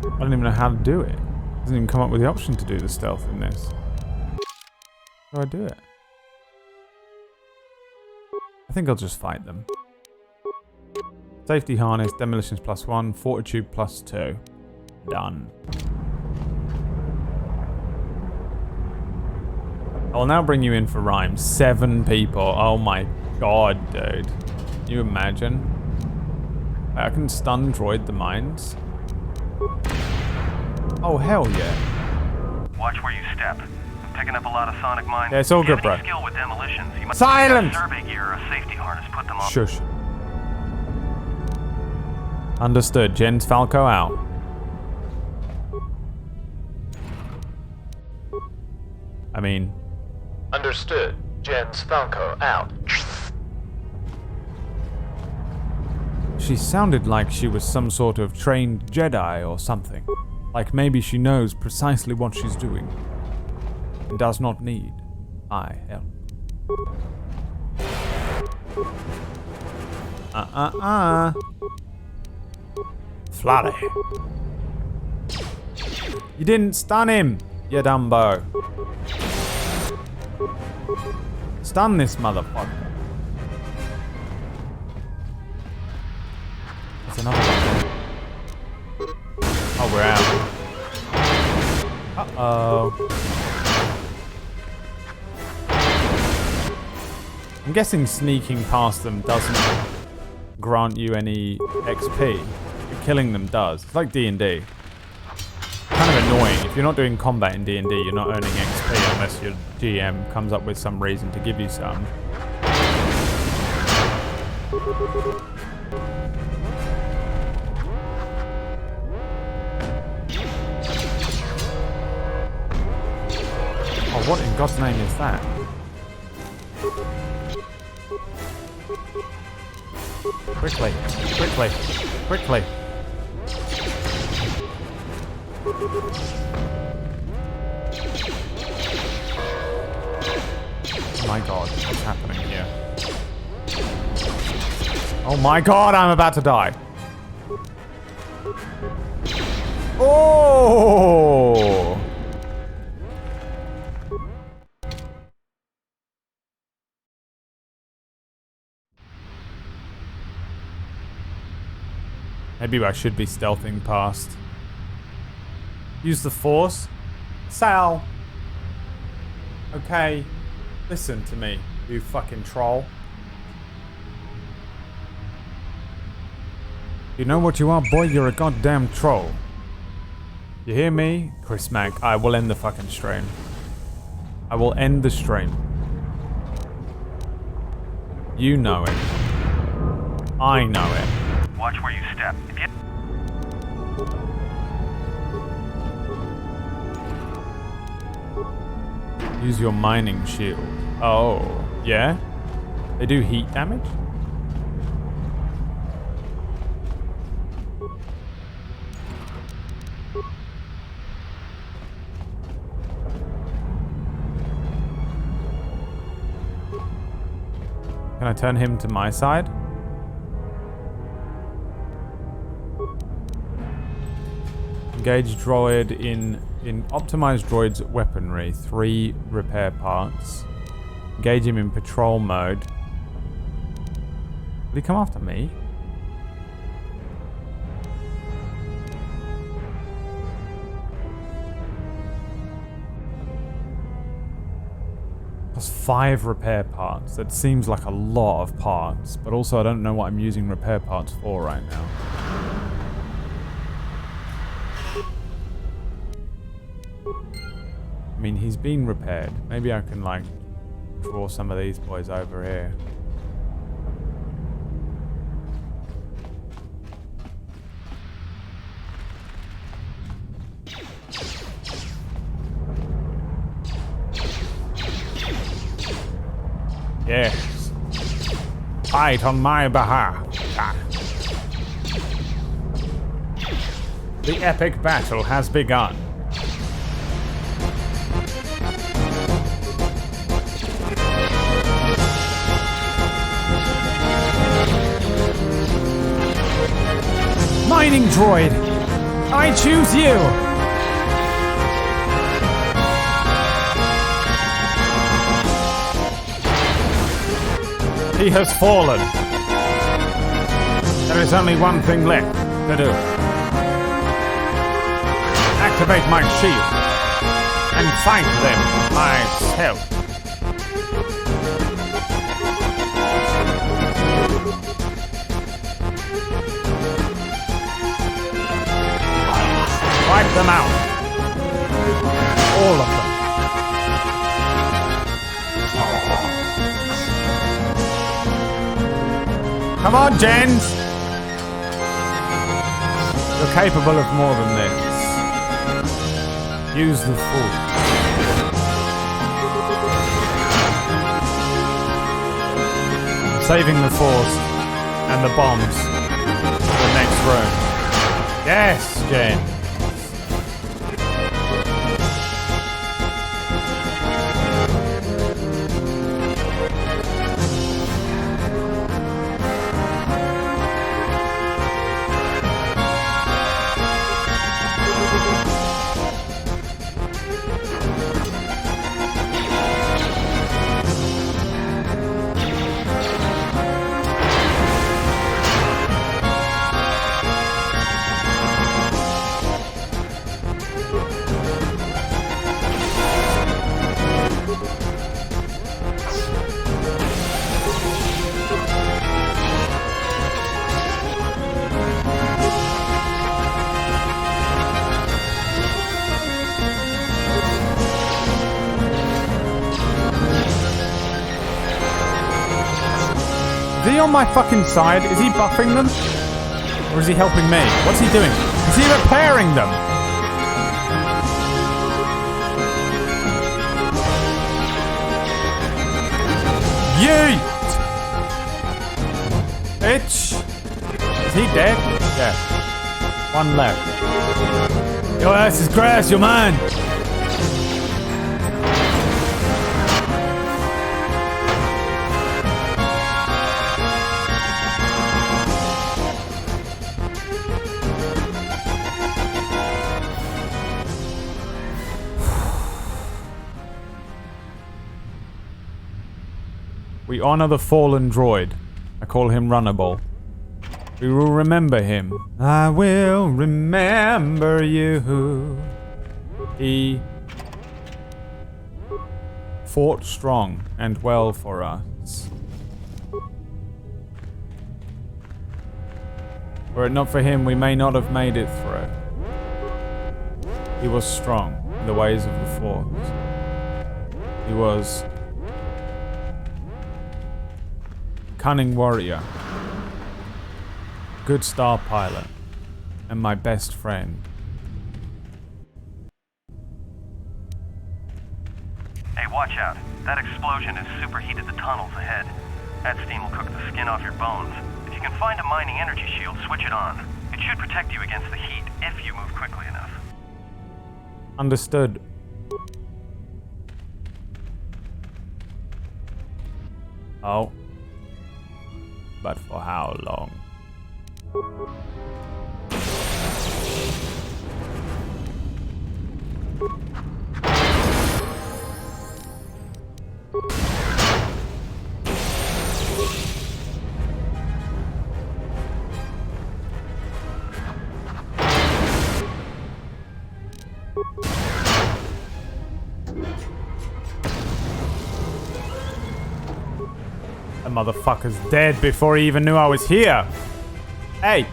I don't even know how to do it. It doesn't even come up with the option to do the stealth in this. How do I do it? I think I'll just fight them. Safety harness, demolitions +1, fortitude +2. Done. I'll now bring you in for rhyme. 7 people. Oh my god, dude. Can you imagine? I can stun droid the mines. Oh, hell yeah. Watch where you step. I'm picking up a lot of sonic mines. Yeah, it's all good, bro. Skill with demolitions. You must Silence! have a survey gear or a safety harness. Put them on. Shush. Understood. Jens Falco out. I mean... Understood. Jens Falco out. She sounded like she was some sort of trained Jedi or something. Like maybe she knows precisely what she's doing. And does not need my help. Flurry. You didn't stun him, you Dumbo. Stun this motherfucker. There's another one. Oh, we're out. Uh-oh. I'm guessing sneaking past them doesn't grant you any XP. But killing them does. It's like D&D. Kind of annoying if if you're not doing combat in D&D, you're not earning XP unless your GM comes up with some reason to give you some. Oh, what in God's name is that? Quickly, quickly, quickly. Oh my God, what's happening here? Oh my God, I'm about to die. Oh! Maybe I should be stealthing past. Use the force. Sal. Okay. Listen to me, you fucking troll. You know what you are, boy? You're a goddamn troll. You hear me? Chris Mack, I will end the fucking stream. I will end the stream. You know it. I know it. Watch where you step. If you... Use your mining shield. Oh, yeah? They do heat damage? Can I turn him to my side? Engage droid in optimized droid's weaponry. 3 repair parts. Engage him in patrol mode. Will he come after me? Plus 5 repair parts. That seems like a lot of parts, but also I don't know what I'm using repair parts for right now. I mean, he's been repaired. Maybe I can, like, draw some of these boys over here. Yes. Fight on my behalf. The epic battle has begun. Mining droid, I choose you. He has fallen. There is only one thing left to do. Activate my shield and fight them myself. Wipe them out. All of them. Come on, Jens! You're capable of more than this. Use the force. I'm saving the force and the bombs for the next room. Yes, Jen. he on my fucking side? Is he buffing them? Or is he helping me? What's he doing? Is he repairing them? Yeet! Bitch! Is he dead? Yeah. One left. Your ass is grass, you're mine! We honor the fallen droid. I call him Runnable. We will remember him. I will remember you. He fought strong and well for us. Were it not for him, we may not have made it through. He was strong in the ways of the Force. He was cunning warrior, good star pilot, and my best friend. Hey, watch out. That explosion has superheated the tunnels ahead. That steam will cook the skin off your bones. If you can find a mining energy shield, switch it on. It should protect you against the heat if you move quickly enough. Understood. Oh. But for how long? That motherfucker's dead before he even knew I was here. Hey,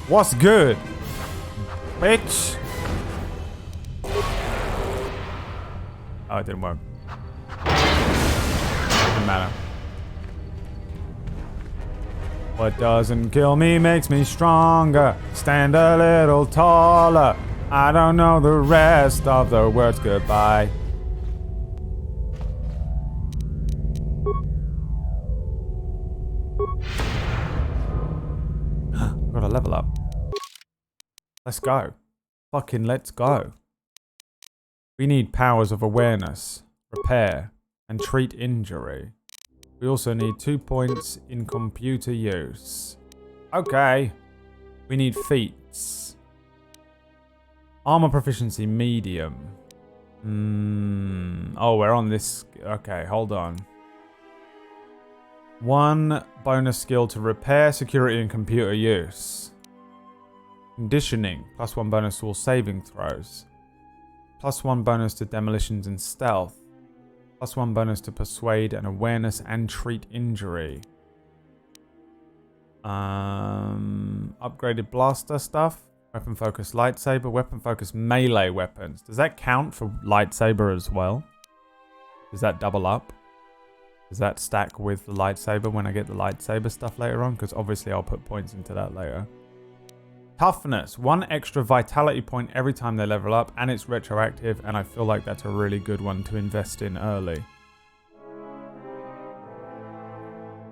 what's good, bitch? Oh, it didn't work. Didn't matter. What doesn't kill me makes me stronger. Stand a little taller. I don't know the rest of the words goodbye. Gotta level up. Let's go. Fucking let's go. We need powers of awareness, repair, and treat injury. We also need 2 points in computer use. Okay. We need feats. Armor proficiency medium. Oh, we're on this. Okay, hold on. 1 bonus skill to repair, security, and computer use. Conditioning. +1 bonus to all saving throws. +1 bonus to demolitions and stealth. +1 bonus to persuade and awareness and treat injury. Upgraded blaster stuff. Weapon focus lightsaber. Weapon focus melee weapons. Does that count for lightsaber as well? Does that double up? Does that stack with the lightsaber when I get the lightsaber stuff later on? Because obviously I'll put points into that later. Toughness. 1 extra vitality point every time they level up, and it's retroactive, and I feel like that's a really good one to invest in early.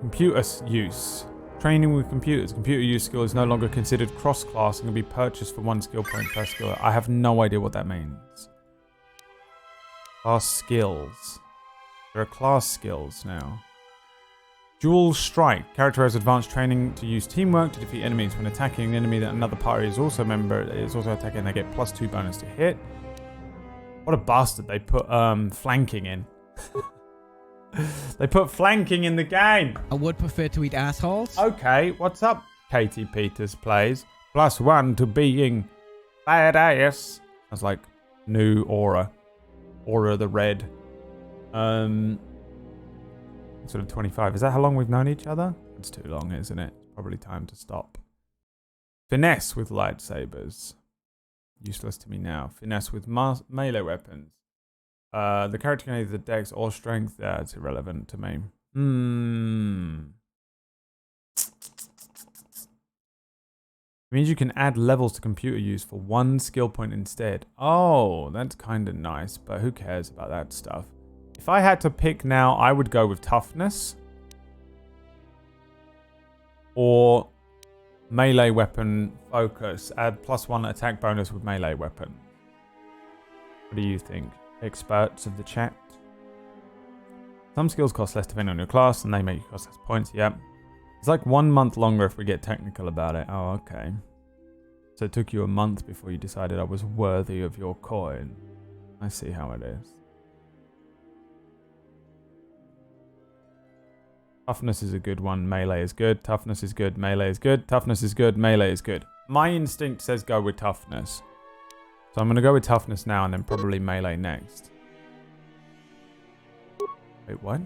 Computer use. Training with computers. Computer use skill is no longer considered cross-class and can be purchased for 1 skill point per skill. I have no idea what that means. Class skills. There are class skills now. Dual strike. Character has advanced training to use teamwork to defeat enemies. When attacking an enemy that another party is also a member is also attacking, they get +2 bonus to hit. What a bastard. They put flanking in. They put flanking in the game. I would prefer to eat assholes. Okay, what's up, Katie Peters plays? +1 to being badass. That's like new aura. Aura the red. Sort of 25. Is that how long we've known each other? It's too long, isn't it? Probably time to stop. Finesse with lightsabers. Useless to me now. Finesse with melee weapons. The character can either dex or strength. Yeah, it's irrelevant to me. It means you can add levels to computer use for 1 skill point instead. Oh, that's kind of nice, but who cares about that stuff? If I had to pick now, I would go with toughness. Or melee weapon focus. Add +1 attack bonus with melee weapon. What do you think, experts of the chat? Some skills cost less depending on your class, and they make you cost less points. Yep. It's like 1 month longer if we get technical about it. Oh, okay. So it took you a month before you decided I was worthy of your coin. I see how it is. Toughness is a good one. Melee is good. Toughness is good. Melee is good. Toughness is good. Melee is good. My instinct says go with toughness. So I'm going to go with toughness now and then probably melee next. Wait, what?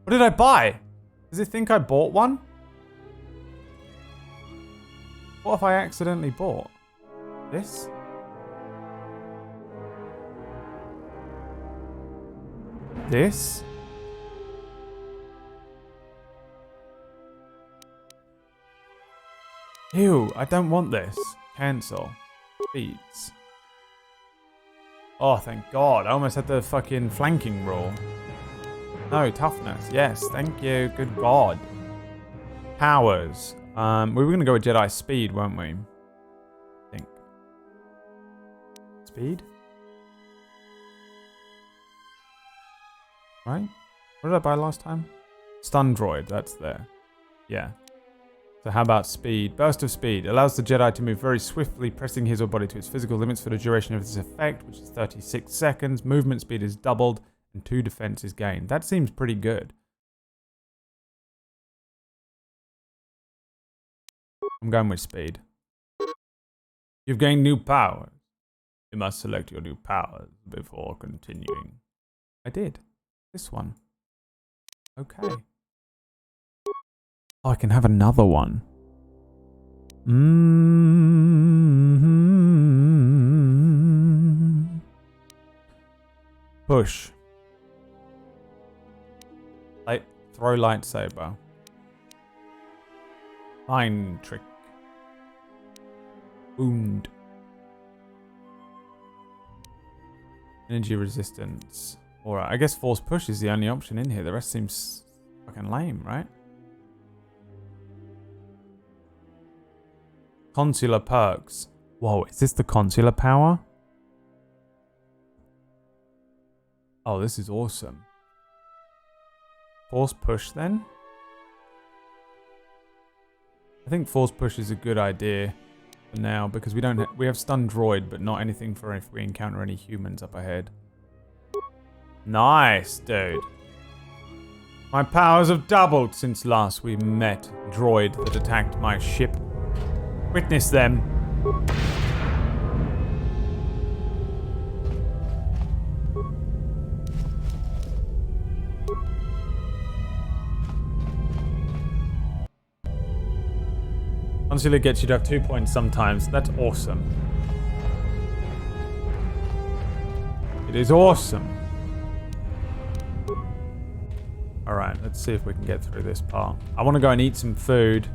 What did I buy? Does it think I bought one? What if I accidentally bought this? This? Ew, I don't want this. Cancel. Beats. Oh, thank God. I almost had the fucking flanking roll. No, toughness. Yes, thank you. Good God. Powers. We were going to go with Jedi speed, weren't we? I think. Speed? Right? What did I buy last time? Stun droid. That's there. Yeah. So how about speed? Burst of speed allows the Jedi to move very swiftly, pressing his or body to its physical limits for the duration of this effect, which is 36 seconds. Movement speed is doubled, and 2 defense is gained. That seems pretty good. I'm going with speed. You've gained new powers. You must select your new powers before continuing. I did. This one. Okay. Oh, I can have another one. Push. Throw lightsaber. Mind trick. Wound. Energy resistance. Alright, I guess force push is the only option in here. The rest seems fucking lame, right? Consular perks. Whoa, is this the consular power? Oh, this is awesome. Force push then? I think force push is a good idea for now because we have stun droid, but not anything for if we encounter any humans up ahead. Nice, dude. My powers have doubled since last we met. Droid that attacked my ship. Witness them. Consular gets you to have 2 points sometimes. That's awesome. It is awesome. Alright, let's see if we can get through this part. I want to go and eat some food.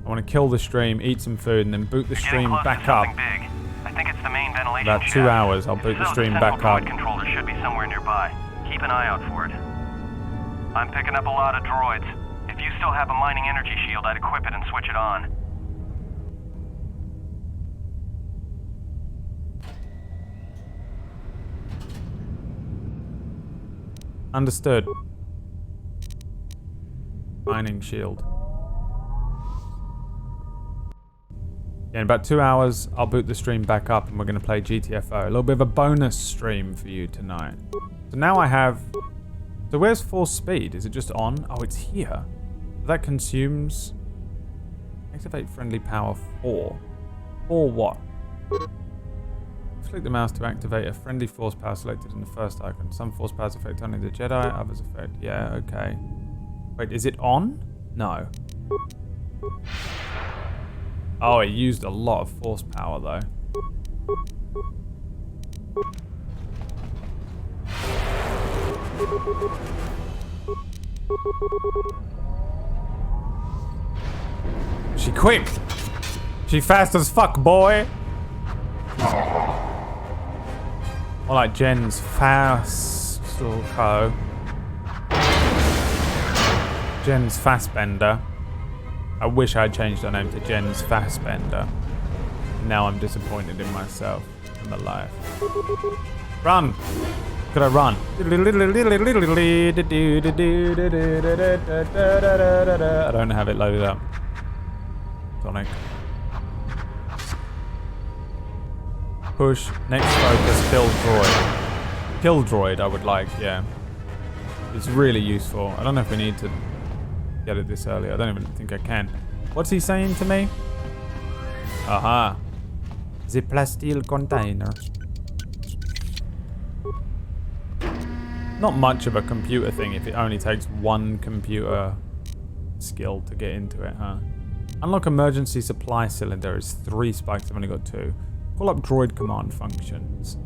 I want to kill the stream, eat some food, and then boot the stream back up. Big. I think it's the main ventilation About 2 hours, I'll boot the stream back up. The controller should be somewhere nearby. Keep an eye out for it. I'm picking up a lot of droids. If you still have a mining energy shield, I'd equip it and switch it on. Understood. Mining shield. Yeah, in about 2 hours, I'll boot the stream back up and we're going to play GTFO. A little bit of a bonus stream for you tonight. So now I have... So where's force speed? Is it just on? Oh, it's here. That consumes... Activate friendly power 4. 4 what? Flick the mouse to activate a friendly force power selected in the first icon. Some force powers affect only the Jedi, others affect... Yeah, okay. Wait, is it on? No. Oh, it used a lot of force power, though. She quick. She fast as fuck, boy. More like Jen's fast or co. Jen's Fastbender. I wish I'd changed her name to Jen's Fastbender. Now I'm disappointed in myself and my life. Run! Could I run? I don't have it loaded up. Sonic. Push. Next focus. Kill droid. Kill droid I would like, yeah. It's really useful. I don't know if we need to get it this early. I don't even think I can. What's he saying to me? Aha. The plasteel container. Not much of a computer thing if it only takes one computer skill to get into it, huh? Unlock emergency supply cylinder is 3 spikes. I've only got 2. Pull up droid command functions.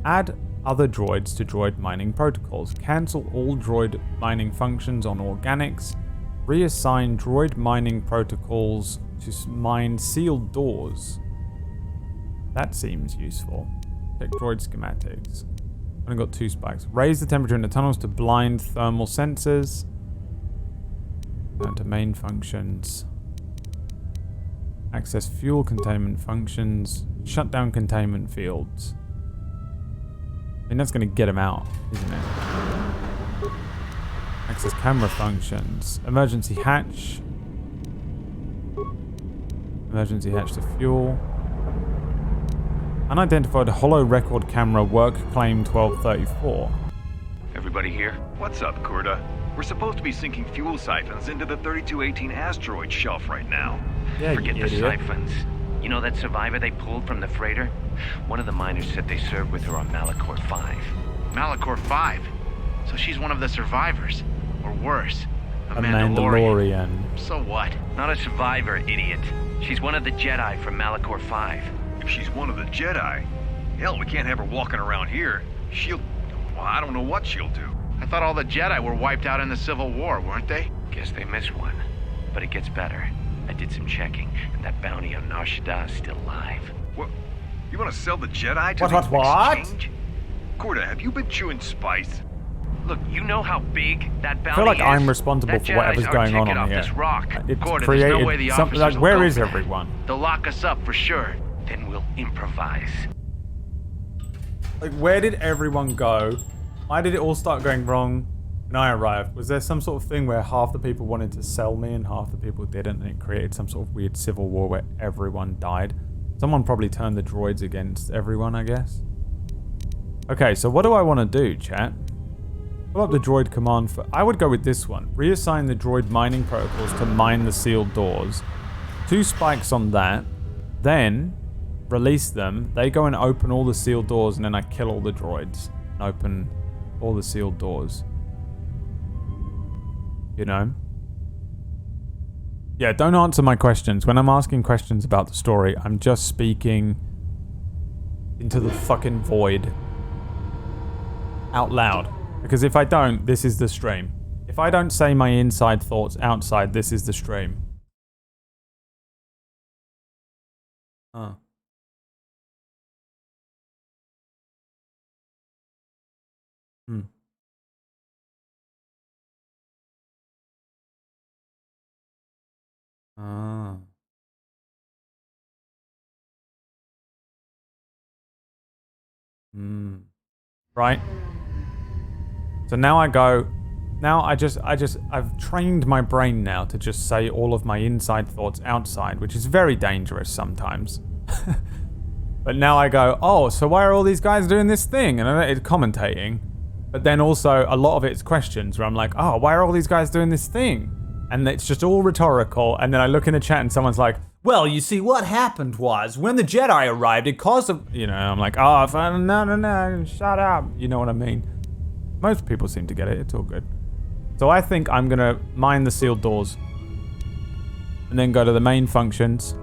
Add other droids to droid mining protocols. Cancel all droid mining functions on organics. Reassign droid mining protocols to mine sealed doors. That seems useful. Check droid schematics. Only got 2 spikes. Raise the temperature in the tunnels to blind thermal sensors. Down to main functions. Access fuel containment functions. Shut down containment fields. I mean, that's going to get them out, isn't it? Access camera functions. Emergency hatch. Emergency hatch to fuel. Unidentified holo record camera work claim 1234. Everybody here? What's up, Kurta? We're supposed to be sinking fuel siphons into the 3218 asteroid shelf right now. Yeah, forget the siphons. You know that survivor they pulled from the freighter? One of the miners said they served with her on Malachor 5. Malachor 5? So she's one of the survivors? Or worse, a Mandalorian. So what? Not a survivor, idiot. She's one of the Jedi from Malachor 5. If she's one of the Jedi, hell, we can't have her walking around here. She'll... well, I don't know what she'll do. I thought all the Jedi were wiped out in the Civil War, weren't they? Guess they missed one. But it gets better. I did some checking, and that bounty on Nar Shaddaa is still alive. What? You want to sell the Jedi to What? exchange? Kurta, have you been chewing spice? Look, you know how big that bounty is? I feel like I'm responsible for whatever's going on here. This rock. It's Gordon, created there's no way the something officers like, where will is go everyone? They'll lock us up for sure. Then we'll improvise. Like, where did everyone go? Why did it all start going wrong when I arrived? Was there some sort of thing where half the people wanted to sell me and half the people didn't, and it created some sort of weird civil war where everyone died? Someone probably turned the droids against everyone, I guess. Okay, so what do I want to do, chat? Pull up the droid command for... I would go with this one. Reassign the droid mining protocols to mine the sealed doors. 2 spikes on that. Then release them. They go and open all the sealed doors, and then I kill all the droids and open all the sealed doors. You know? Yeah, don't answer my questions. When I'm asking questions about the story, I'm just speaking into the fucking void. Out loud. Because if I don't, this is the stream. If I don't say my inside thoughts outside, this is the stream. Huh. Hmm. Ah. Hmm. Right. So now I go, I've trained my brain now to just say all of my inside thoughts outside, which is very dangerous sometimes. But now I go, oh, so why are all these guys doing this thing? And it's commentating. But then also a lot of it's questions where I'm like, oh, why are all these guys doing this thing? And it's just all rhetorical. And then I look in the chat and someone's like, well, you see, what happened was when the Jedi arrived, it caused a... You know, I'm like, oh, no, shut up. You know what I mean? Most people seem to get it. It's all good. So I think I'm going to mine the sealed doors. And then go to the main functions.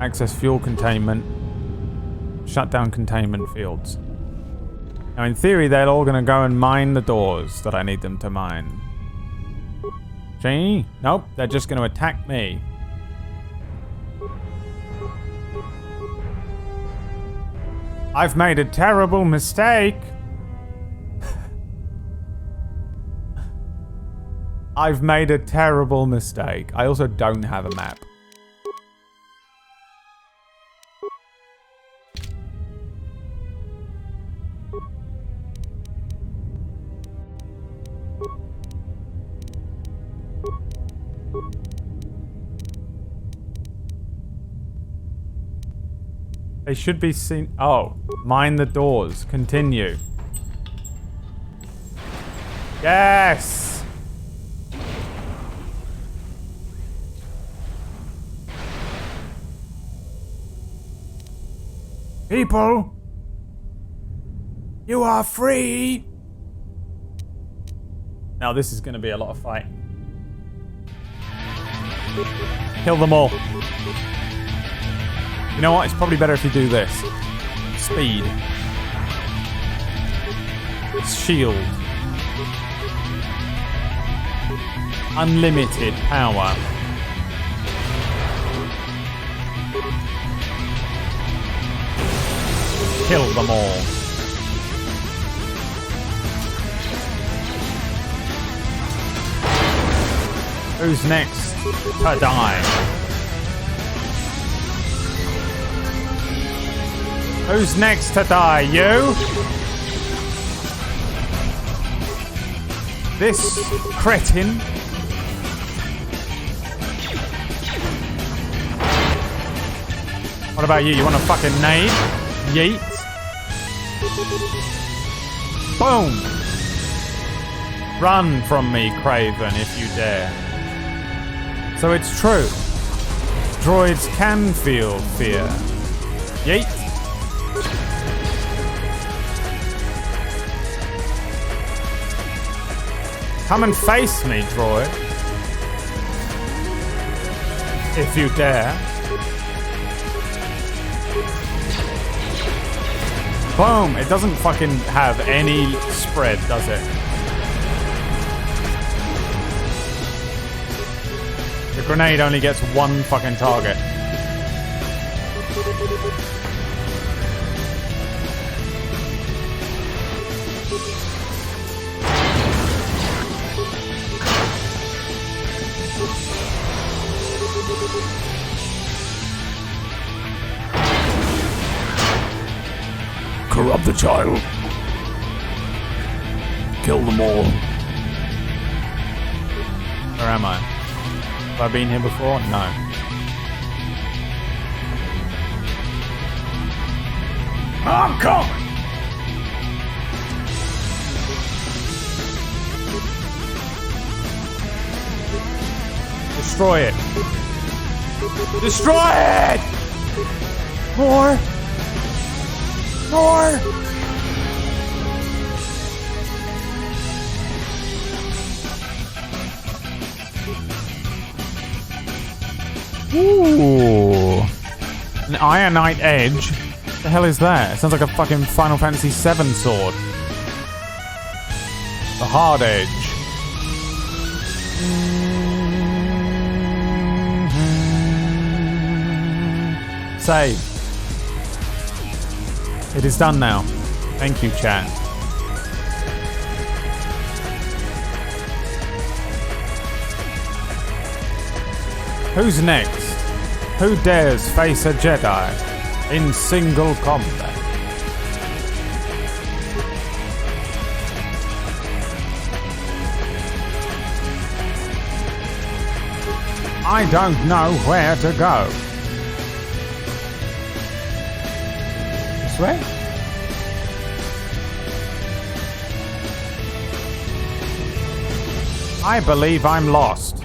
Access fuel containment. Shut down containment fields. Now in theory, they're all going to go and mine the doors that I need them to mine. See? Nope, they're just going to attack me. I've made a terrible mistake. I've made a terrible mistake. I also don't have a map. They should be seen. Oh, mind the doors. Continue. Yes! People! You are free! Now this is going to be a lot of fighting. Kill them all. You know what? It's probably better if you do this. Speed. Shield. Unlimited power. Kill them all. Who's next to die? Who's next to die? You? This cretin? What about you? You want a fucking nade? Yeet? Boom! Run from me, Craven, if you dare. So it's true. Droids can feel fear. Yeet. Come and face me, droid. If you dare. Boom! It doesn't fucking have any spread, does it? The grenade only gets one fucking target. Corrupt the child. Kill them all. Where am I? Have I been here before? No. I'm coming! Destroy it. Destroy it! More! More! Ooh. An Ironite Edge? What the hell is that? It sounds like a fucking Final Fantasy VII sword. The Hard Edge. Save. It is done now. Thank you, chat. Who's next? Who dares face a Jedi in single combat? I don't know where to go. This way? I believe I'm lost.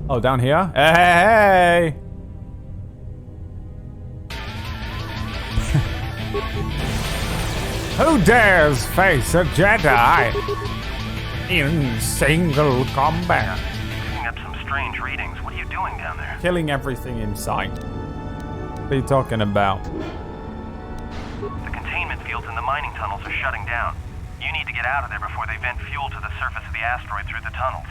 Oh, down here? Hey! Who dares face a Jedi in single combat? Picking up some strange readings. What are you doing down there? Killing everything in sight. What are you talking about? The containment fields in the mining tunnels are shutting down. You need to get out of there before they vent fuel to the surface of the asteroid through the tunnels.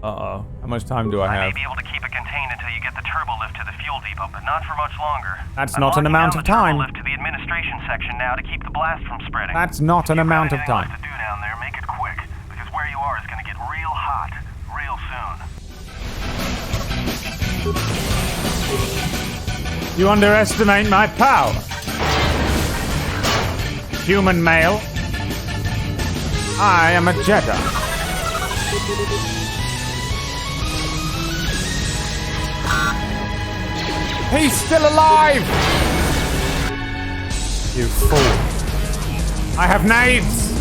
Uh-oh. How much time do I have? I may be able to keep it contained until you get the turbo lift to the fuel depot, but not for much longer. That's not an amount of time. Lift to the administration section now to keep the blast from spreading. That's not an amount of time. If you have anything left to do down there, make it quick, because where you are is going to get real hot real soon. You underestimate my power. Human male. I am a Jedi. He's still alive! You fool. I have nades!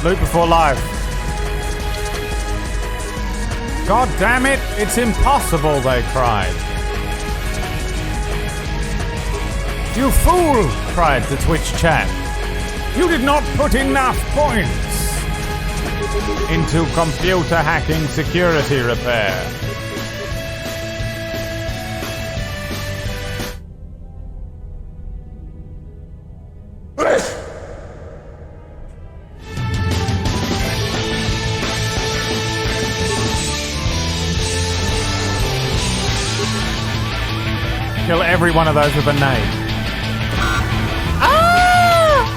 Loot before life. God damn it, it's impossible, they cried. You fool, cried the Twitch chat. You did not put enough points into computer hacking security repair. Kill every one of those with a nade. Ah!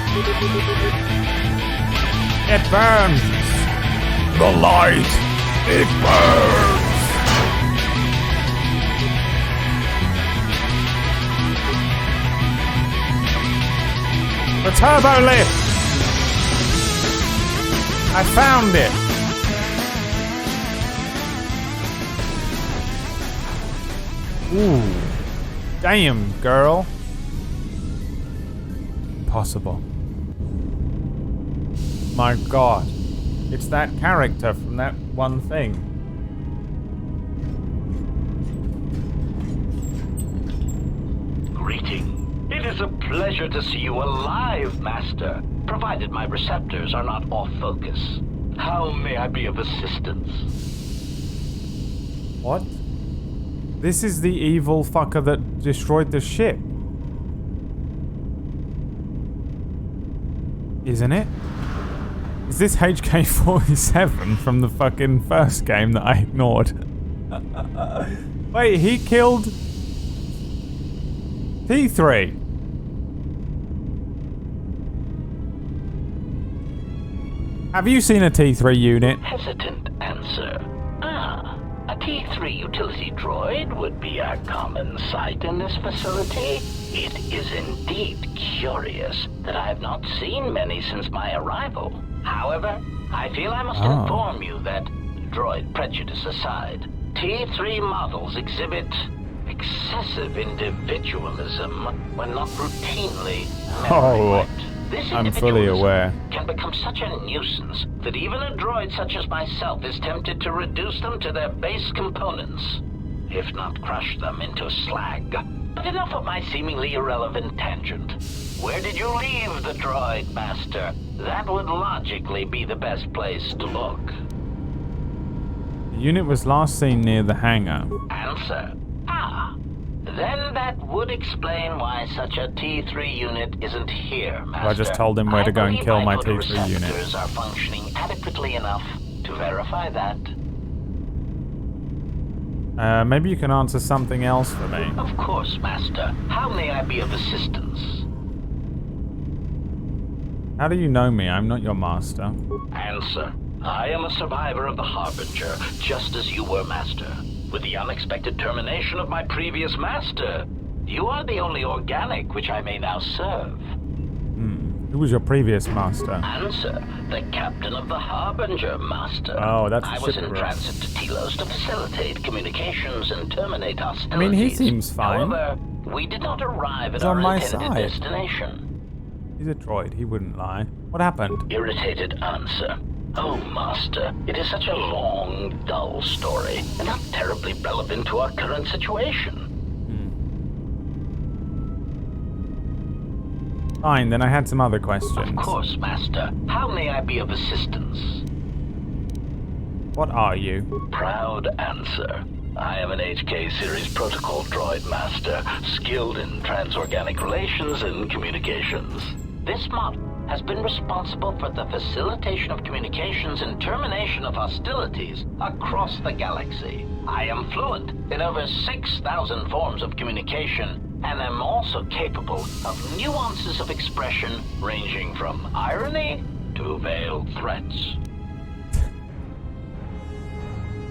It burns. The light. It burns. The turbo lift. I found it. Ooh. Damn, girl. Impossible. My God. It's that character from that one thing. Greeting. It is a pleasure to see you alive, Master, provided my receptors are not off focus. How may I be of assistance? What? This is the evil fucker that destroyed the ship. Isn't it? Is this HK-47 from the fucking first game that I ignored? Wait, he killed T3. Have you seen a T3 unit? Hesitant answer. A T3 utility droid would be a common sight in this facility. It is indeed curious that I have not seen many since my arrival. However, I feel I must inform you that, droid prejudice aside, T3 models exhibit excessive individualism when not routinely memory-wiped. This I'm fully aware. Can become such a nuisance that even a droid such as myself is tempted to reduce them to their base components, if not crush them into slag. But enough of my seemingly irrelevant tangent. Where did you leave the droid, Master? That would logically be the best place to look. The unit was last seen near the hangar. Answer. Then that would explain why such a T3 unit isn't here, Master. I just told him where to go and kill my T3 unit. Are functioning adequately enough to verify that. Maybe you can answer something else for me. Of course, Master. How may I be of assistance? How do you know me? I'm not your master. Answer. I am a survivor of the Harbinger, just as you were, Master. With the unexpected termination of my previous master, you are the only organic which I may now serve. Who was your previous master? Answer. The captain of the Harbinger, Master. Oh, that's I was in transit to Telos to facilitate communications and terminate hostilities. I mean, he seems fine. However, we did not arrive at He's on our my intended side. destination. He's a droid. He wouldn't lie. What happened? Irritated answer. Oh, Master, it is such a long, dull story, and not terribly relevant to our current situation. Fine, then I had some other questions. Of course, Master. How may I be of assistance? What are you? Proud answer. I am an HK series protocol droid master, skilled in transorganic relations and communications. This mod has been responsible for the facilitation of communications and termination of hostilities across the galaxy. I am fluent in over 6,000 forms of communication and am also capable of nuances of expression ranging from irony to veiled threats.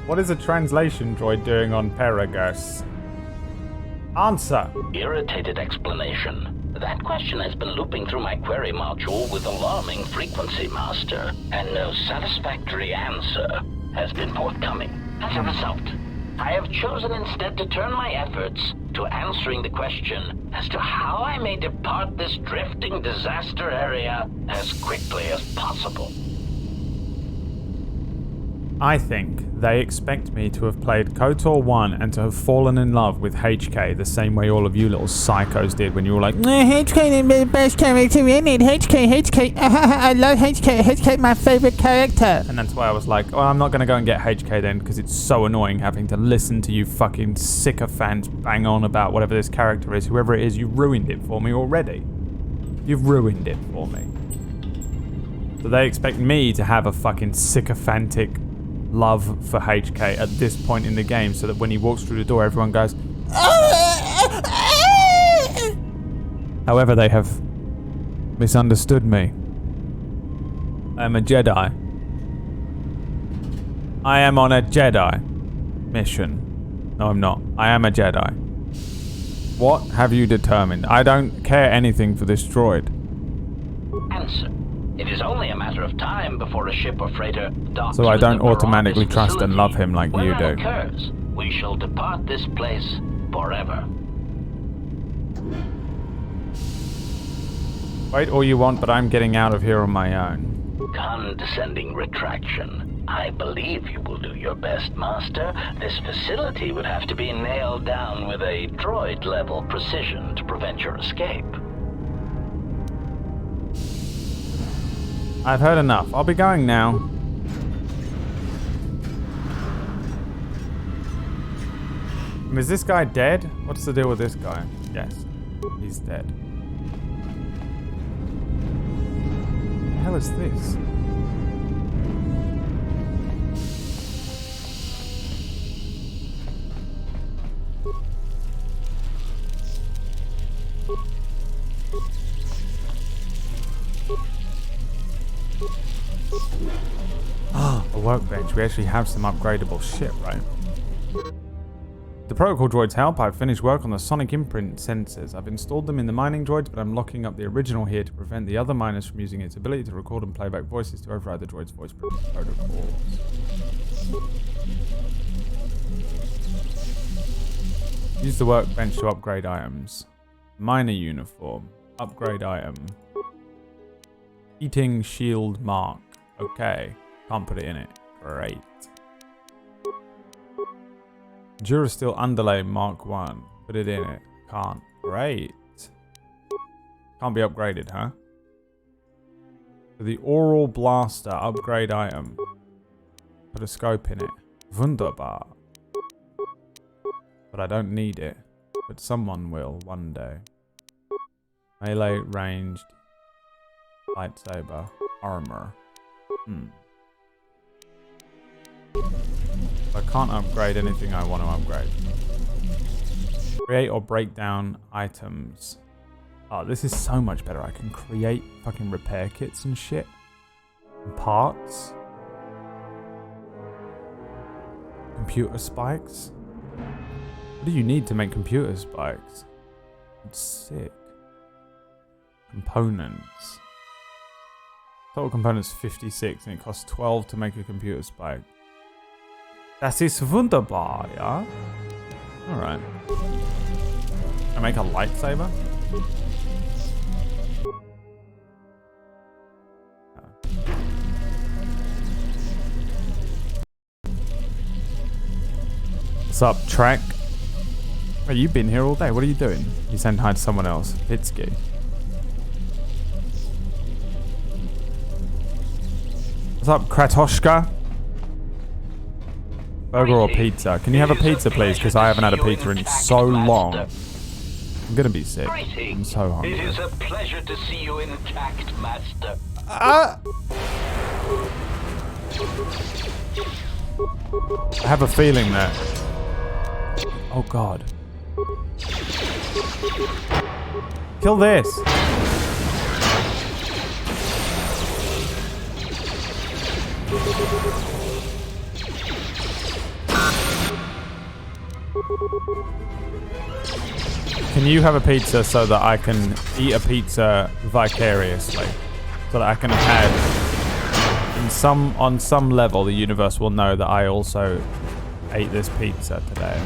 What is a translation droid doing on Paragus? Answer! Irritated explanation. That question has been looping through my query module with alarming frequency, Master, and no satisfactory answer has been forthcoming. As a result, I have chosen instead to turn my efforts to answering the question as to how I may depart this drifting disaster area as quickly as possible. I think they expect me to have played KOTOR 1 and to have fallen in love with HK the same way all of you little psychos did when you were like, HK is the best character in it, HK, I love HK my favourite character. And that's why I was like, I'm not going to go and get HK then because it's so annoying having to listen to you fucking sycophants bang on about whatever this character is, whoever it is, you ruined it for me already. You've ruined it for me. So they expect me to have a fucking sycophantic love for HK at this point in the game so that when he walks through the door everyone goes however, they have misunderstood me. I am a Jedi. I am on a Jedi mission. No, I'm not. I am a Jedi. What have you determined? I don't care anything for this droid. Answer. It is only a matter of time before a ship or freighter docks. So I don't automatically trust and love him like you do. When that occurs, we shall depart this place forever. Wait all you want, but I'm getting out of here on my own. Condescending retraction. I believe you will do your best, Master. This facility would have to be nailed down with a droid-level precision to prevent your escape. I've heard enough. I'll be going now. Is this guy dead? What's the deal with this guy? Yes, he's dead. What the hell is this? A workbench. We actually have some upgradable shit, right? The protocol droids help. I've finished work on the sonic imprint sensors. I've installed them in the mining droids, but I'm locking up the original here to prevent the other miners from using its ability to record and playback voices to override the droid's voice protocols. Use the workbench to upgrade items. Miner uniform. Upgrade item. Eating shield mark. Okay. Can't put it in it. Great. Durasteel underlay mark 1. Put it in it. Can't. Great. Can't be upgraded, huh? So the oral blaster upgrade item. Put a scope in it. Wunderbar. But I don't need it. But someone will one day. Melee ranged lightsaber armor. I can't upgrade anything I want to upgrade. Create or break down items. Oh, this is so much better. I can create fucking repair kits and shit. And parts. Computer spikes. What do you need to make computer spikes? It's sick. Components. Total components 56 and it costs 12 to make a computer spike. Das ist wunderbar, yeah? Alright. Can I make a lightsaber? What's up, Track? Wait, you've been here all day. What are you doing? You sent hi to someone else. Pitsky. What's up, Kratoshka? Burger or pizza? Can you have a pizza, please? Because I haven't had a pizza in so long. I'm gonna be sick. I'm so hungry. It is a pleasure to see you intact, Master. I have a feeling that... Oh god. Kill this. Can you have a pizza so that I can eat a pizza vicariously? So that I can have on some level the universe will know that I also ate this pizza today.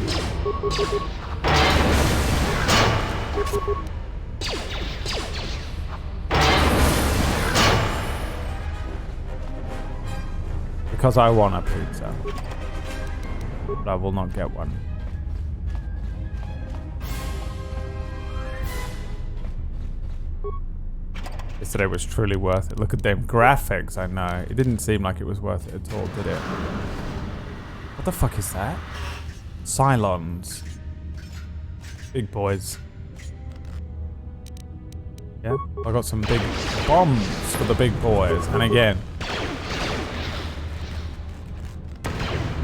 Because I want a pizza. But I will not get one. Yesterday was truly worth it. Look at them graphics, I know. It didn't seem like it was worth it at all, did it? What the fuck is that? Cylons. Big boys. Yeah, I got some big bombs for the big boys. And again.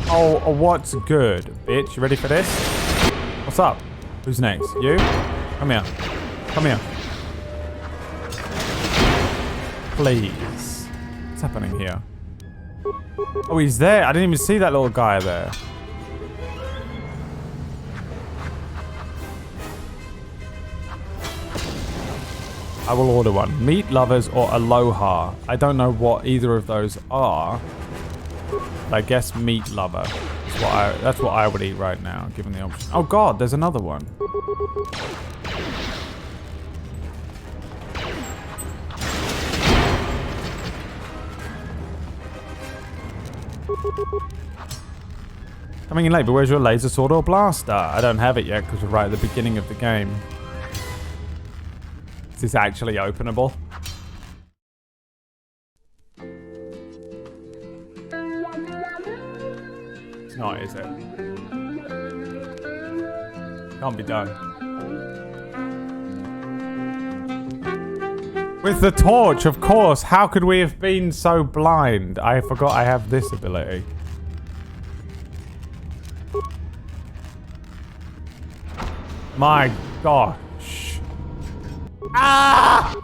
Oh, what's good, bitch? You ready for this? What's up? Who's next? You? Come here. Come here. Please. What's happening here? Oh, he's there. I didn't even see that little guy there. I will order one. Meat lovers or aloha. I don't know what either of those are. I guess meat lover. That's what I would eat right now, given the option. Oh god, there's another one. Coming in late, but where's your laser sword or blaster? I don't have it yet because we're right at the beginning of the game. Is this actually openable? It's not, is it? Can't be done. With the torch, of course. How could we have been so blind? I forgot I have this ability. My gosh. Ah!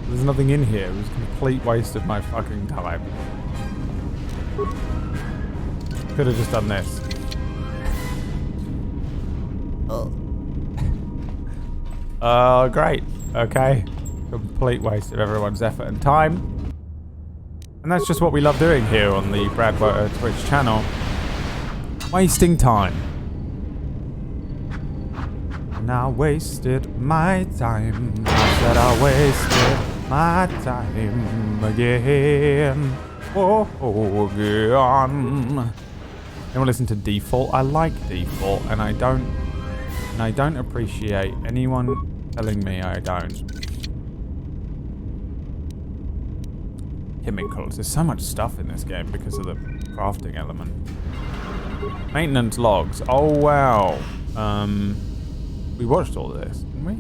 There's nothing in here. It was a complete waste of my fucking time. Could have just done this. Great. Okay. Complete waste of everyone's effort and time. And that's just what we love doing here on the Brad Boater Twitch channel. Wasting time. And I wasted my time. I said I wasted my time again. Oh, again. Anyone listen to Default? I like Default, and I don't appreciate anyone telling me I don't. Chemicals. There's so much stuff in this game because of the crafting element. Maintenance logs. Oh wow. We watched all of this, didn't we?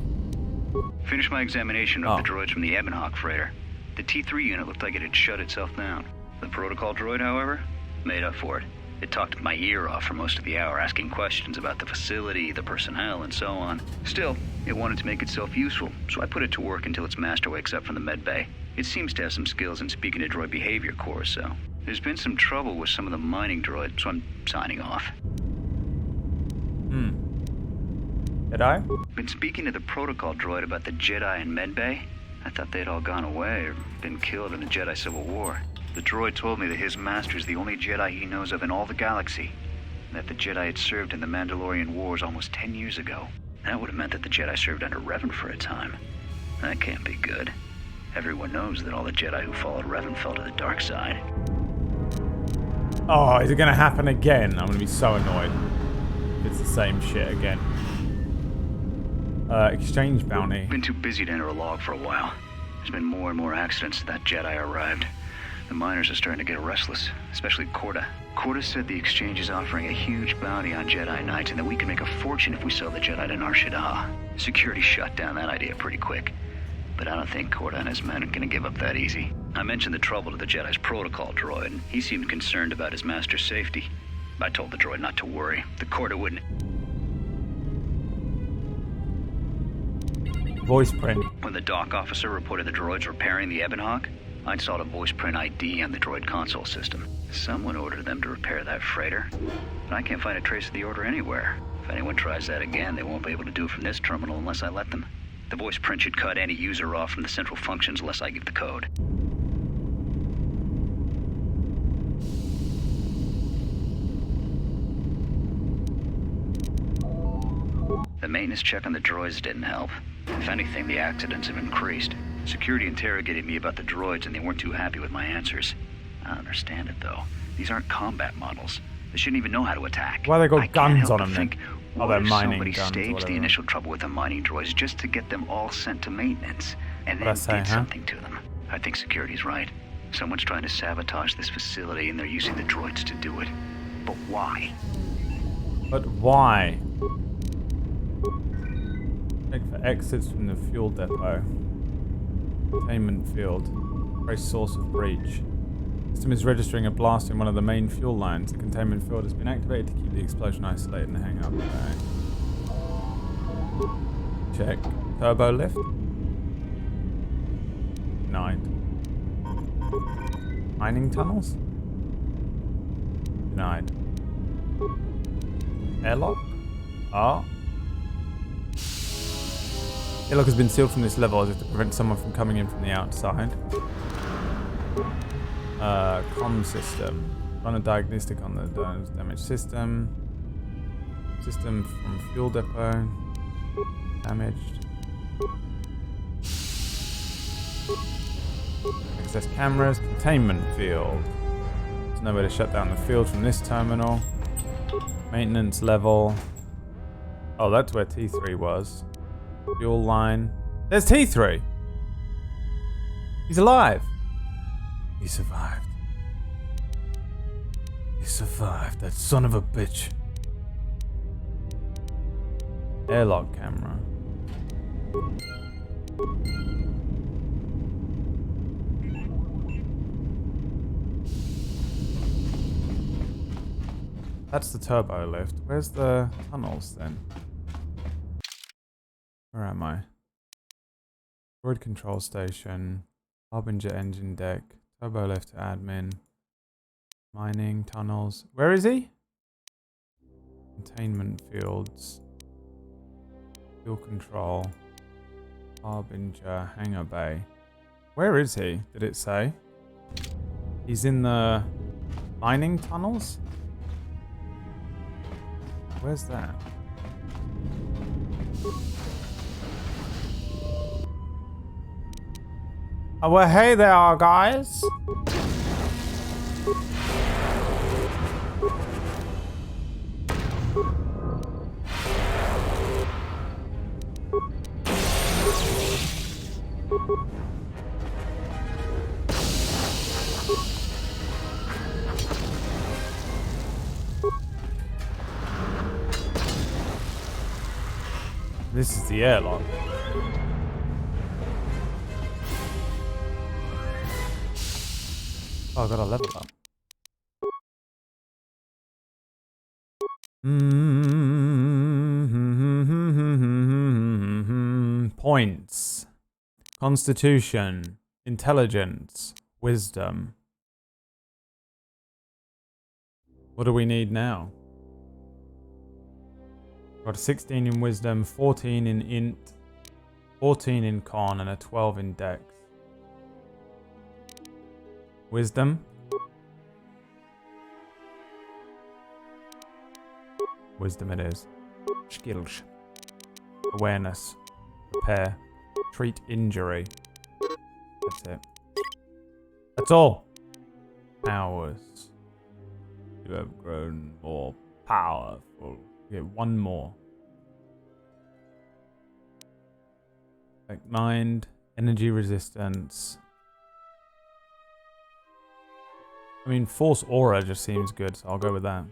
Finished my examination of the droids from the Ebonhawk freighter. The T3 unit looked like it had shut itself down. The protocol droid, however, made up for it. It talked my ear off for most of the hour, asking questions about the facility, the personnel, and so on. Still, it wanted to make itself useful, so I put it to work until its master wakes up from the med bay. It seems to have some skills in speaking to droid behavior course, so there's been some trouble with some of the mining droids, so I'm signing off. Did I? Been speaking to the protocol droid about the Jedi in medbay. I thought they'd all gone away or been killed in the Jedi Civil War. The droid told me that his master is the only Jedi he knows of in all the galaxy, and that the Jedi had served in the Mandalorian Wars almost 10 years ago. That would have meant that the Jedi served under Revan for a time. That can't be good. Everyone knows that all the Jedi who followed Revan fell to the dark side. Oh, is it gonna happen again? I'm gonna be so annoyed. It's the same shit again. Exchange bounty. Been too busy to enter a log for a while. There's been more and more accidents since that Jedi arrived. The miners are starting to get restless, especially Korda. Korda said the exchange is offering a huge bounty on Jedi Knights and that we can make a fortune if we sell the Jedi to Nar Shaddaa. Security shut down that idea pretty quick. But I don't think Korda and his men are gonna give up that easy. I mentioned the trouble to the Jedi's protocol droid, and he seemed concerned about his master's safety. I told the droid not to worry. The Korda wouldn't... Voice print. When the dock officer reported the droids repairing the Ebonhawk, I installed a voice print ID on the droid console system. Someone ordered them to repair that freighter, but I can't find a trace of the order anywhere. If anyone tries that again, they won't be able to do it from this terminal unless I let them. The voice print should cut any user off from the central functions unless I give the code. The maintenance check on the droids didn't help. If anything, the accidents have increased. Security interrogated me about the droids and they weren't too happy with my answers. I don't understand it though. These aren't combat models. They shouldn't even know how to attack. Why they got guns on them then? then? What they're if mining somebody guns or staged whatever. the initial trouble with the mining droids just to get them all sent to maintenance and then did something to them? I think security's right. Someone's trying to sabotage this facility and they're using the droids to do it. But why? But why? Check for exits from the fuel depot. Containment field. Trace source of breach. System is registering a blast in one of the main fuel lines. The containment field has been activated to keep the explosion isolated and hang up. Okay. Check. Turbo lift. Denied. Mining tunnels? Denied. Airlock? Ah. Airlock has been sealed from this level as if to prevent someone from coming in from the outside. Comm system. Run a diagnostic on the damaged system. System from fuel depot. Damaged. Access cameras. Containment field. There's no way to shut down the field from this terminal. Maintenance level. Oh, that's where T3 was. Fuel line. There's T3! He's alive! He survived. He survived, that son of a bitch. Airlock camera. That's the turbo lift. Where's the tunnels then? Where am I? Droid control station. Harbinger engine deck. Turbo lift to admin. Mining tunnels. Where is he? Containment fields. Fuel control. Harbinger hangar bay. Where is he? Did it say? He's in the mining tunnels? Where's that? Oh, well, hey there, guys. This is the airlock. Oh, I got a level up. Points. Constitution. Intelligence. Wisdom. What do we need now? Got a 16 in wisdom, 14 in int, 14 in con, and a 12 in dex. Wisdom. Wisdom it is. Skills. Awareness. Repair. Treat injury. That's it. That's all. Powers. You have grown more powerful. You get one more. Like mind, energy resistance. I mean, force aura just seems good, so I'll go with that.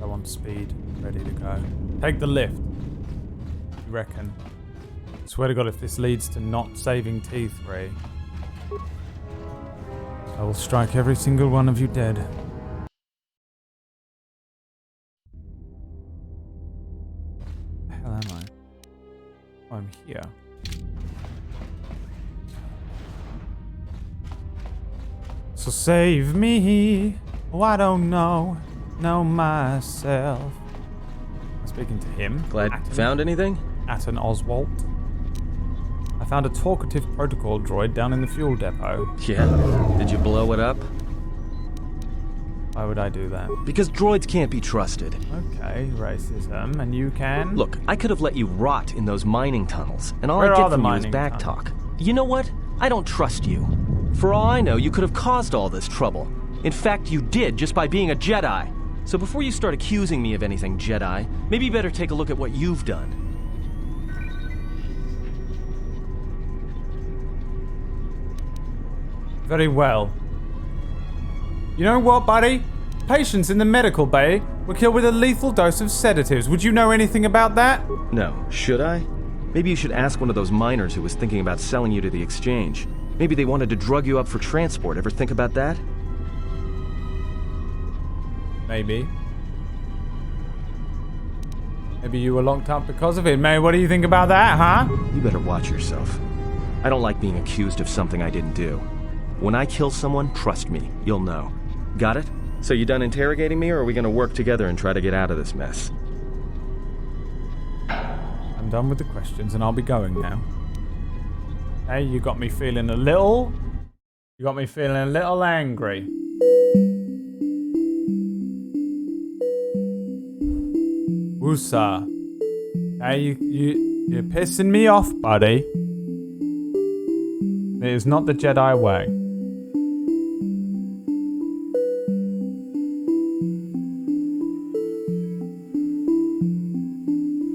I want speed, ready to go. Take the lift. You reckon? Swear to God, if this leads to not saving T3, I will strike every single one of you dead. Where the hell am I? Oh, I'm here. So save me. Oh, I don't know myself. I'm speaking to him. Glad you found anything? Atten Oswald. I found a talkative protocol droid down in the fuel depot. Yeah? Did you blow it up? Why would I do that? Because droids can't be trusted. Okay, racism, and you can? Look, I could have let you rot in those mining tunnels, and all Where I are get the from you is mining back tunnels? talk. You know what? I don't trust you. For all I know, you could have caused all this trouble. In fact, you did just by being a Jedi. So before you start accusing me of anything, Jedi, maybe you better take a look at what you've done. Very well. You know what, buddy? Patients in the medical bay were killed with a lethal dose of sedatives. Would you know anything about that? No. Should I? Maybe you should ask one of those miners who was thinking about selling you to the exchange. Maybe they wanted to drug you up for transport. Ever think about that? Maybe. Maybe you were locked up because of it. May, what do you think about that, huh? You better watch yourself. I don't like being accused of something I didn't do. When I kill someone, trust me, you'll know. Got it? So you done interrogating me, or are we gonna work together and try to get out of this mess? I'm done with the questions and I'll be going now. Hey, you got me feeling a little angry. Woosa. Hey, you're pissing me off, buddy. It is not the Jedi way.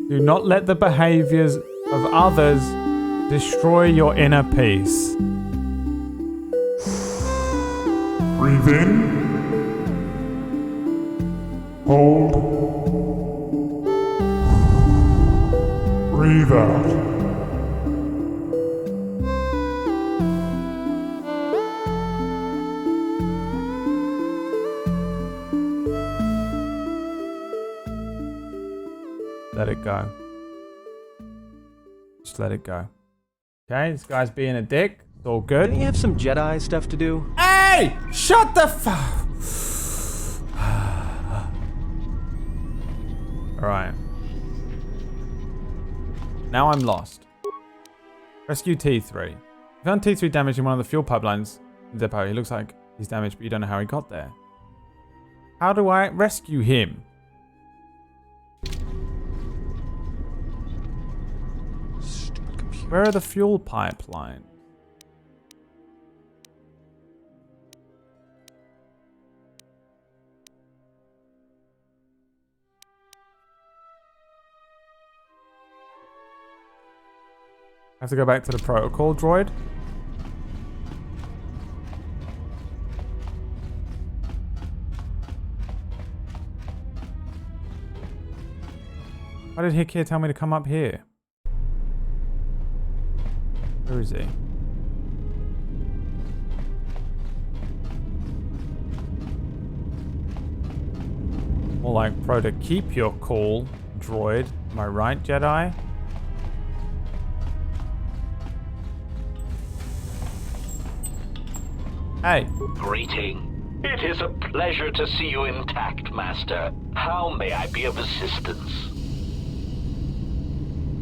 Do not let the behaviors of others destroy your inner peace. Breathe in. Hold. Breathe out. Let it go. Just let it go. Okay, this guy's being a dick. It's all good. Didn't you have some Jedi stuff to do? Hey! Shut the fuck! Alright. Now I'm lost. Rescue T3. You found T3 damaged in one of the fuel pipelines in the depot. He looks like he's damaged, but you don't know how he got there. How do I rescue him? Where are the fuel pipelines? I have to go back to the protocol droid. Why did Hikir tell me to come up here? Where is he? More like pro to keep your cool, droid. Am I right, Jedi? Hey. Greeting. It is a pleasure to see you intact, Master. How may I be of assistance?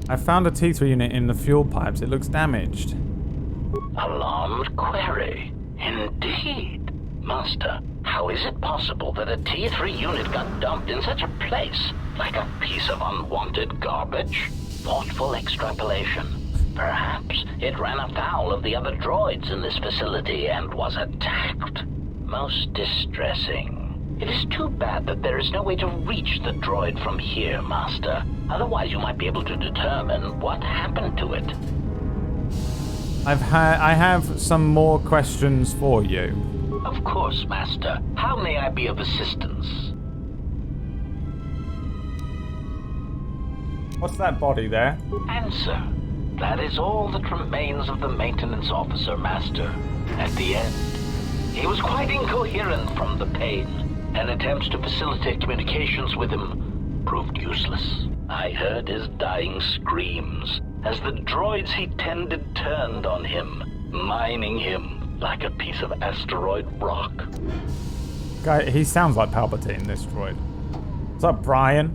I found a T3 unit in the fuel pipes. It looks damaged. Alarmed query. Indeed. Master, how is it possible that a T3 unit got dumped in such a place? Like a piece of unwanted garbage? Thoughtful extrapolation. Perhaps it ran afoul of the other droids in this facility and was attacked. Most distressing. It is too bad that there is no way to reach the droid from here, Master. Otherwise, you might be able to determine what happened to it. I have some more questions for you. Of course, Master. How may I be of assistance? What's that body there? Answer. That is all that remains of the maintenance officer, Master. At the end, he was quite incoherent from the pain, and attempts to facilitate communications with him proved useless. I heard his dying screams as the droids he tended turned on him, mining him like a piece of asteroid rock. Guy, he sounds like Palpatine, this droid. What's up, Brian?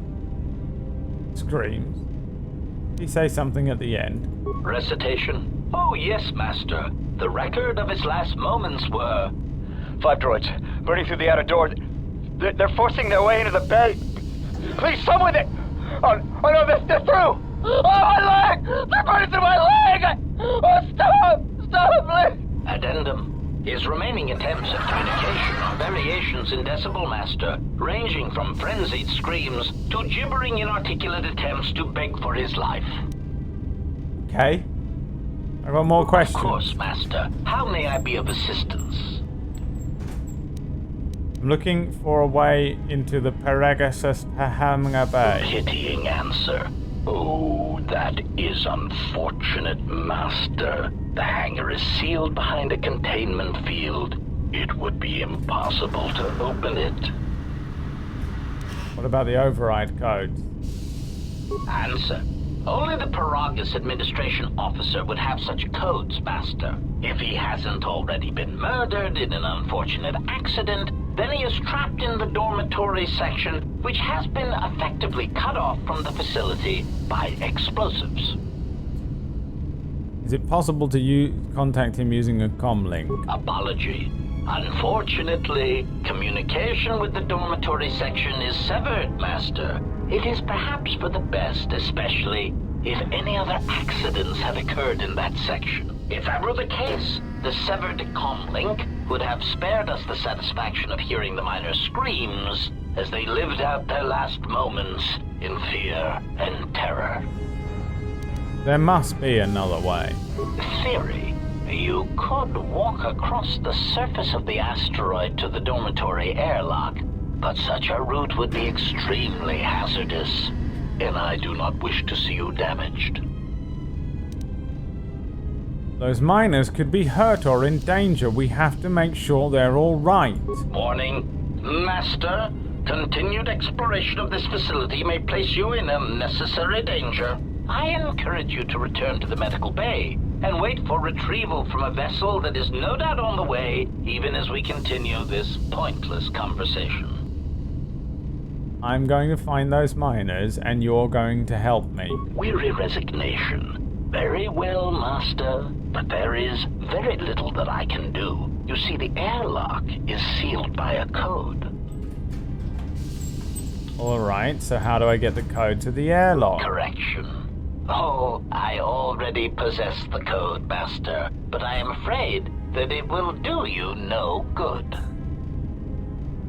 Screams. Did he say something at the end? Recitation? Oh, yes, Master. The record of his last moments were... 5 droids, burning through the outer door. They're forcing their way into the bay. Please, someone that... Oh no, they're through! Oh, my leg! They're burning through my leg! Oh, stop! Stop, please! Addendum. His remaining attempts at communication are variations in decibel, Master, ranging from frenzied screams to gibbering inarticulate attempts to beg for his life. Okay. I've got more questions. Of course, Master. How may I be of assistance? I'm looking for a way into the Pegasus Pahamga Bay. Pitying answer. Oh, that is unfortunate, Master. The hangar is sealed behind a containment field. It would be impossible to open it. What about the override codes? Answer. Only the Paragus administration officer would have such codes, Master. If he hasn't already been murdered in an unfortunate accident, then he is trapped in the dormitory section, which has been effectively cut off from the facility by explosives. Is it possible to contact him using a comlink? Apology. Unfortunately, communication with the dormitory section is severed, Master. It is perhaps for the best, especially if any other accidents have occurred in that section. If that were the case, the severed comlink would have spared us the satisfaction of hearing the miners' screams as they lived out their last moments in fear and terror. There must be another way. Theory. You could walk across the surface of the asteroid to the dormitory airlock, but such a route would be extremely hazardous, and I do not wish to see you damaged. Those miners could be hurt or in danger. We have to make sure they're all right. Warning. Master, continued exploration of this facility may place you in unnecessary danger. I encourage you to return to the medical bay and wait for retrieval from a vessel that is no doubt on the way, even as we continue this pointless conversation. I'm going to find those miners, and you're going to help me. Weary resignation. Very well, Master, but there is very little that I can do. You see, the airlock is sealed by a code. Alright, so how do I get the code to the airlock? Correction. Oh, I already possess the code, Master, but I am afraid that it will do you no good.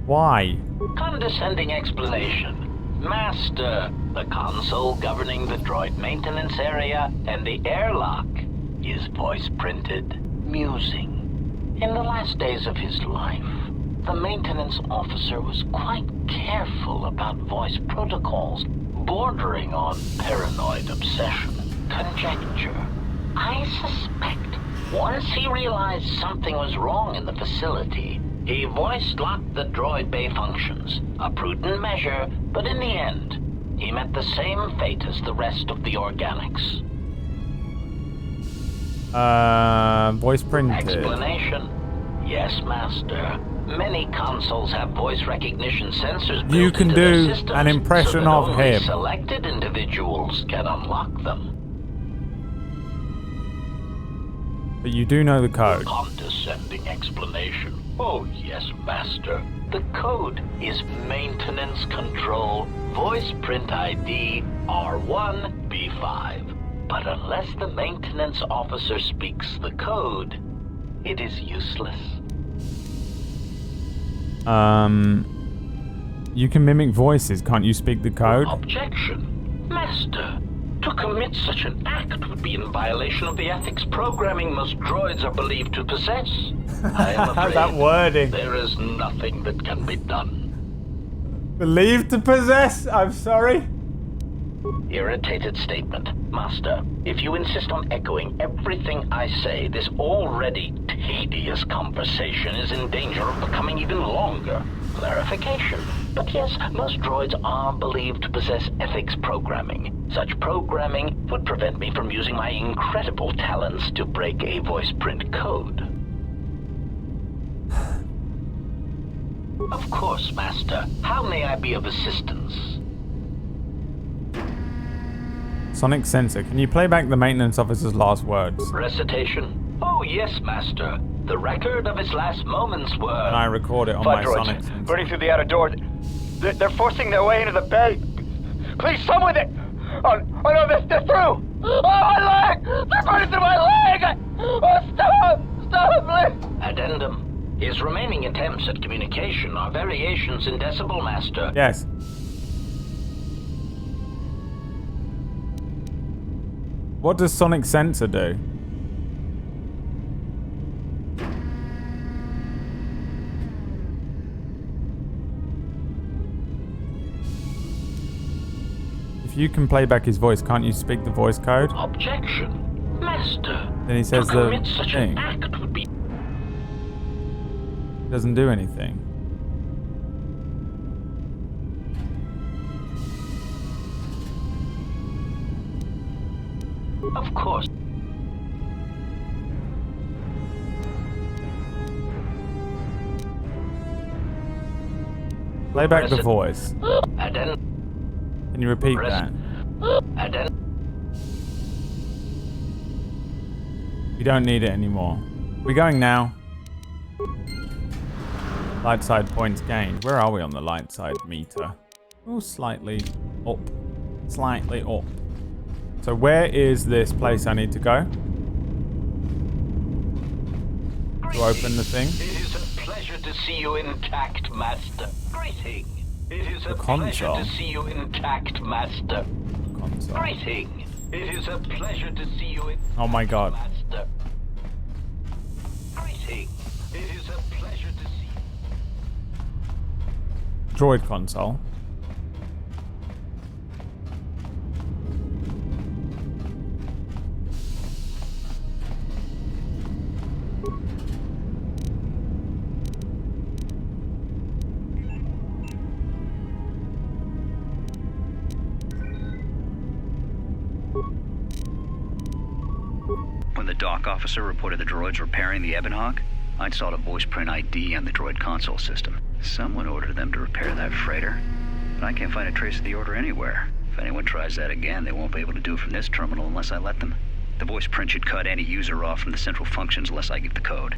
Why? Condescending explanation. Master, the console governing the droid maintenance area and the airlock is voice-printed musing. In the last days of his life, the maintenance officer was quite careful about voice protocols, bordering on paranoid obsession. Conjecture. I suspect once he realized something was wrong in the facility, he voice-locked the droid bay functions. A prudent measure, but in the end, he met the same fate as the rest of the organics. Voice printed. Explanation. Yes, Master. Many consoles have voice recognition sensors built You can into their do systems, an impression so that of only him. Selected individuals can unlock them. But you do know the code. Condescending explanation. Oh, yes, Master. The code is Maintenance Control Voice Print ID R1B5. But unless the maintenance officer speaks the code, it is useless. You can mimic voices, can't you speak the code? Objection. Master, to commit such an act would be in violation of the ethics programming most droids are believed to possess. I am afraid that wording. There is nothing that can be done. Believed to possess? I'm sorry. Irritated statement. Master, if you insist on echoing everything I say, this already tedious conversation is in danger of becoming even longer. Clarification. But yes, most droids are believed to possess ethics programming. Such programming would prevent me from using my incredible talents to break a voice print code. Of course, Master. How may I be of assistance? Sonic sensor. Can you play back the maintenance officer's last words? Recitation? Oh, yes, Master. The record of his last moments were... And I record it on Five my droids, Sonic sensor. burning through the outer door. They're forcing their way into the bay. Please, someone that... Oh no, they're through! Oh, my leg! They're burning through my leg! Oh, stop! Stop, please! Addendum. His remaining attempts at communication are variations in decibel, Master. Yes. What does Sonic Sensor do? If you can play back his voice, can't you speak the voice code? Objection. Master. Then he says to the commit such thing. an act would be... Doesn't do anything. Of course. Play back the voice. Addendum. Can you repeat that? Addendum. We don't need it anymore. We're going now. Light side points gained. Where are we on the light side meter? Oh, slightly up. Slightly up. So where is this place I need to go? To open the thing? It is a pleasure to see you intact, Master. Greeting. It is a pleasure to see you intact, Master. Console. Greeting. It is a pleasure to see you intact, Oh my god. Master. Greeting. It is a pleasure to see you. Droid console. When the dock officer reported the droids repairing the Ebonhawk, I installed a voice print ID on the droid console system. Someone ordered them to repair that freighter, but I can't find a trace of the order anywhere. If anyone tries that again, they won't be able to do it from this terminal unless I let them. The voice print should cut any user off from the central functions unless I give the code.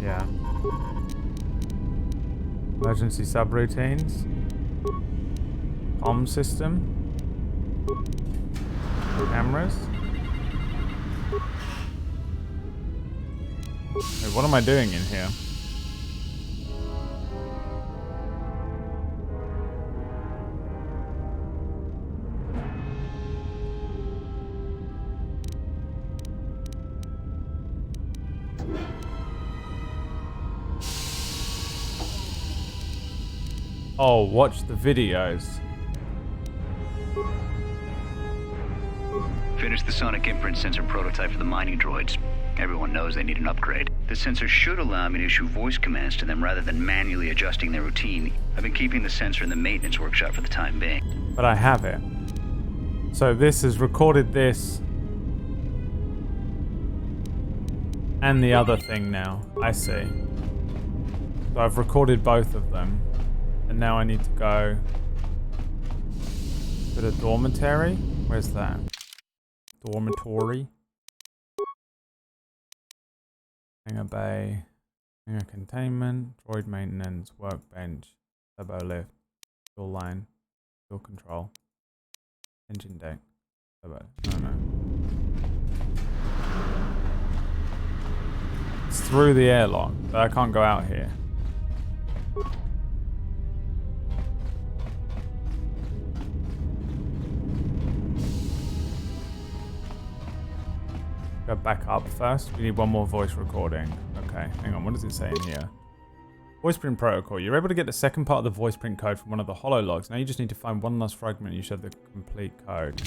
Yeah. Emergency subroutines. Comm system. Cameras. Wait, what am I doing in here? Oh, watch the videos. Finished the sonic imprint sensor prototype for the mining droids. Everyone knows they need an upgrade. The sensor should allow me to issue voice commands to them rather than manually adjusting their routine. I've been keeping the sensor in the maintenance workshop for the time being. But I have it. So this has recorded this. And the other thing now. I see. So I've recorded both of them. And now I need to go to the dormitory. Where's that? Dormitory. Hangar bay. Hangar containment. Droid maintenance. Workbench. Turbo lift. Fuel line. Fuel control. Engine deck. Turbo. No. It's through the airlock, but I can't go out here. Go back up first. We need one more voice recording. Okay, hang on. What does it say in here? Voice print protocol. You're able to get the second part of the voice print code from one of the holo logs. Now you just need to find one last fragment and you should have the complete code.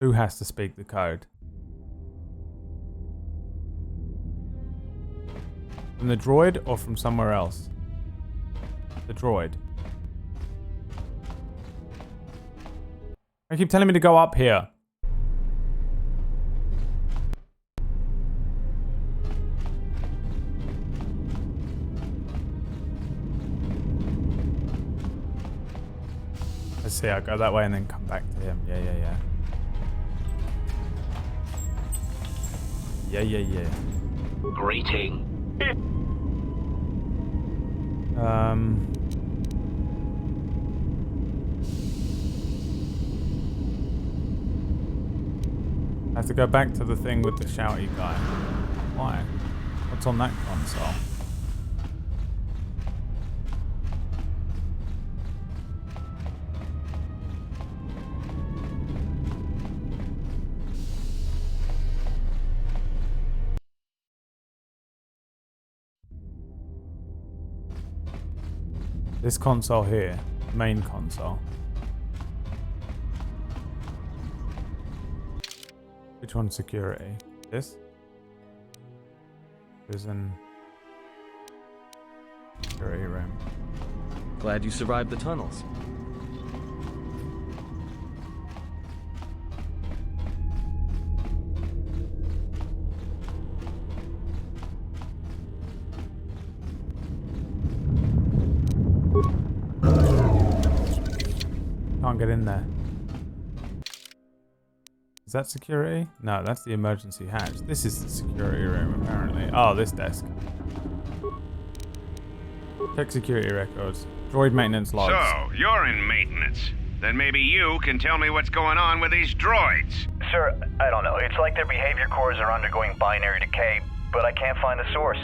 Who has to speak the code? From the droid or from somewhere else? The droid. I keep telling me to go up here. Let's see, I'll go that way and then come back to him. Yeah. Yeah. Greeting. I have to go back to the thing with the shouty guy. Why? What's on that console? This console here, main console. Which one's security? This? Prison. Security room. Glad you survived the tunnels. Can't get in there. Is that security? No, that's the emergency hatch. This is the security room, apparently. Oh, this desk. Check security records. Droid maintenance logs. So, you're in maintenance. Then maybe you can tell me what's going on with these droids. Sir, I don't know. It's like their behavior cores are undergoing binary decay, but I can't find the source.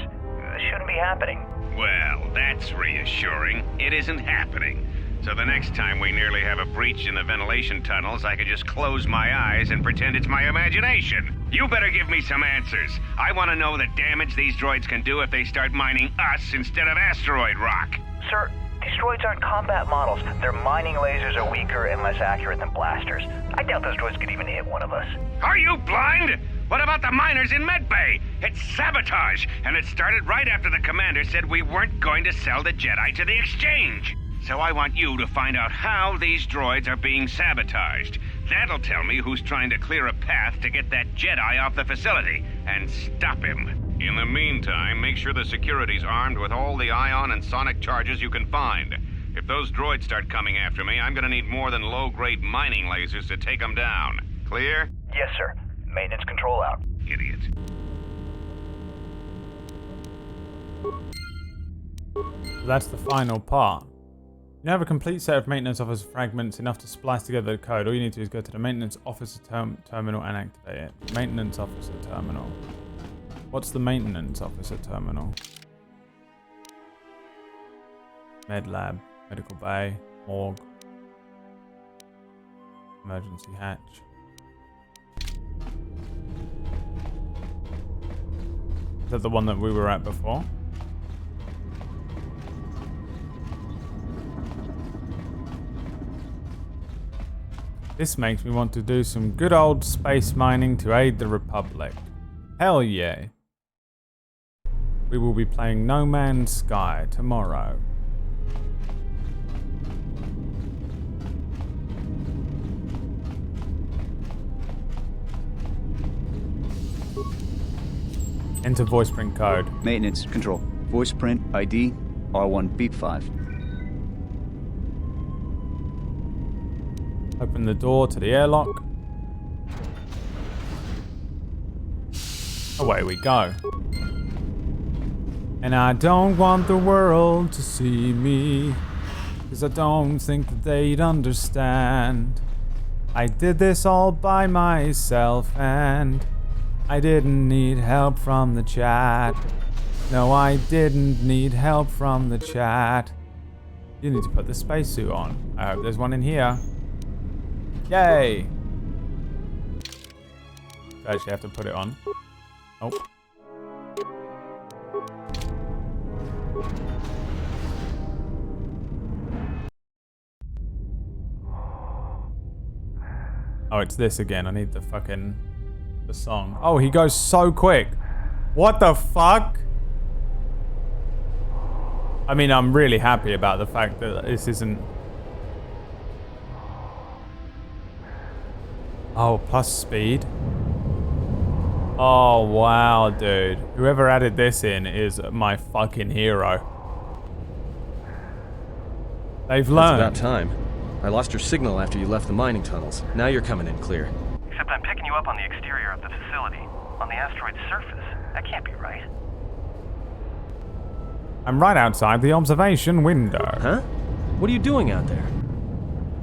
This shouldn't be happening. Well, that's reassuring. It isn't happening. So the next time we nearly have a breach in the ventilation tunnels, I could just close my eyes and pretend it's my imagination. You better give me some answers. I want to know the damage these droids can do if they start mining us instead of asteroid rock. Sir, these droids aren't combat models. Their mining lasers are weaker and less accurate than blasters. I doubt those droids could even hit one of us. Are you blind? What about the miners in Medbay? It's sabotage, and it started right after the commander said we weren't going to sell the Jedi to the Exchange. So I want you to find out how these droids are being sabotaged. That'll tell me who's trying to clear a path to get that Jedi off the facility and stop him. In the meantime, make sure the security's armed with all the ion and sonic charges you can find. If those droids start coming after me, I'm gonna need more than low-grade mining lasers to take them down. Clear? Yes, sir. Maintenance control out. Idiot. That's the final part. You have a complete set of maintenance officer fragments enough to splice together the code. All you need to do is go to the maintenance officer terminal and activate it. Maintenance officer terminal. What's the maintenance officer terminal? Med lab, medical bay, morgue, emergency hatch. Is that the one that we were at before? This makes me want to do some good old space mining to aid the Republic. Hell yeah. We will be playing No Man's Sky tomorrow. Enter voice print code. Maintenance control. Voice print ID R1 beep 5. Open the door to the airlock. Away we go. And I don't want the world to see me, 'cause I don't think that they'd understand. I did this all by myself and I didn't need help from the chat. No, I didn't need help from the chat. You need to put the spacesuit on. I hope there's one in here. Yay! I actually have to put it on. Oh. Oh, it's this again. I need the song. Oh, he goes so quick. What the fuck? I mean, I'm really happy about the fact that this isn't... Oh, plus speed. Oh, wow, dude. Whoever added this in is my fucking hero. They've learned. That's about time. I lost your signal after you left the mining tunnels. Now you're coming in clear. Except I'm picking you up on the exterior of the facility, on the asteroid's surface. That can't be right. I'm right outside the observation window. Huh? What are you doing out there?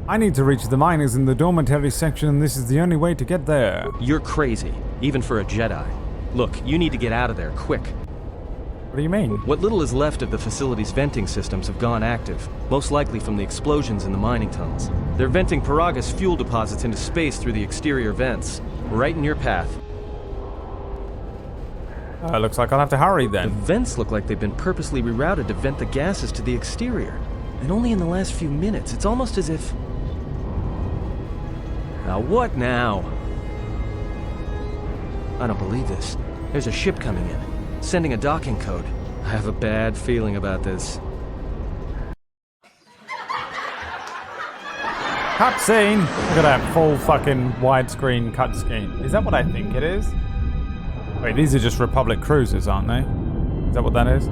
I need to reach the miners in the dormitory section, and this is the only way to get there. You're crazy, even for a Jedi. Look, you need to get out of there, quick. What do you mean? What little is left of the facility's venting systems have gone active, most likely from the explosions in the mining tunnels. They're venting Paragus fuel deposits into space through the exterior vents, right in your path. Looks like I'll have to hurry then. The vents look like they've been purposely rerouted to vent the gases to the exterior. And only in the last few minutes. It's almost as if... Now what now? I don't believe this. There's a ship coming in, sending a docking code. I have a bad feeling about this. Cutscene! Look at that full fucking widescreen cutscene. Is that what I think it is? Wait, these are just Republic cruisers, aren't they? Is that what that is?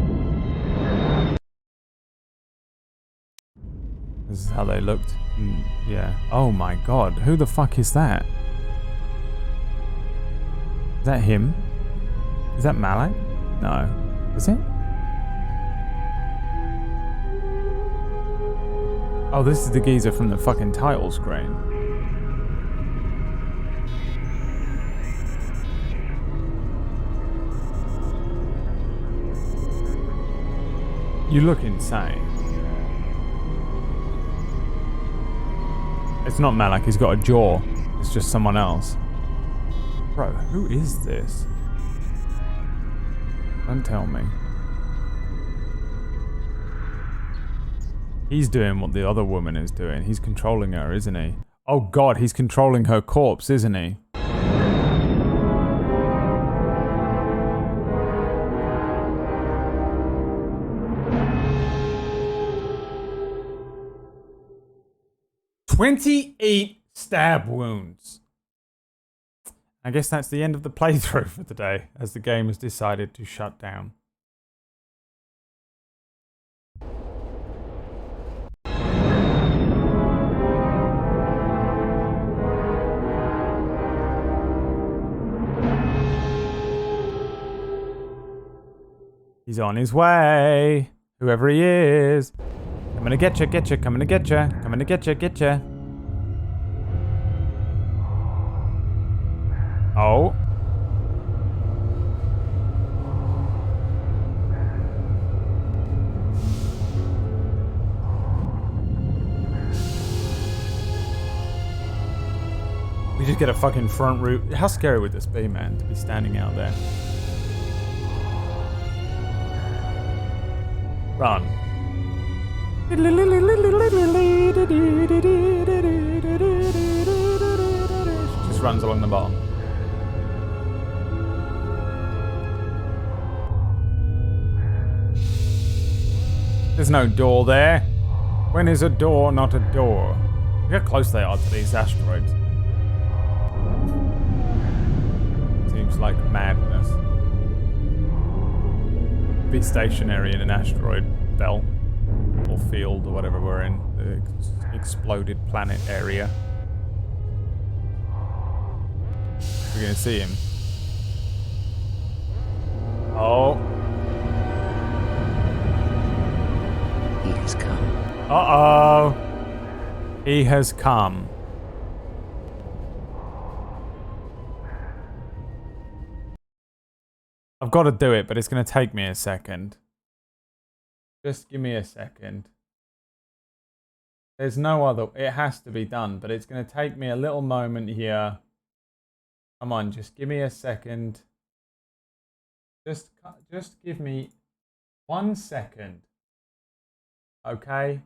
This is how they looked. Yeah. Oh my god. Who the fuck is that? Is that him? Is that Malak? No. Is it? Oh, this is the geezer from the fucking title screen. You look insane. It's not Malak, he's got a jaw. It's just someone else. Bro, who is this? Don't tell me. He's doing what the other woman is doing. He's controlling her, isn't he? Oh god, he's controlling her corpse, isn't he? "28 stab wounds." I guess that's the end of the playthrough for today, as the game has decided to shut down. He's on his way, whoever he is. I'm gonna get you, coming to get you, coming to get you. Oh. We just get a fucking front route. How scary would this be, man, to be standing out there? Run. Just runs along the bottom. There's no door there. When is a door not a door? Look how close they are to these asteroids. Seems like madness. Be stationary in an asteroid belt or field or whatever we're in, the exploded planet area. We're gonna see him. Oh. He has come. Uh-oh. He has come. I've got to do it, but it's going to take me a second. Just give me a second. There's no other... It has to be done, but it's going to take me a little moment here. Come on, just give me a second. Just give me 1 second. Okay?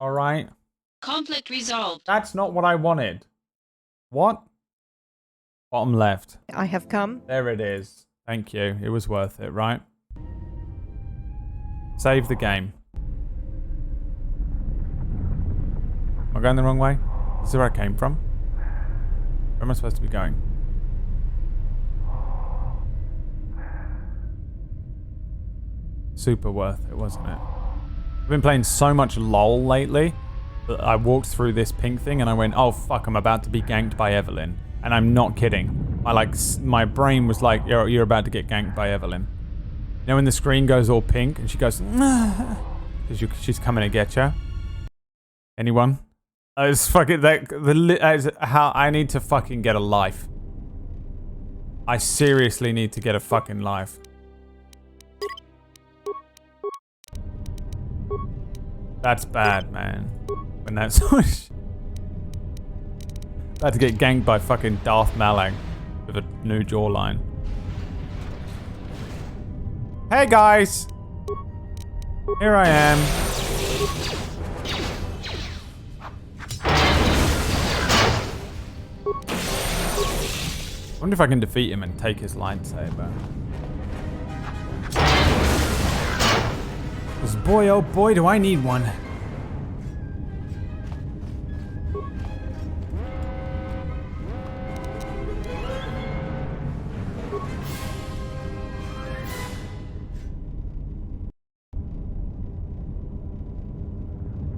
Alright? Conflict resolved. That's not what I wanted. What? Bottom left. I have come. There it is. Thank you. It was worth it, right? Save the game. Am I going the wrong way? This is where I came from. Where am I supposed to be going? Super worth it, wasn't it? I've been playing so much LOL lately that I walked through this pink thing and I went, oh fuck, I'm about to be ganked by Evelyn. And I'm not kidding. My brain was like, you're about to get ganked by Evelyn. You know when the screen goes all pink and she goes, because she's coming to get you? Anyone? It's fucking how I need to fucking get a life. I seriously need to get a fucking life. That's bad, man. When that's about to get ganked by fucking Darth Malang with a new jawline. Hey guys! Here I am. I wonder if I can defeat him and take his lightsaber. Because boy, oh boy, do I need one.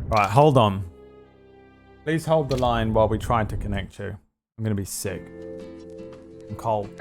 Right, hold on. Please hold the line while we try to connect you. I'm gonna be sick. I'm cold.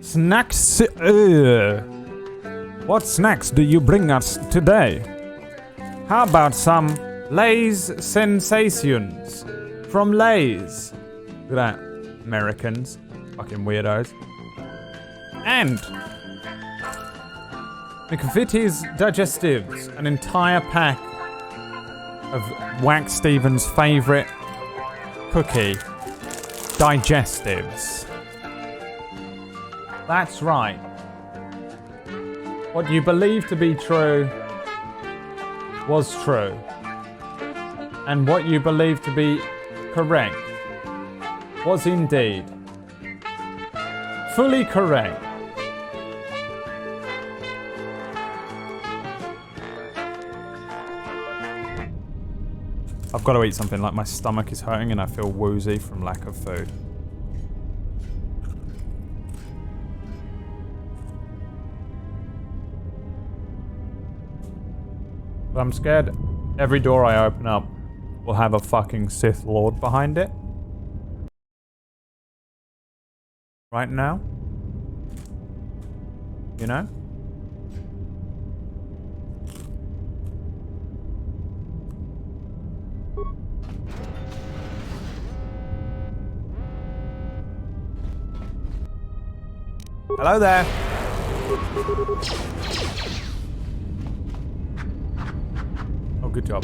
Snacks. What snacks do you bring us today? How about some Lay's Sensations from Lay's? Look at that. Americans. Fucking weirdos. And McVitie's Digestives. An entire pack of Wax Stevens' favourite cookie. Digestives. That's right. What you believe to be true was true. And what you believe to be correct was indeed fully correct. I've got to eat something, like my stomach is hurting and I feel woozy from lack of food. But I'm scared every door I open up will have a fucking Sith Lord behind it. Right now. You know? Hello there. Oh, good job.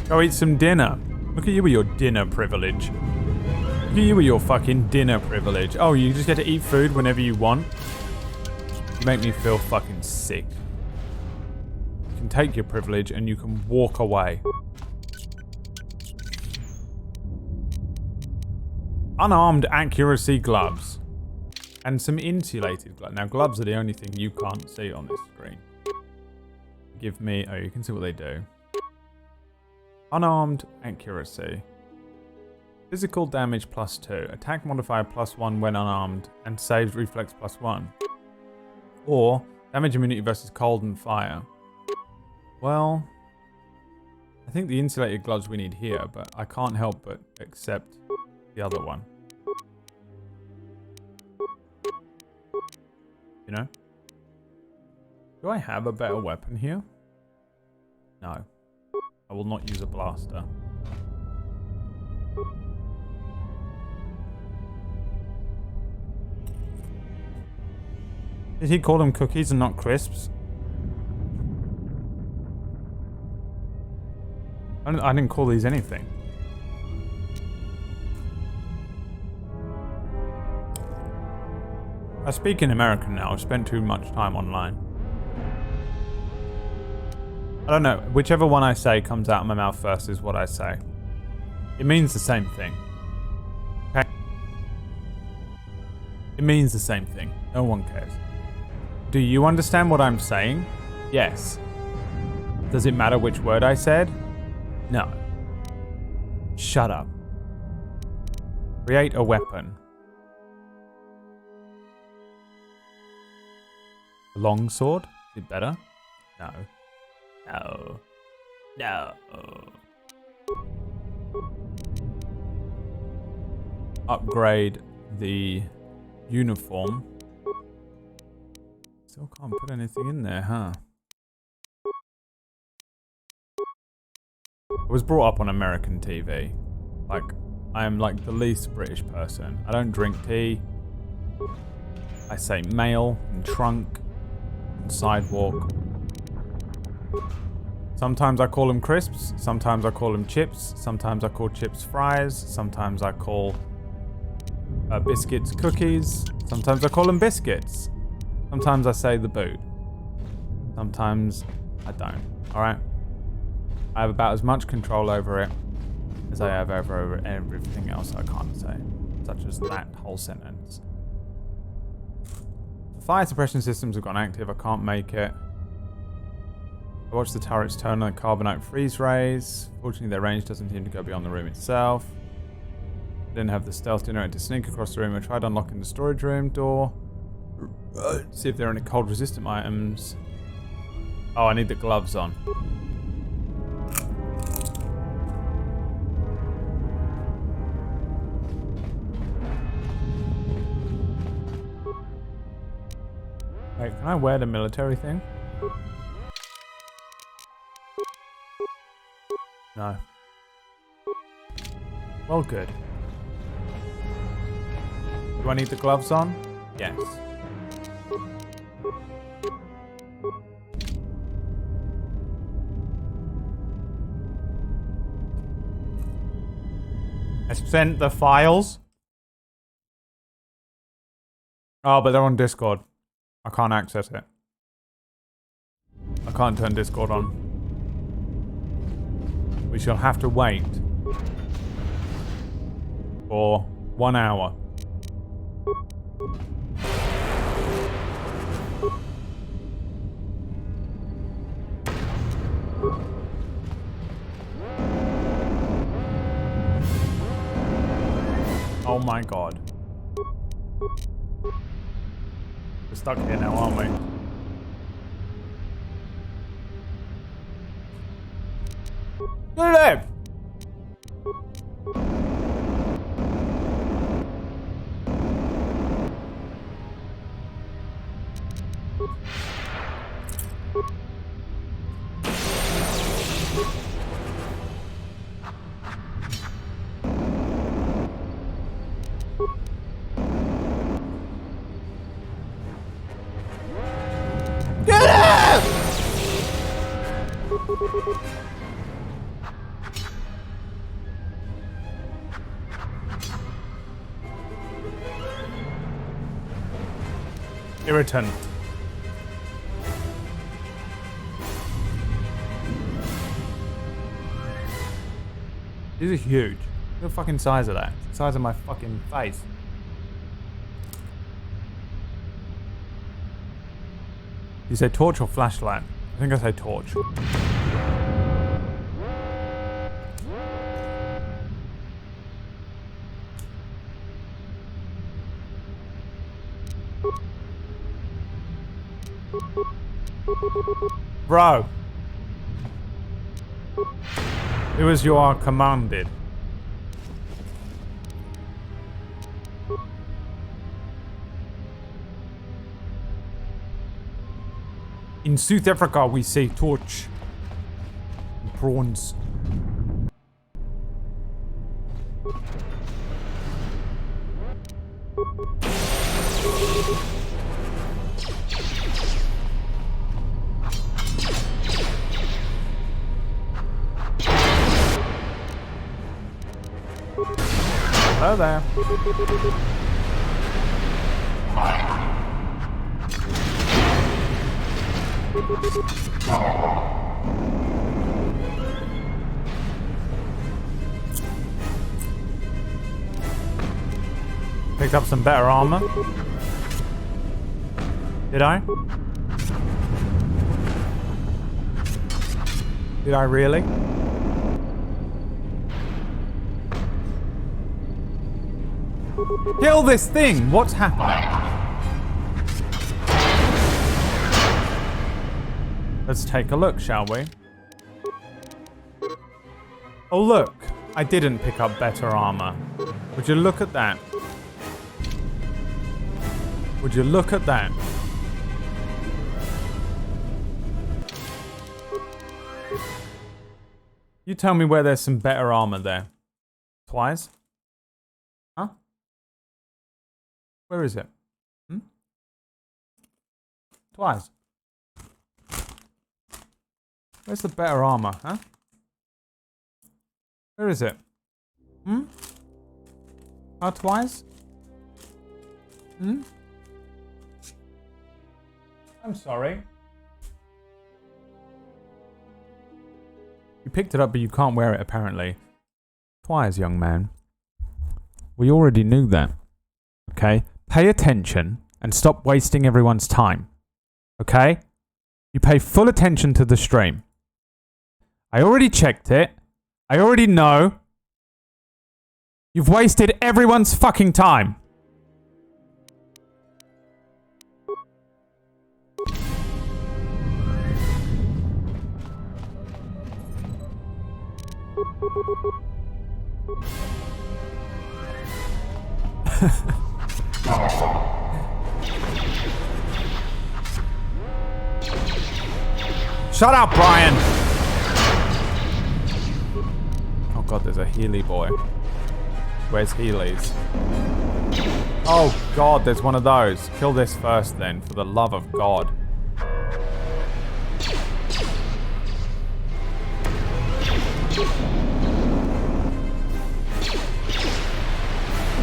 Go eat some dinner. Look at you with your dinner privilege. Look at you with your fucking dinner privilege. Oh, you just get to eat food whenever you want? You make me feel fucking sick. You can take your privilege and you can walk away. Unarmed accuracy gloves. And some insulated gloves. Now, gloves are the only thing you can't see on this screen. Give me... Oh, you can see what they do. Unarmed accuracy. Physical damage +2. Attack modifier +1 when unarmed. And saves reflex +1. Or damage immunity versus cold and fire. Well, I think the insulated gloves we need here, but I can't help but accept the other one. You know? Do I have a better weapon here? No. I will not use a blaster. Did he call them cookies and not crisps? I didn't call these anything. I speak in American now. I've spent too much time online. I don't know. Whichever one I say comes out of my mouth first is what I say. It means the same thing. Okay? It means the same thing. No one cares. Do you understand what I'm saying? Yes. Does it matter which word I said? No. Shut up. Create a weapon. A longsword? Is it better? No. No. No. Upgrade the uniform. Still can't put anything in there, huh? I was brought up on American TV. Like, I am like the least British person. I don't drink tea. I say mail and trunk and sidewalk. Sometimes I call them crisps. Sometimes I call them chips. Sometimes I call chips fries. Sometimes I call biscuits cookies. Sometimes I call them biscuits. Sometimes I say the boot. Sometimes I don't. Alright? I have about as much control over it as I have over everything else I can't say. Such as that whole sentence. Fire suppression systems have gone active. I can't make it. I watched the turrets turn on carbonite freeze rays. Fortunately, their range doesn't seem to go beyond the room itself. I didn't have the stealth generator to sneak across the room. I tried unlocking the storage room door. See if there are any cold resistant items. Oh, I need the gloves on. Wait, can I wear the military thing? No. Well, good. Do I need the gloves on? Yes. I sent the files. Oh, but they're on Discord. I can't access it. I can't turn Discord on. We shall have to wait for 1 hour. Oh my god. We're stuck here now, aren't we? Live! Irritant. These are huge. Look at the fucking size of that. It's the size of my fucking face. You say torch or flashlight? I think I say torch. Bro. Do as you are commanded. In South Africa, we say torch. And prawns. Hello there. Picked up some better armor. Did I? Did I really? Kill this thing! What's happening? Let's take a look, shall we? Oh look, I didn't pick up better armor. Would you look at that? Would you look at that? You tell me where there's some better armor there. Twice? Huh? Where is it? Hmm? Twice. Where's the better armor, huh? Where is it? Hmm? Twice? Hmm? I'm sorry. You picked it up, but you can't wear it, apparently. Twice, young man. We already knew that. Okay? Pay attention and stop wasting everyone's time. Okay? You pay full attention to the stream. I already checked it. I already know. You've wasted everyone's fucking time. Shut up, Brian! Oh god, there's a Healy boy. Where's Healy's? Oh god, there's one of those. Kill this first then, for the love of God.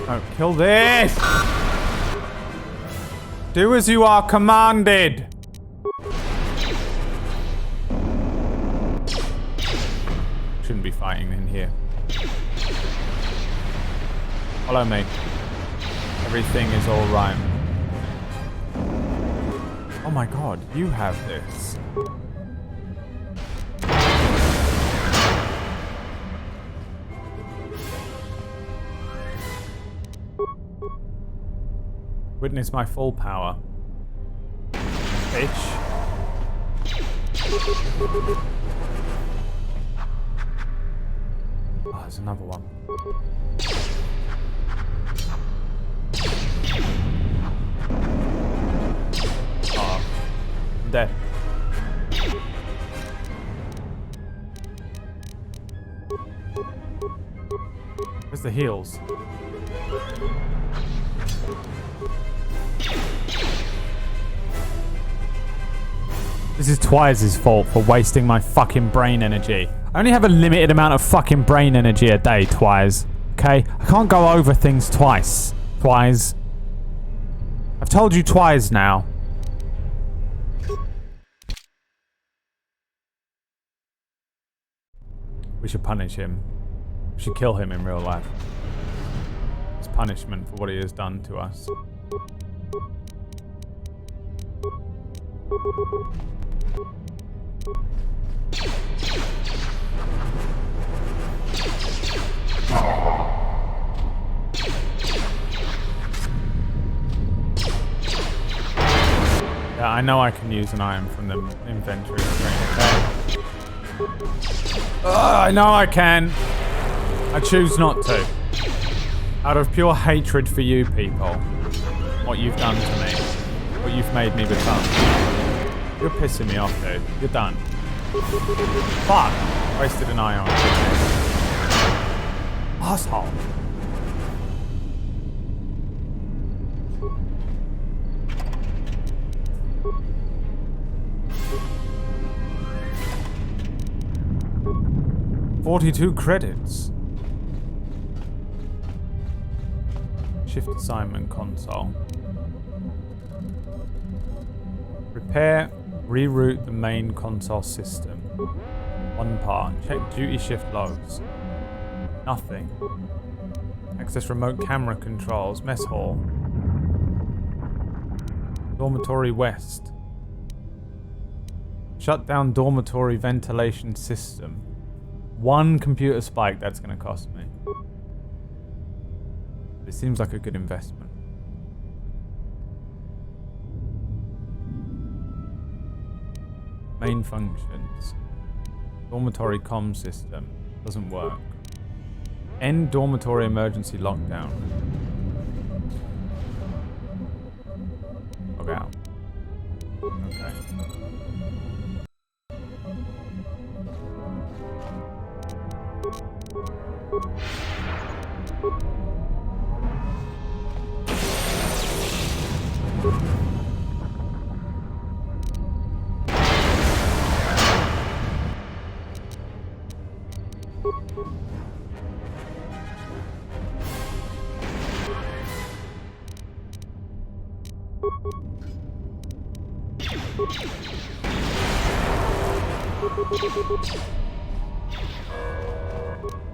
Oh, kill this! Do as you are commanded! Shouldn't be fighting in here. Follow me. Everything is alright. Oh my god, you have this. Witness my full power. Bitch. Oh, there's another one. Oh, I'm dead. Where's the heals? This is Twice's fault for wasting my fucking brain energy. I only have a limited amount of fucking brain energy a day, Twice. Okay? I can't go over things twice. Twice. I've told you twice now. We should punish him. We should kill him in real life. It's punishment for what he has done to us. Yeah, I know I can use an item from the inventory screen, okay? I know I can. I choose not to. Out of pure hatred for you people. What you've done to me. What you've made me become. You're pissing me off, dude. You're done. Fuck! Wasted an eye on you. Asshole. $42 credits. Shift assignment console. Repair, reroute the main console system. One part. Check duty shift logs. Nothing. Access remote camera controls. Mess hall. Dormitory West. Shut down dormitory ventilation system. One computer spike, that's going to cost me. It seems like a good investment. Main functions. Dormitory comm system. Doesn't work. End dormitory emergency lockdown. Log out. Okay.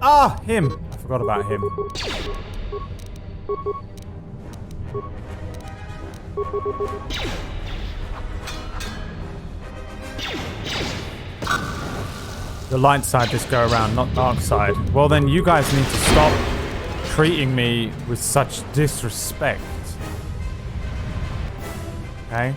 Ah, him! I forgot about him. The light side just go around, not dark side. Well then you guys need to stop treating me with such disrespect. Okay?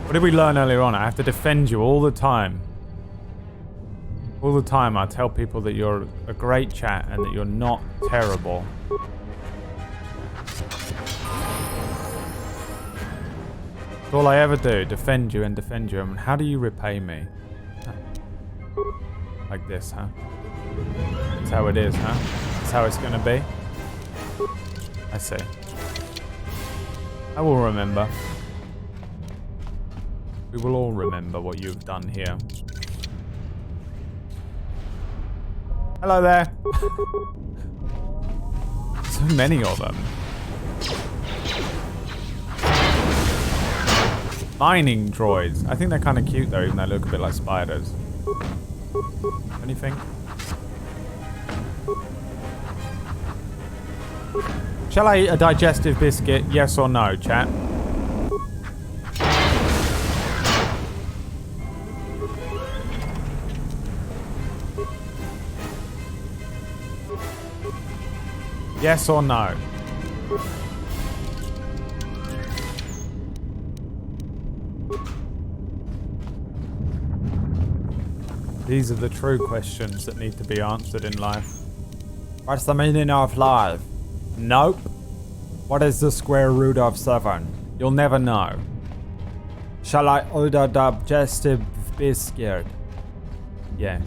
What did we learn earlier on? I have to defend you all the time. All the time I tell people that you're a great chat and that you're not terrible. That's all I ever do, defend you and defend you. I mean, how do you repay me? Like this, huh? That's how it is, huh? That's how it's gonna be? I see. I will remember. We will all remember what you've done here. Hello there. So many of them. Mining droids. I think they're kind of cute though, even though they look a bit like spiders. Anything? Shall I eat a digestive biscuit? Yes or no, chat? Yes or no? These are the true questions that need to be answered in life. What's the meaning of life? Nope. What is the square root of 7? You'll never know. Shall I order a digestive biscuit? Yes.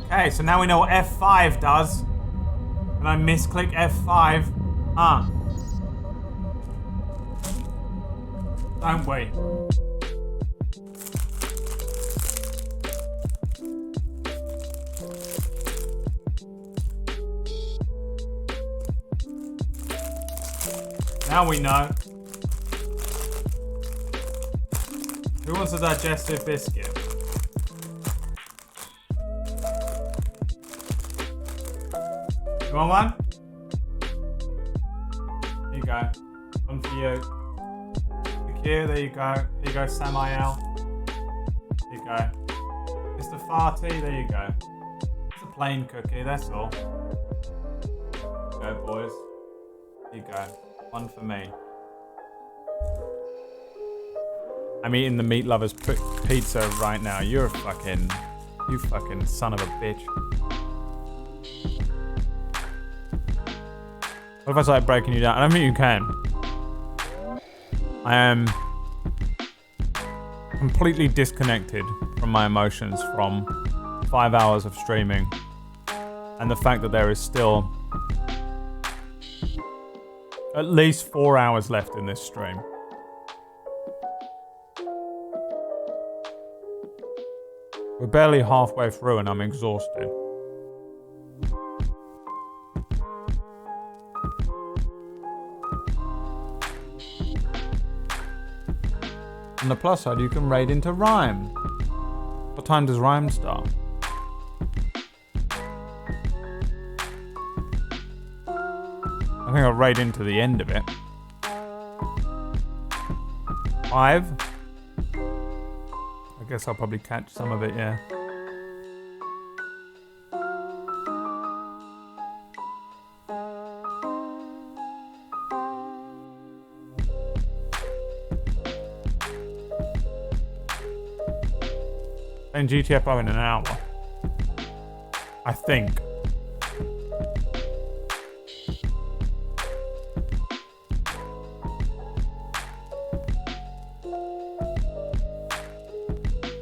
Okay, so now we know what F5 does. Can I misclick F5? Ah. Don't we? Now we know. Who wants a digestive biscuit? You want one? Here you go. One for you. Here, there you go. Here you go, Samael. Here you go. Mr. Farty, there you go. It's a plain cookie, that's all. Go, boys. Here you go. One for me. I'm eating the Meat Lovers pizza right now. You fucking son of a bitch. What if I start breaking you down? I don't think you can. I am completely disconnected from my emotions from 5 hours of streaming and the fact that there is still at least 4 hours left in this stream. We're barely halfway through and I'm exhausted. On the plus side, you can raid into Rhyme. What time does Rhyme start? I think I'll raid into the end of it. 5? I guess I'll probably catch some of it, yeah. Playing GTFO in an hour. I think.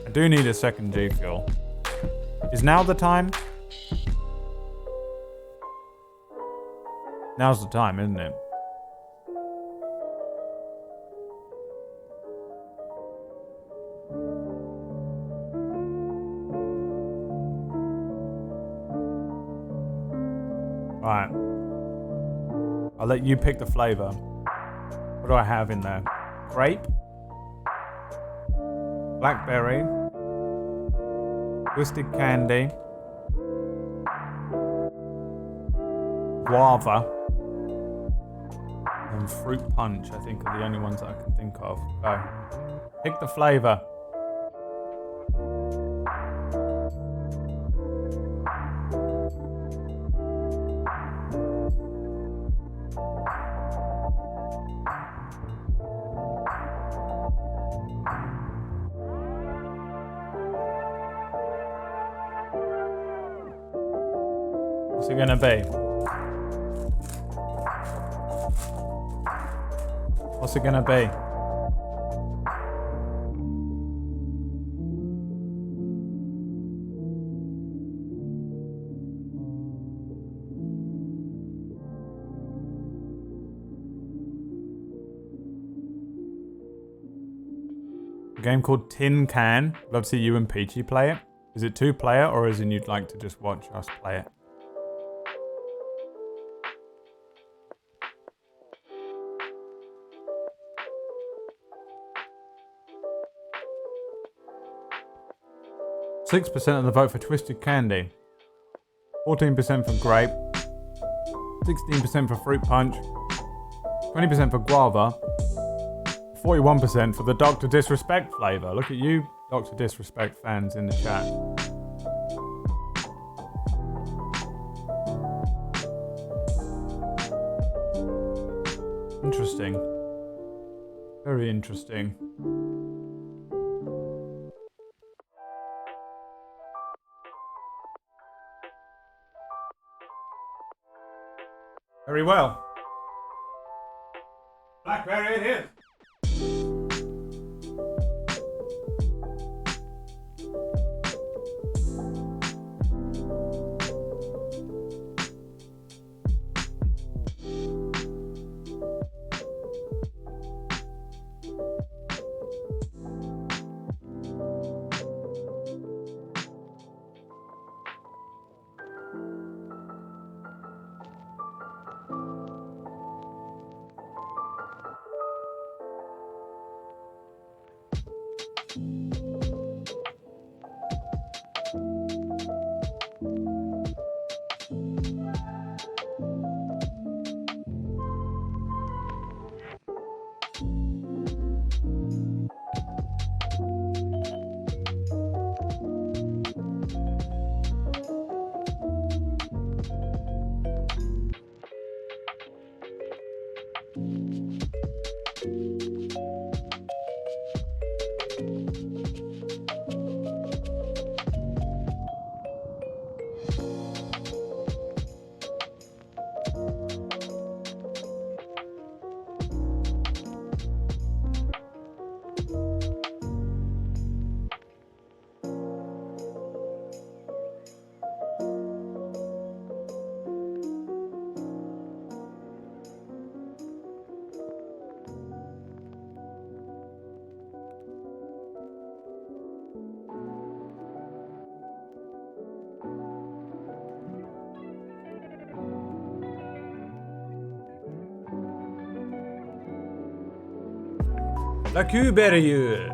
I do need a second G Fuel. Is now the time? Now's the time, isn't it? Right. I'll let you pick the flavor. What do I have in there? Grape? Blackberry? Twisted candy? Guava? And fruit punch, I think, are the only ones that I can think of. Go. Pick the flavor. What's it gonna be? What's it gonna be? A game called Tin Can. Love to see you and Peachy play it. Is it 2-player or is it you'd like to just watch us play it? %6 of the vote for Twisted Candy, 14% for Grape, 16% for Fruit Punch, 20% for Guava, 41% for the Dr. Disrespect flavour. Look at you, Dr. Disrespect fans in the chat. Interesting. Very interesting. Very well. Blackberry it is. La Cuberieux.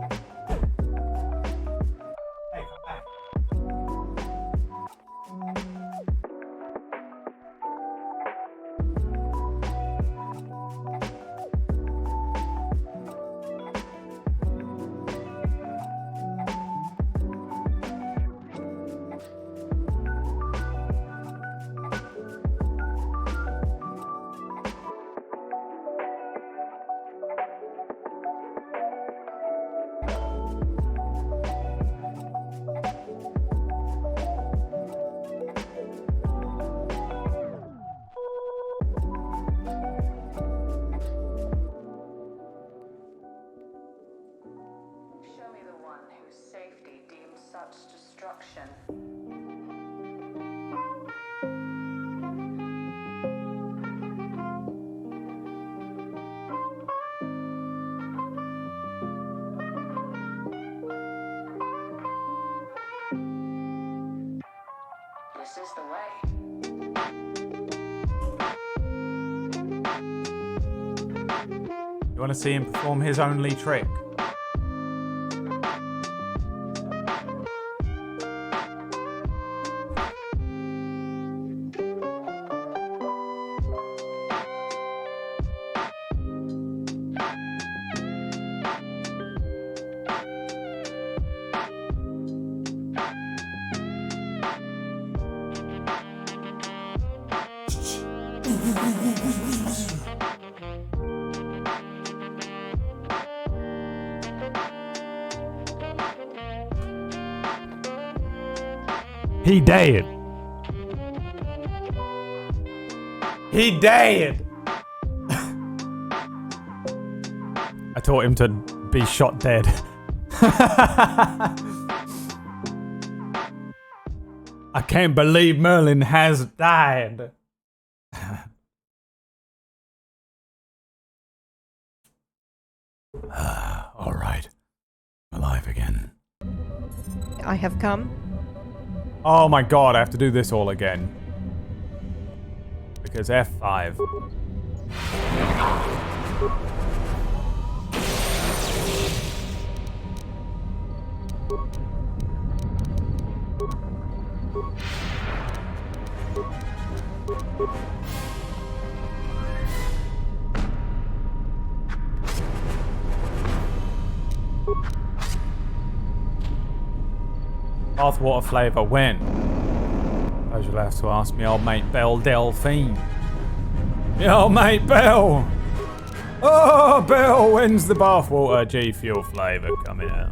This is the way. You want to see him perform his only trick? He dead. He dead. I taught him to be shot dead. I can't believe Merlin has died. All right. Alive again. I have come. Oh my god, I have to do this all again. Because F5. Bathwater flavour, when? I shall have to ask me old mate Belle Delphine. Me old mate Belle! Oh, Belle, when's the bathwater G Fuel flavour coming out?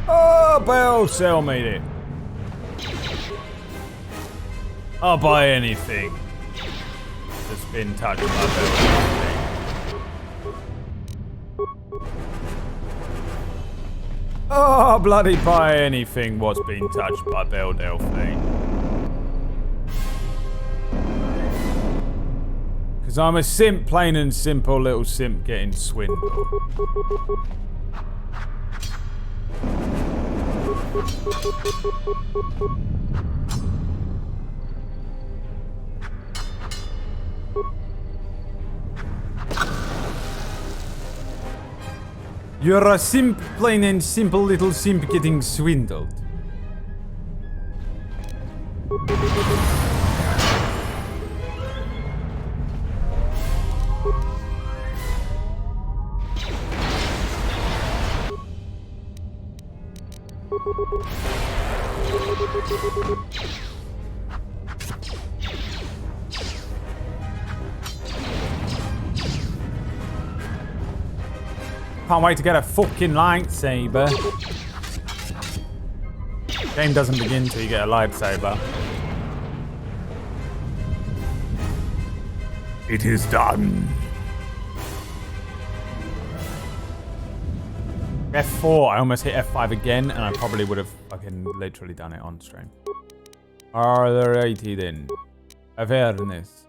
Oh, Belle, sell me it. I'll buy anything that's been touched by Belle. Oh, bloody buy anything what's been touched by Belle Delphine. Because I'm a simp, plain and simple little simp getting swindled. You're a simp, plain and simple little simp getting swindled. Can't wait to get a fucking lightsaber. Game doesn't begin till you get a lightsaber. It is done. F4, I almost hit F5 again, and I probably would have fucking literally done it on stream. Alrighty then. Awareness.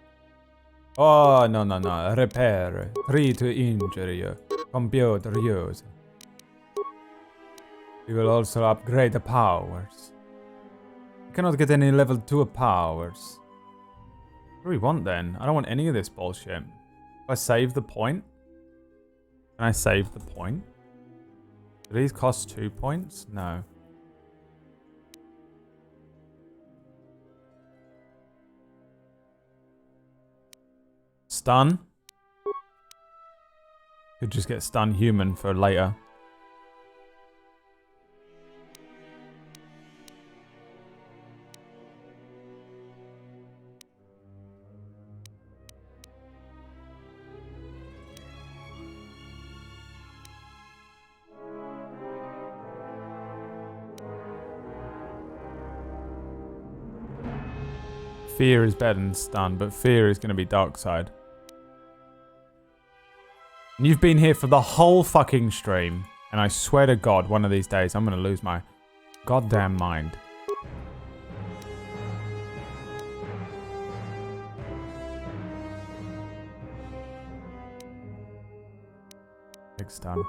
Oh, no. Repair. 3 to injury. Computer use. We will also upgrade the powers. We cannot get any level 2 powers. What do we want then? I don't want any of this bullshit. If I save the point? Can I save the point? Do these cost 2 points? No. Stun? Could just get stun human for later. Fear is better than stun, but fear is going to be dark side. And you've been here for the whole fucking stream, and I swear to God, one of these days I'm going to lose my goddamn mind. Big stun.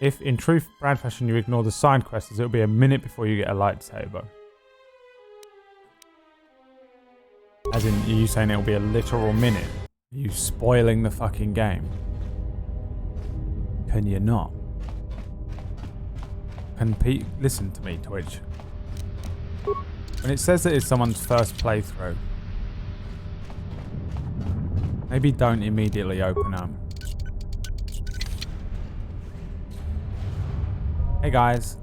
If, in true Brad fashion, you ignore the side quests, it'll be a minute before you get a lightsaber. As in, are you saying it'll be a literal minute? Are you spoiling the fucking game? Can you not? Listen to me, Twitch. When it says that it's someone's first playthrough, maybe don't immediately open up. Hey guys.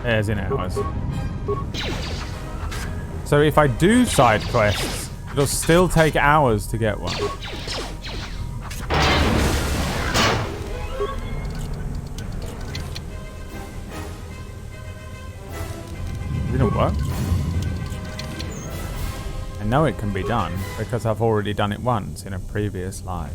There's in hours. So if I do side quests, it'll still take hours to get one. Didn't work. I know it can be done because I've already done it once in a previous live.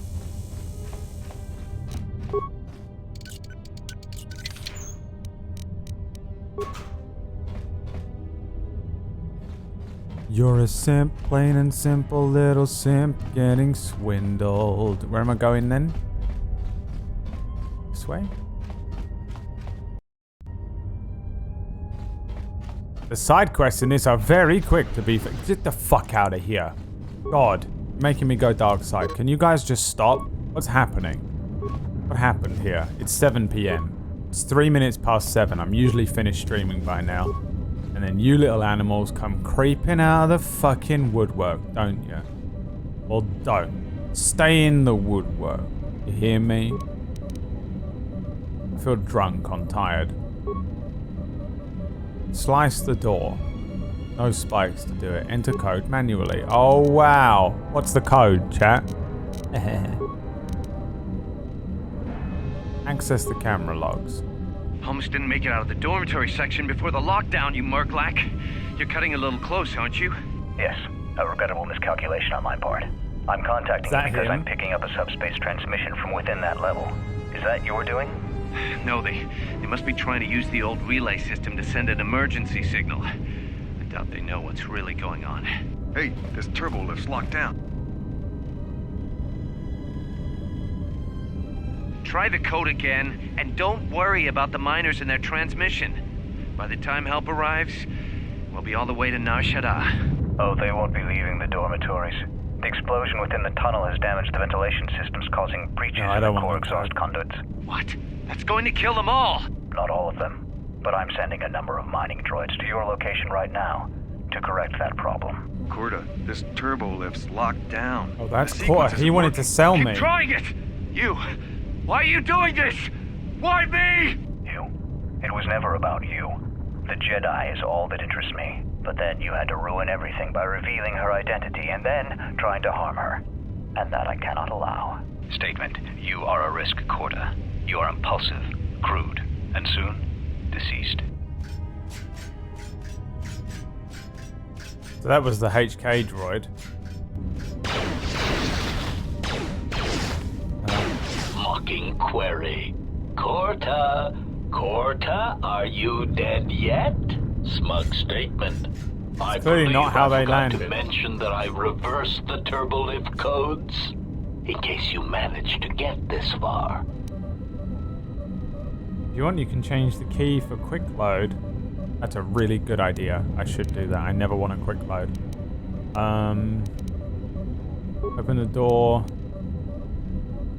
You're a simp, plain and simple little simp getting swindled. Where am I going then? This way? The side quests in this are very quick to be fair. Get the fuck out of here. God, making me go dark side. Can you guys just stop? What's happening? What happened here? It's 7 PM. It's 3 minutes past 7. I'm usually finished streaming by now. And then you little animals come creeping out of the fucking woodwork, don't you? Or don't. Stay in the woodwork. You hear me? I feel drunk, I'm tired. Slice the door. No spikes to do it. Enter code manually. Oh wow. What's the code, chat? Access the camera logs. Almost didn't make it out of the dormitory section before the lockdown, you murklack. You're cutting a little close, aren't you? Yes, a regrettable miscalculation on my part. I'm contacting you because I'm picking up a subspace transmission from within that level. Is that your doing? No, they must be trying to use the old relay system to send an emergency signal. I doubt they know what's really going on. Hey, this turbo lift's locked down. Try the code again, and don't worry about the miners and their transmission. By the time help arrives, we'll be all the way to Nar Shaddaa. Oh, they won't be leaving the dormitories. The explosion within the tunnel has damaged the ventilation systems, causing breaches in the core exhaust conduits. What? That's going to kill them all! Not all of them, but I'm sending a number of mining droids to your location right now to correct that problem. Korda, this turbo lift's locked down. Oh, that's Kotor. He wanted to sell me. Keep trying it! You! Why are you doing this? Why me? You. It was never about you. The Jedi is all that interests me. But then you had to ruin everything by revealing her identity and then trying to harm her. And that I cannot allow. Statement. You are a risk, Korda. You are impulsive, crude, and soon, deceased. So that was the HK droid. Mocking query. Korta, are you dead yet? Smug statement. I clearly not how they forgot landed. to mention that I've reversed the turbolift codes, in case you managed to get this far. If you want, you can change the key for quick load. That's a really good idea. I should do that. I never want a quick load. Open the door.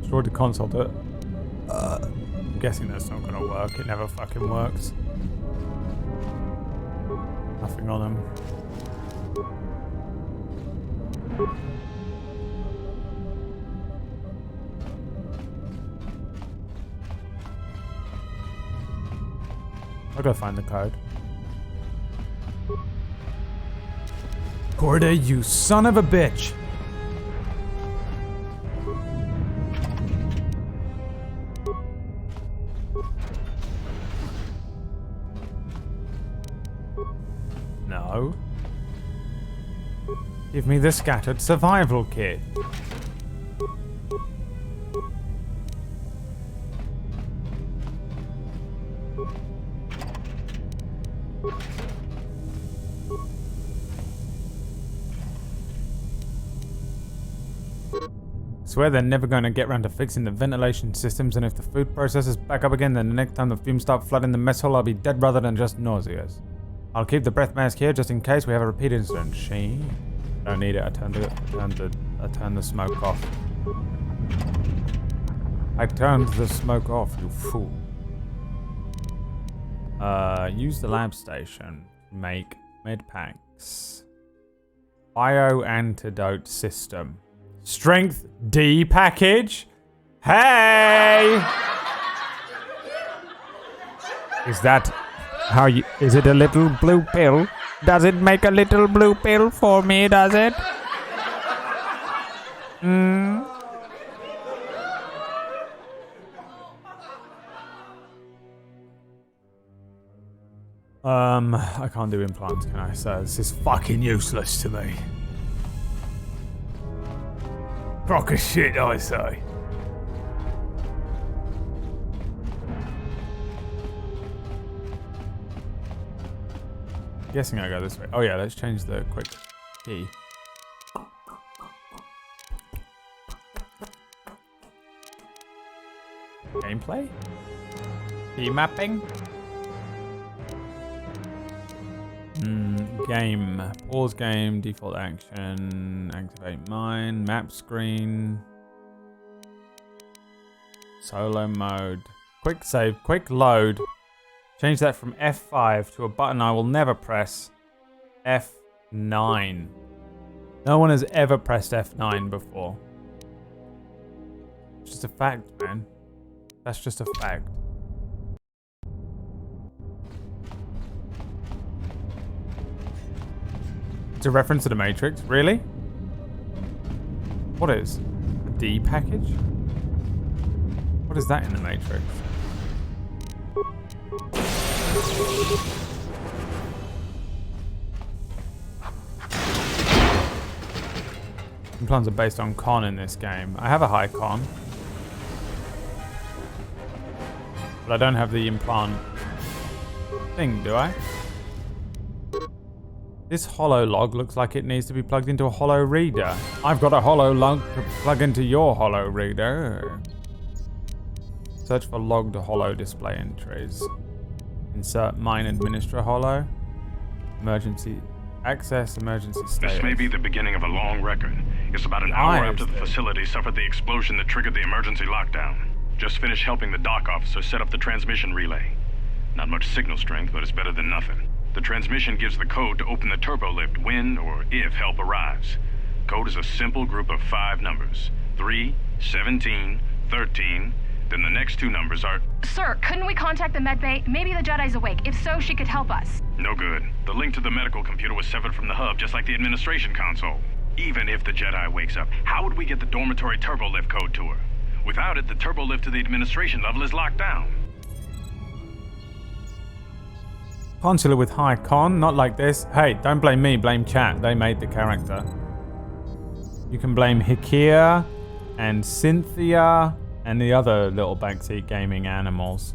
Destroy the console. I'm guessing that's not gonna work. It never fucking works. Nothing on them. I'll go find the code. Korda, you son of a bitch! No. Give me the scattered survival kit. Swear they're never going to get around to fixing the ventilation systems, and if the food processor's back up again, then the next time the fumes start flooding the mess hall, I'll be dead rather than just nauseous. I'll keep the breath mask here just in case we have a repeat incident. She don't need it. I turned the smoke off. I turned the smoke off, you fool. Use the lab station. Make medpacks. Bio-antidote system. Strength D package? Hey! Is that how you... Is it a little blue pill? Does it make a little blue pill for me, does it? I can't do implants, can I? So this is fucking useless to me. Crock of shit, I say. Guessing I go this way. Oh yeah, let's change the quick key. Gameplay? Key mapping? Game. Pause game, default action, activate mine, map screen, solo mode, quick save, quick load. Change that from F5 to a button I will never press, F9. No one has ever pressed F9 before. It's just a fact, man. That's just a fact. It's a reference to the Matrix, really? What is? A D package? What is that in the Matrix? Implants are based on con in this game. I have a high con. But I don't have the implant thing, do I? This holo log looks like it needs to be plugged into a holo reader. I've got a holo log to plug into your holo reader. Search for logged holo display entries. Insert mine administra holo. Emergency access, emergency status. This may be the beginning of a long record. It's about an hour after the facility suffered the explosion that triggered the emergency lockdown. Just finished helping the dock officer set up the transmission relay. Not much signal strength, but it's better than nothing. The transmission gives the code to open the turbo lift when or if help arrives. Code is a simple group of 5 numbers. 3, 17, 13, then the next 2 numbers are... Sir, couldn't we contact the medbay? Maybe the Jedi's awake. If so, she could help us. No good. The link to the medical computer was severed from the hub, just like the administration console. Even if the Jedi wakes up, how would we get the dormitory turbo lift code to her? Without it, the turbo lift to the administration level is locked down. Consular with high con, not like this. Hey, don't blame me, blame chat. They made the character. You can blame Hikia and Cynthia and the other little backseat gaming animals.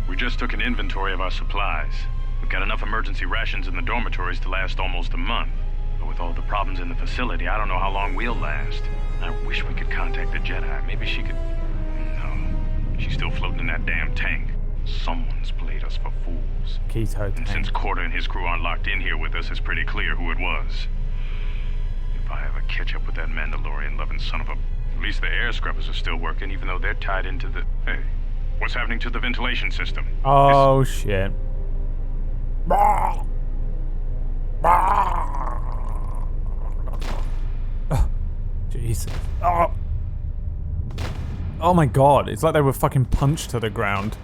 We just took an inventory of our supplies. We've got enough emergency rations in the dormitories to last almost a month. But with all the problems in the facility, I don't know how long we'll last. I wish we could contact the Jedi. Maybe she could... No. She's still floating in that damn tank. Someone's played us for fools. Keto and since Kotor and his crew aren't locked in here with us, it's pretty clear who it was. If I ever catch up with that Mandalorian-loving son of a... At least the air scrubbers are still working, even though they're tied into the... Hey, what's happening to the ventilation system? Oh, shit. Oh, Jesus. Oh my god, it's like they were fucking punched to the ground.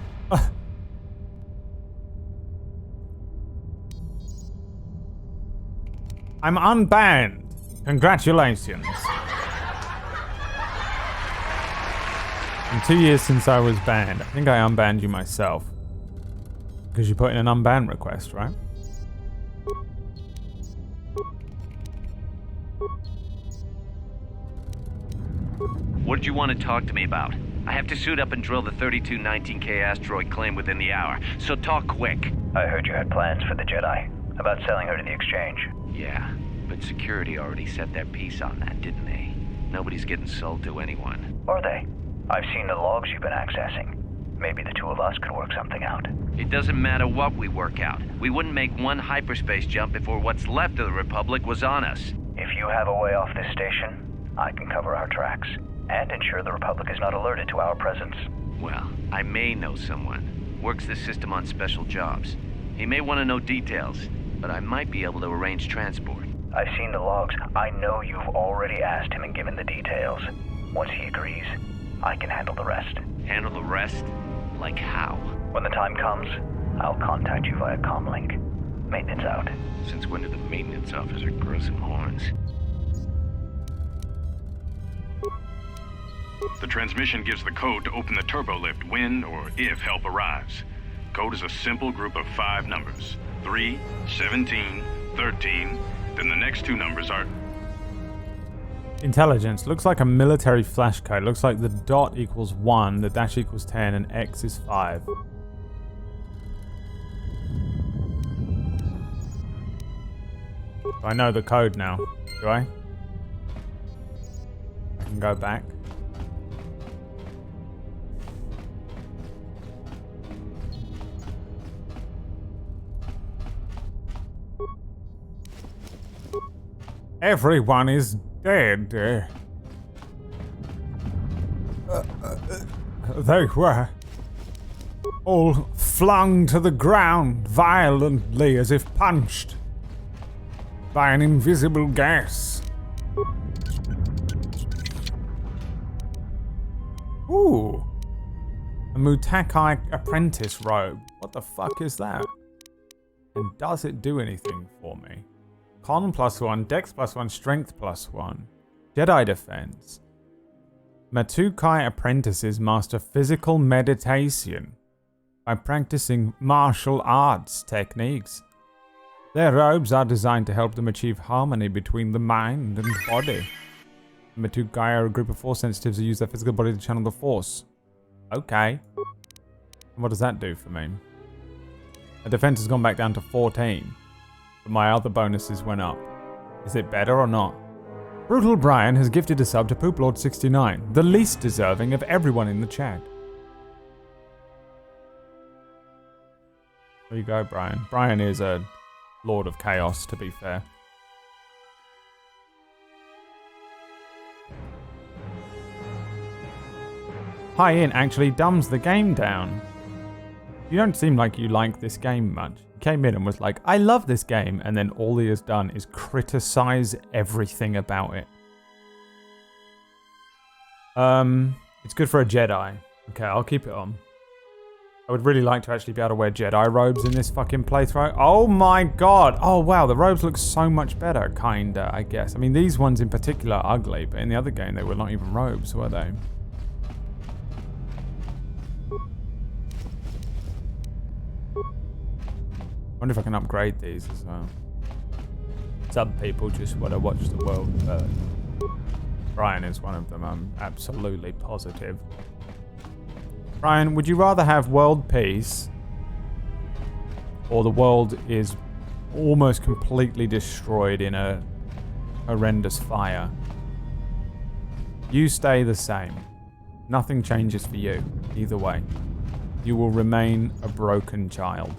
I'm unbanned. Congratulations. In 2 years since I was banned. I think I unbanned you myself. Because you put in an unban request, right? What did you want to talk to me about? I have to suit up and drill the 3219K asteroid claim within the hour, so talk quick. I heard you had plans for the Jedi, about selling her to the exchange. Yeah, but security already set their piece on that, didn't they? Nobody's getting sold to anyone. Are they? I've seen the logs you've been accessing. Maybe the 2 of us could work something out. It doesn't matter what we work out. We wouldn't make one hyperspace jump before what's left of the Republic was on us. If you have a way off this station, I can cover our tracks and ensure the Republic is not alerted to our presence. Well, I may know someone. Works the system on special jobs. He may want to know details, but I might be able to arrange transport. I've seen the logs. I know you've already asked him and given the details. Once he agrees, I can handle the rest. Handle the rest? Like how? When the time comes, I'll contact you via comlink. Maintenance out. Since when did the maintenance officer grow some horns? The transmission gives the code to open the turbo lift when or if help arrives. Code is a simple group of 5 numbers. 3, 17, 13, then the next 2 numbers are... Intelligence. Looks like a military flash code. Looks like the dot equals 1, the dash equals 10, and X is 5. I know the code now. Do I? I can go back. Everyone is dead. They were all flung to the ground violently as if punched by an invisible gas. Ooh. A Mutakai apprentice robe. What the fuck is that? And does it do anything for me? Con +1, Dex +1, Strength +1. Jedi Defense. Matukai apprentices master physical meditation by practicing martial arts techniques. Their robes are designed to help them achieve harmony between the mind and body. The Matukai are a group of Force sensitives who use their physical body to channel the Force. Okay. And what does that do for me? The defense has gone back down to 14. But my other bonuses went up. Is it better or not? Brutal Brian has gifted a sub to Poop Lord 69, the least deserving of everyone in the chat. There you go, Brian. Brian is a Lord of Chaos, to be fair. High Int actually dumbs the game down. You don't seem like you like this game much. He came in and was like, I love this game, and then all he has done is criticize everything about it. It's good for a Jedi. Okay, I'll keep it on. I would really like to actually be able to wear Jedi robes in this fucking playthrough. Oh my god! Oh wow, the robes look so much better, kinda, I guess. I mean, these ones in particular are ugly, but in the other game they were not even robes, were they? I wonder if I can upgrade these as well. Some people just want to watch the world burn. Brian is one of them, I'm absolutely positive. Brian, would you rather have world peace, or the world is almost completely destroyed in a horrendous fire? You stay the same. Nothing changes for you, either way. You will remain a broken child.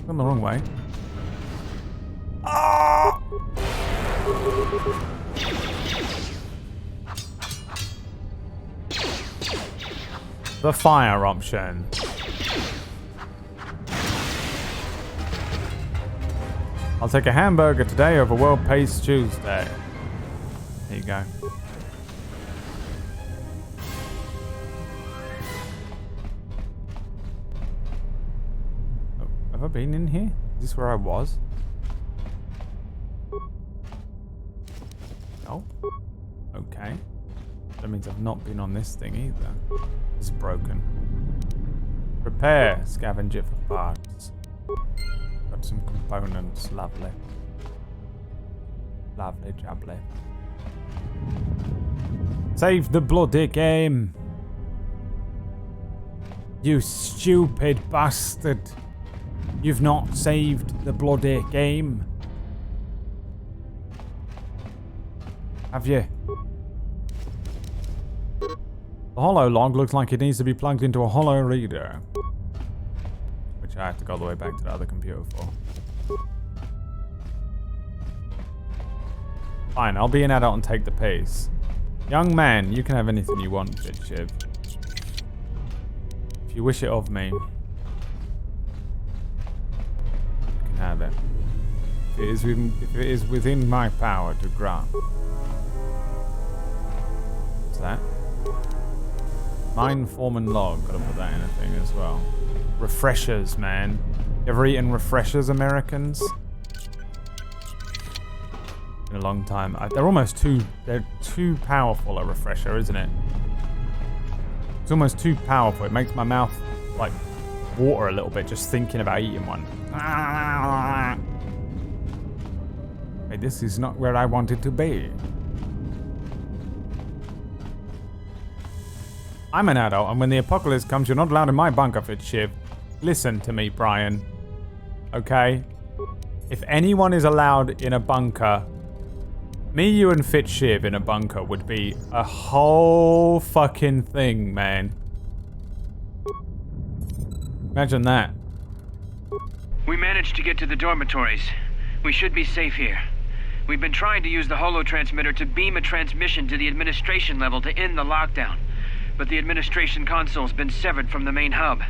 Gone the wrong way. Ah! The fire option. I'll take a hamburger today over World Peace Tuesday. There you go. Have I been in here? Is this where I was? No. Okay. That means I've not been on this thing either. It's broken. Prepare. Scavenge it for parts. Got some components. Lovely. Lovely jubbly. Save the bloody game. You stupid bastard. You've not saved the bloody game. Have you? The holo log looks like it needs to be plugged into a holo reader. Which I have to go all the way back to the other computer for. Fine, I'll be an adult and take the piece. Young man, you can have anything you want, Shiv. If you wish it of me, have it. If it is within my power to grant. What's that? Mine Foreman log. Gotta put that in a thing as well. Refreshers, man. You ever eaten refreshers, Americans? In a long time. They're almost too. They're too powerful, a refresher, isn't it? It's almost too powerful. It makes my mouth like water a little bit just thinking about eating one. Hey, this is not where I wanted to be. I'm an adult, and when the apocalypse comes, you're not allowed in my bunker, Fitz-Shiv. Listen to me, Brian. Okay? If anyone is allowed in a bunker, me, you, and Fitz-Shiv in a bunker would be a whole fucking thing, man. Imagine that. We managed to get to the dormitories. We should be safe here. We've been trying to use the holo-transmitter to beam a transmission to the administration level to end the lockdown. But the administration console's been severed from the main hub.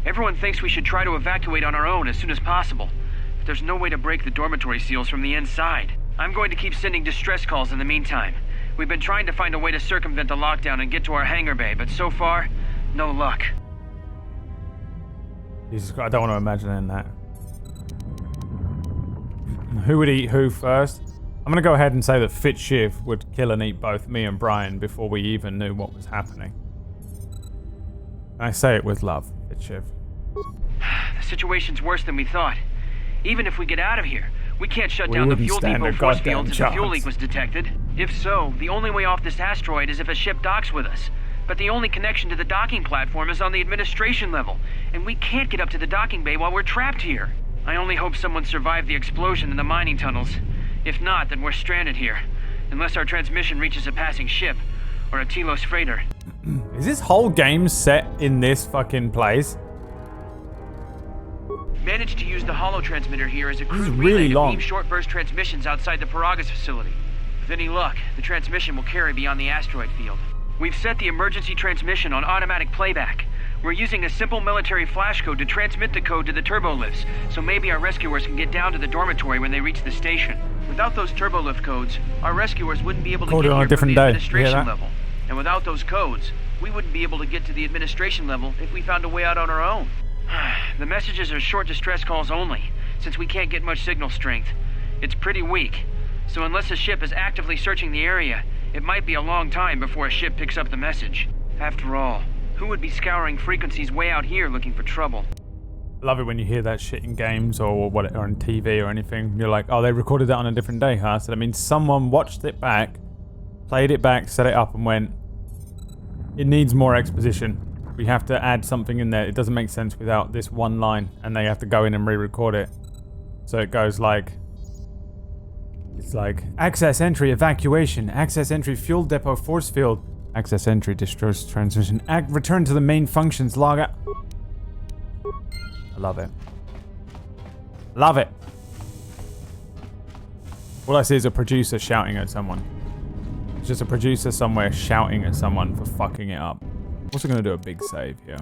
Everyone thinks we should try to evacuate on our own as soon as possible. But there's no way to break the dormitory seals from the inside. I'm going to keep sending distress calls in the meantime. We've been trying to find a way to circumvent the lockdown and get to our hangar bay, but so far, no luck. Jesus Christ, I don't want to imagine that. Who would eat who first? I'm going to go ahead and say that Fitz-Shiv would kill and eat both me and Brian before we even knew what was happening. And I say it with love, Fitz-Shiv. The situation's worse than we thought. Even if we get out of here, we can't shut down the fuel depot force fields if the fuel leak was detected. If so, the only way off this asteroid is if a ship docks with us. But the only connection to the docking platform is on the administration level, and we can't get up to the docking bay while we're trapped here. I only hope someone survived the explosion in the mining tunnels. If not, then we're stranded here. Unless our transmission reaches a passing ship, or a Telos freighter. Is this whole game set in this fucking place? Managed to use the holo transmitter here as a crude really relay to long. beam short burst transmissions outside the Paragas facility. With any luck, the transmission will carry beyond the asteroid field. We've set the emergency transmission on automatic playback. We're using a simple military flash code to transmit the code to the turbolifts, so maybe our rescuers can get down to the dormitory when they reach the station. Without those turbolift codes, our rescuers wouldn't be able to Called get it on a here from different the day. administration You hear that? level. And without those codes, we wouldn't be able to get to the administration level if we found a way out on our own. The messages are short distress calls only, since we can't get much signal strength. It's pretty weak, so unless a ship is actively searching the area, it might be a long time before a ship picks up the message. After all, who would be scouring frequencies way out here looking for trouble? Love it when you hear that shit in games or what, or on TV or anything. You're like, oh, they recorded that on a different day, huh? So that means someone watched it back, played it back, set it up, and went, it needs more exposition. We have to add something in there. It doesn't make sense without this one line, and they have to go in and re-record it. So it goes like, it's like, access entry evacuation, access entry fuel depot force field, access entry destroys transmission, return to the main functions, log out. I love it. Love it. All I see is a producer shouting at someone. It's just a producer somewhere shouting at someone for fucking it up. Also gonna do a big save here.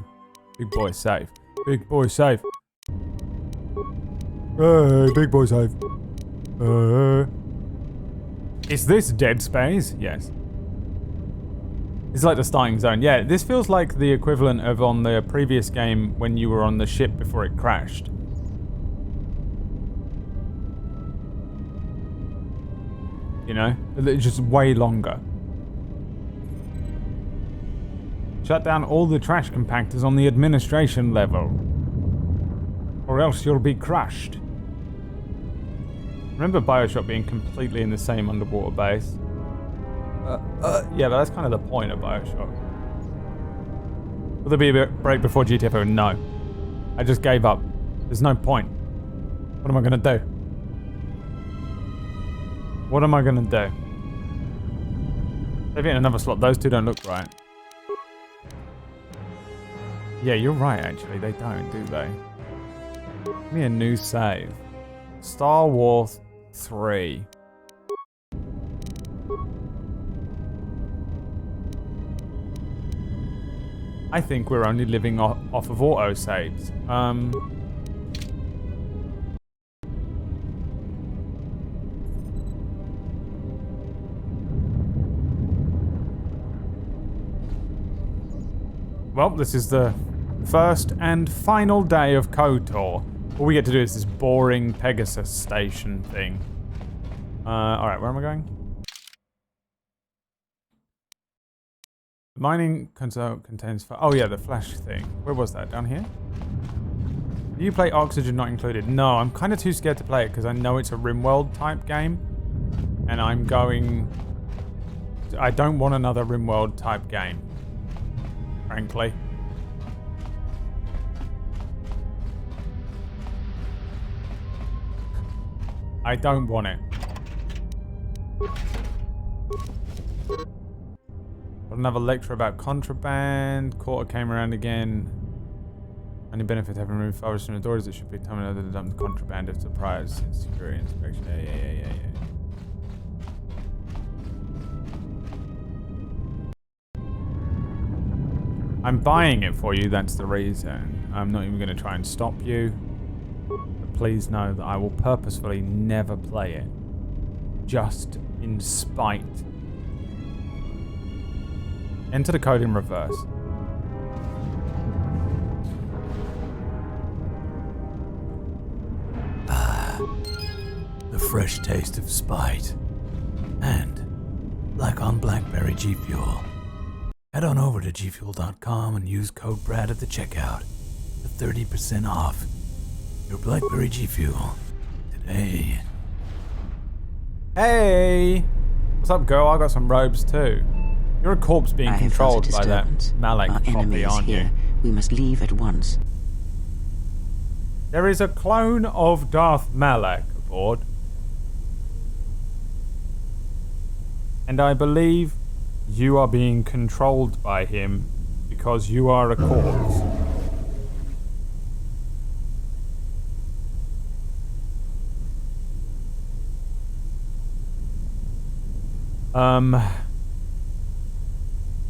Big boy save. Big boy save. Hey, big boy save. Is this Dead Space? Yes. It's like the starting zone. Yeah, this feels like the equivalent of on the previous game when you were on the ship before it crashed. You know? It's just way longer. Shut down all the trash compactors on the administration level, or else you'll be crushed. Remember Bioshock being completely in the same underwater base? Yeah, but that's kind of the point of Bioshock. Will there be a break before GTFO? No. I just gave up. There's no point. What am I gonna do? What am I gonna do? They've hit another slot. Those two don't look right. Yeah, you're right, actually. They don't, do they? Give me a new save. Star Wars 3. I think we're only living off of auto saves. Well, this is the first and final day of KOTOR. All we get to do is this boring Pegasus station thing. Alright, where am I going? The mining console contains... Oh yeah, the flash thing. Where was that? Down here? Do you play Oxygen Not Included? No, I'm kind of too scared to play it because I know it's a RimWorld type game. And I'm going... I don't want another RimWorld type game. Frankly. I don't want it. Got another lecture about contraband. Kotor came around again. Only benefit of having removed forest from the doors, it should be time to dump the contraband if surprise. Security inspection. Yeah. I'm buying it for you, that's the reason. I'm not even going to try and stop you. But please know that I will purposefully never play it. Just in spite. Enter the code in reverse. The fresh taste of spite. And, like on BlackBerry G Fuel, head on over to gfuel.com and use code BRAD at the checkout for 30% off your BlackBerry G Fuel today. Hey! What's up, girl? I got some robes too. You're a corpse being controlled by that Malek copy, aren't you? We must leave at once. There is a clone of Darth Malek aboard. And I believe you are being controlled by him because you are a corpse.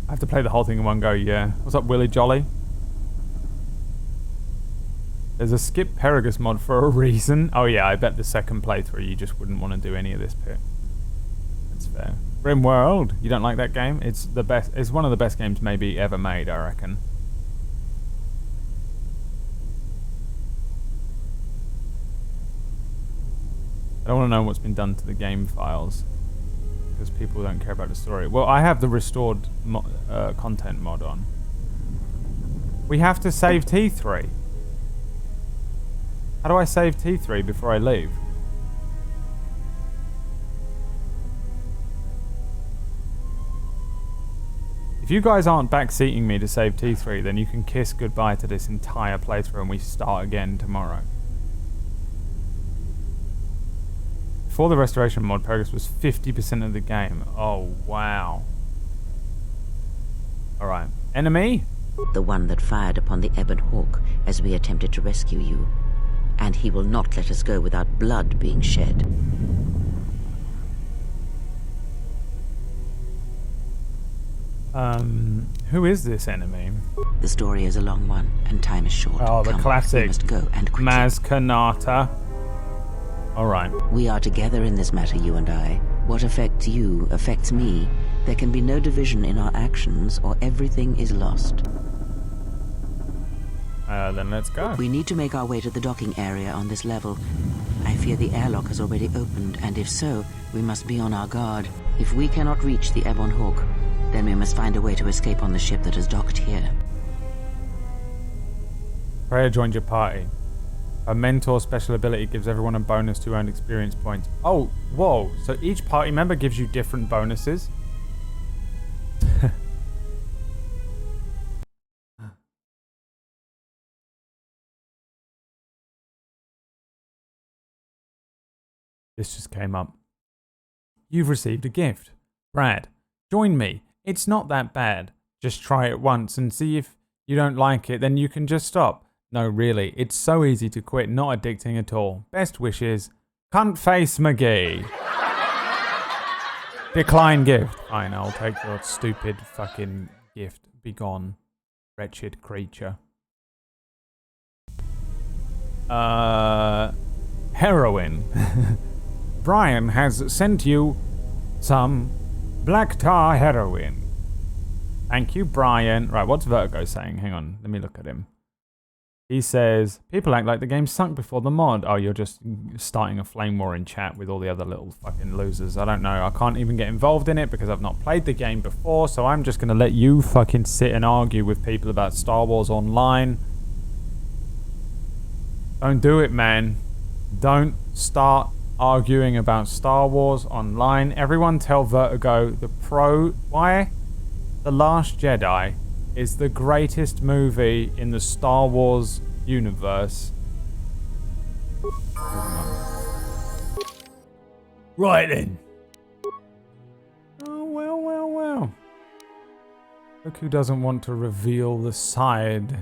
I have to play the whole thing in one go, yeah. What's up, Willy Jolly? There's a skip Perigus mod for a reason. Oh yeah, I bet the second playthrough you just wouldn't want to do any of this bit. That's fair. RimWorld, you don't like that game? It's the best. It's one of the best games maybe ever made, I reckon. I don't want to know what's been done to the game files because people don't care about the story. Well, I have the restored content mod on. We have to save T3. How do I save T3 before I leave? If you guys aren't backseating me to save T3, then you can kiss goodbye to this entire playthrough and we start again tomorrow. Before the restoration mod, Perigus was 50% of the game. Oh, wow. Alright. Enemy? The one that fired upon the Ebon Hawk as we attempted to rescue you. And he will not let us go without blood being shed. Who is this enemy? The story is a long one, and time is short. Oh, the Come, classic. we must go, and quickly. Maz Kanata. Alright. We are together in this matter, you and I. What affects you affects me. There can be no division in our actions, or everything is lost. Then let's go. We need to make our way to the docking area on this level. I fear the airlock has already opened, and if so, we must be on our guard. If we cannot reach the Ebon Hawk, then we must find a way to escape on the ship that is docked here. Freya joined your party. A mentor special ability gives everyone a bonus to earn experience points. Oh, whoa. So each party member gives you different bonuses? This just came up. You've received a gift. Brad, join me. It's not that bad. Just try it once and see if you don't like it, then you can just stop. No, really, it's so easy to quit, not addicting at all. Best wishes, Cuntface McGee. Decline gift. Fine, I'll take your stupid fucking gift. Be gone, wretched creature. Heroin. Brian has sent you some black tar heroin. Thank you, Brian. Right, what's Vertigo saying? Hang on, let me look at him. He says, people act like the game sunk before the mod. Oh, you're just starting a flame war in chat with all the other little fucking losers. I don't know. I can't even get involved in it because I've not played the game before, so I'm just going to let you fucking sit and argue with people about Star Wars Online. Don't do it, man. Don't start arguing about Star Wars Online. Everyone tell Vertigo why The Last Jedi is the greatest movie in the Star Wars universe. Right then. Oh, well. Look who doesn't want to reveal the side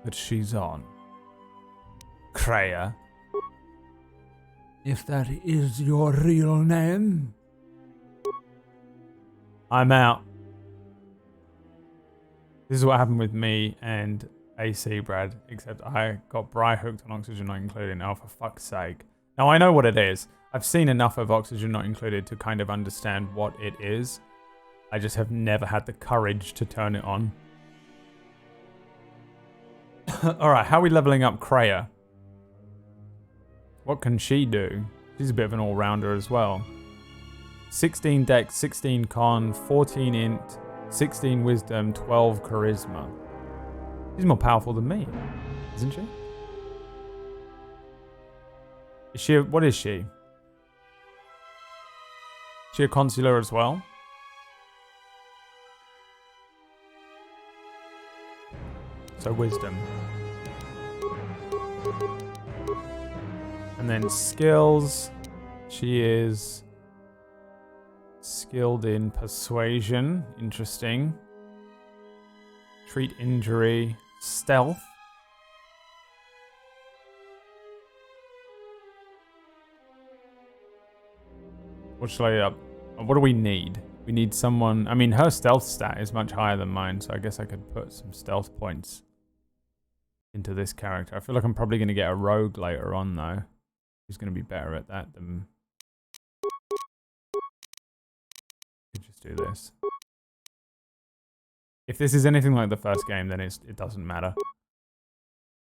that she's on. Kreia. If that is your real name. I'm out. This is what happened with me and AC, Brad, except I got Bri hooked on Oxygen Not Included. Oh, for fuck's sake. Now, I know what it is. I've seen enough of Oxygen Not Included to kind of understand what it is. I just have never had the courage to turn it on. Alright, how are we leveling up Kreia? What can she do? She's a bit of an all-rounder as well. 16 dex, 16 con, 14 int, 16 wisdom, 12 charisma. She's more powerful than me, isn't she? Is she what is she? Is she a consular as well? So wisdom. And then skills, she is Skilled in persuasion. Interesting. Treat injury. Stealth. What shall I up? What do we need? We need someone. I mean, her stealth stat is much higher than mine, so I guess I could put some stealth points into this character. I feel like I'm probably going to get a rogue later on, though. Who's going to be better at that than... Just do this. If this is anything like the first game, then it doesn't matter.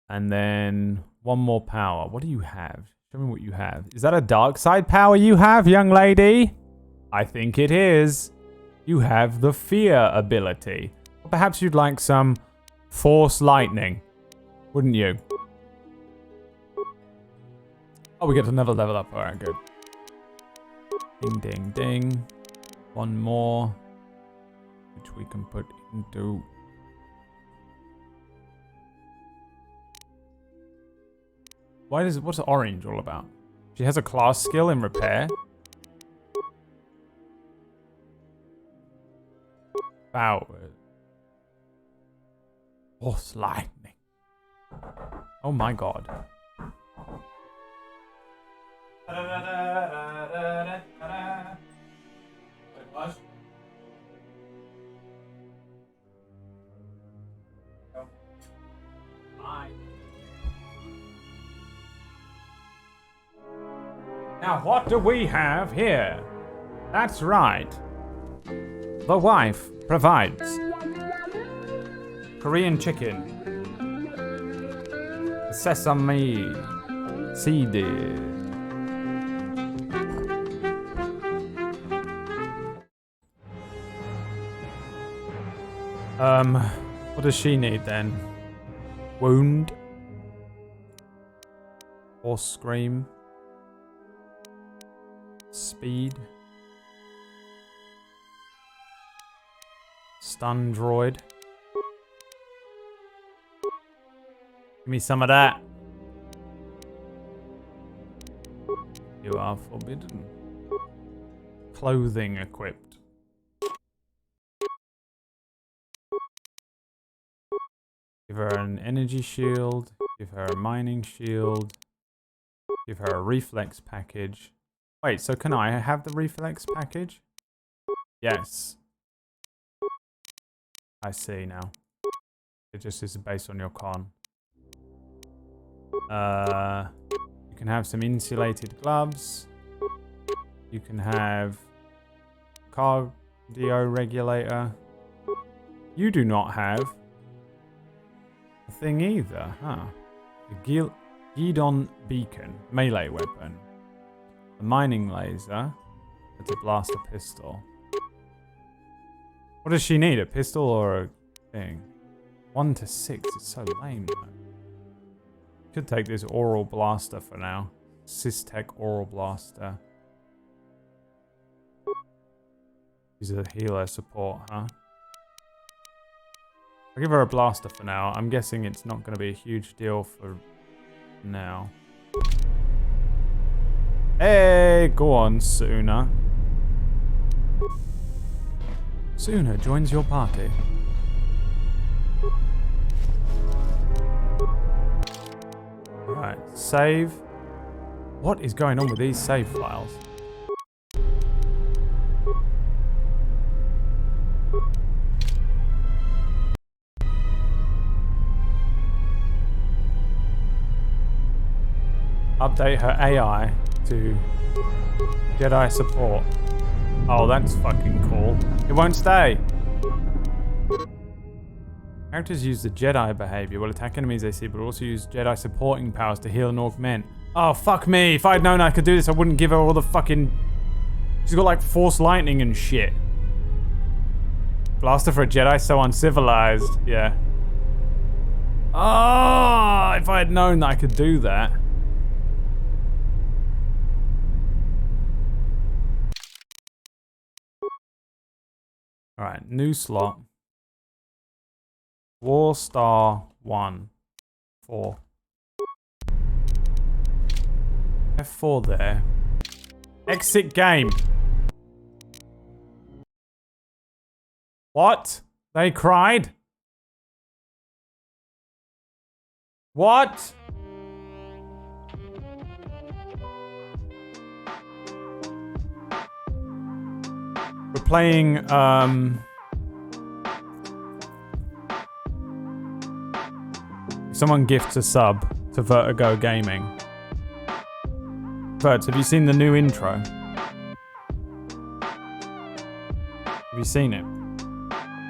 And then one more power. What do you have? Show me what you have. Is that a dark side power you have, young lady? I think it is. You have the fear ability. Or perhaps you'd like some force lightning, wouldn't you? Oh, we get another level up. Alright, good. Ding, ding, ding. One more, which we can put into... What's orange all about? She has a class skill in repair. Power. Force lightning. Oh my god. What? Now, what do we have here? That's right. The wife provides Korean chicken, sesame seed. What does she need then? Wound? Or scream? Speed? Stun droid? Give me some of that. You are forbidden. Clothing equipped. Give her an energy shield. Give her a mining shield. Give her a reflex package. Wait, so can I have the reflex package? Yes. I see now. It just is based on your con. You can have some insulated gloves. You can have cardio regulator. You do not have a thing either, huh? The Gidon beacon, melee weapon. A mining laser. It's a blaster pistol. What does she need? A pistol or a thing? 1 to 6. It's so lame, though. Could take this oral blaster for now. Systech oral blaster. She's a healer support, huh? I'll give her a blaster for now. I'm guessing it's not going to be a huge deal for now. Hey, go on, Suna. Suna joins your party. Right, save. What is going on with these save files? Update her AI to Jedi support. Oh, that's fucking cool. It won't stay. Characters use the Jedi behavior. Will attack enemies they see, but also use Jedi supporting powers to heal and augment. Oh, fuck me. If I'd known I could do this, I wouldn't give her all the fucking... She's got like force lightning and shit. Blaster for a Jedi, so uncivilized. Yeah. Oh, if I had known that I could do that. Alright, new slot. War Star 1. 4. F4 there. Exit game. What? They cried? What? We're playing, someone gifts a sub to Vertigo Gaming. Vert, have you seen the new intro? Have you seen it?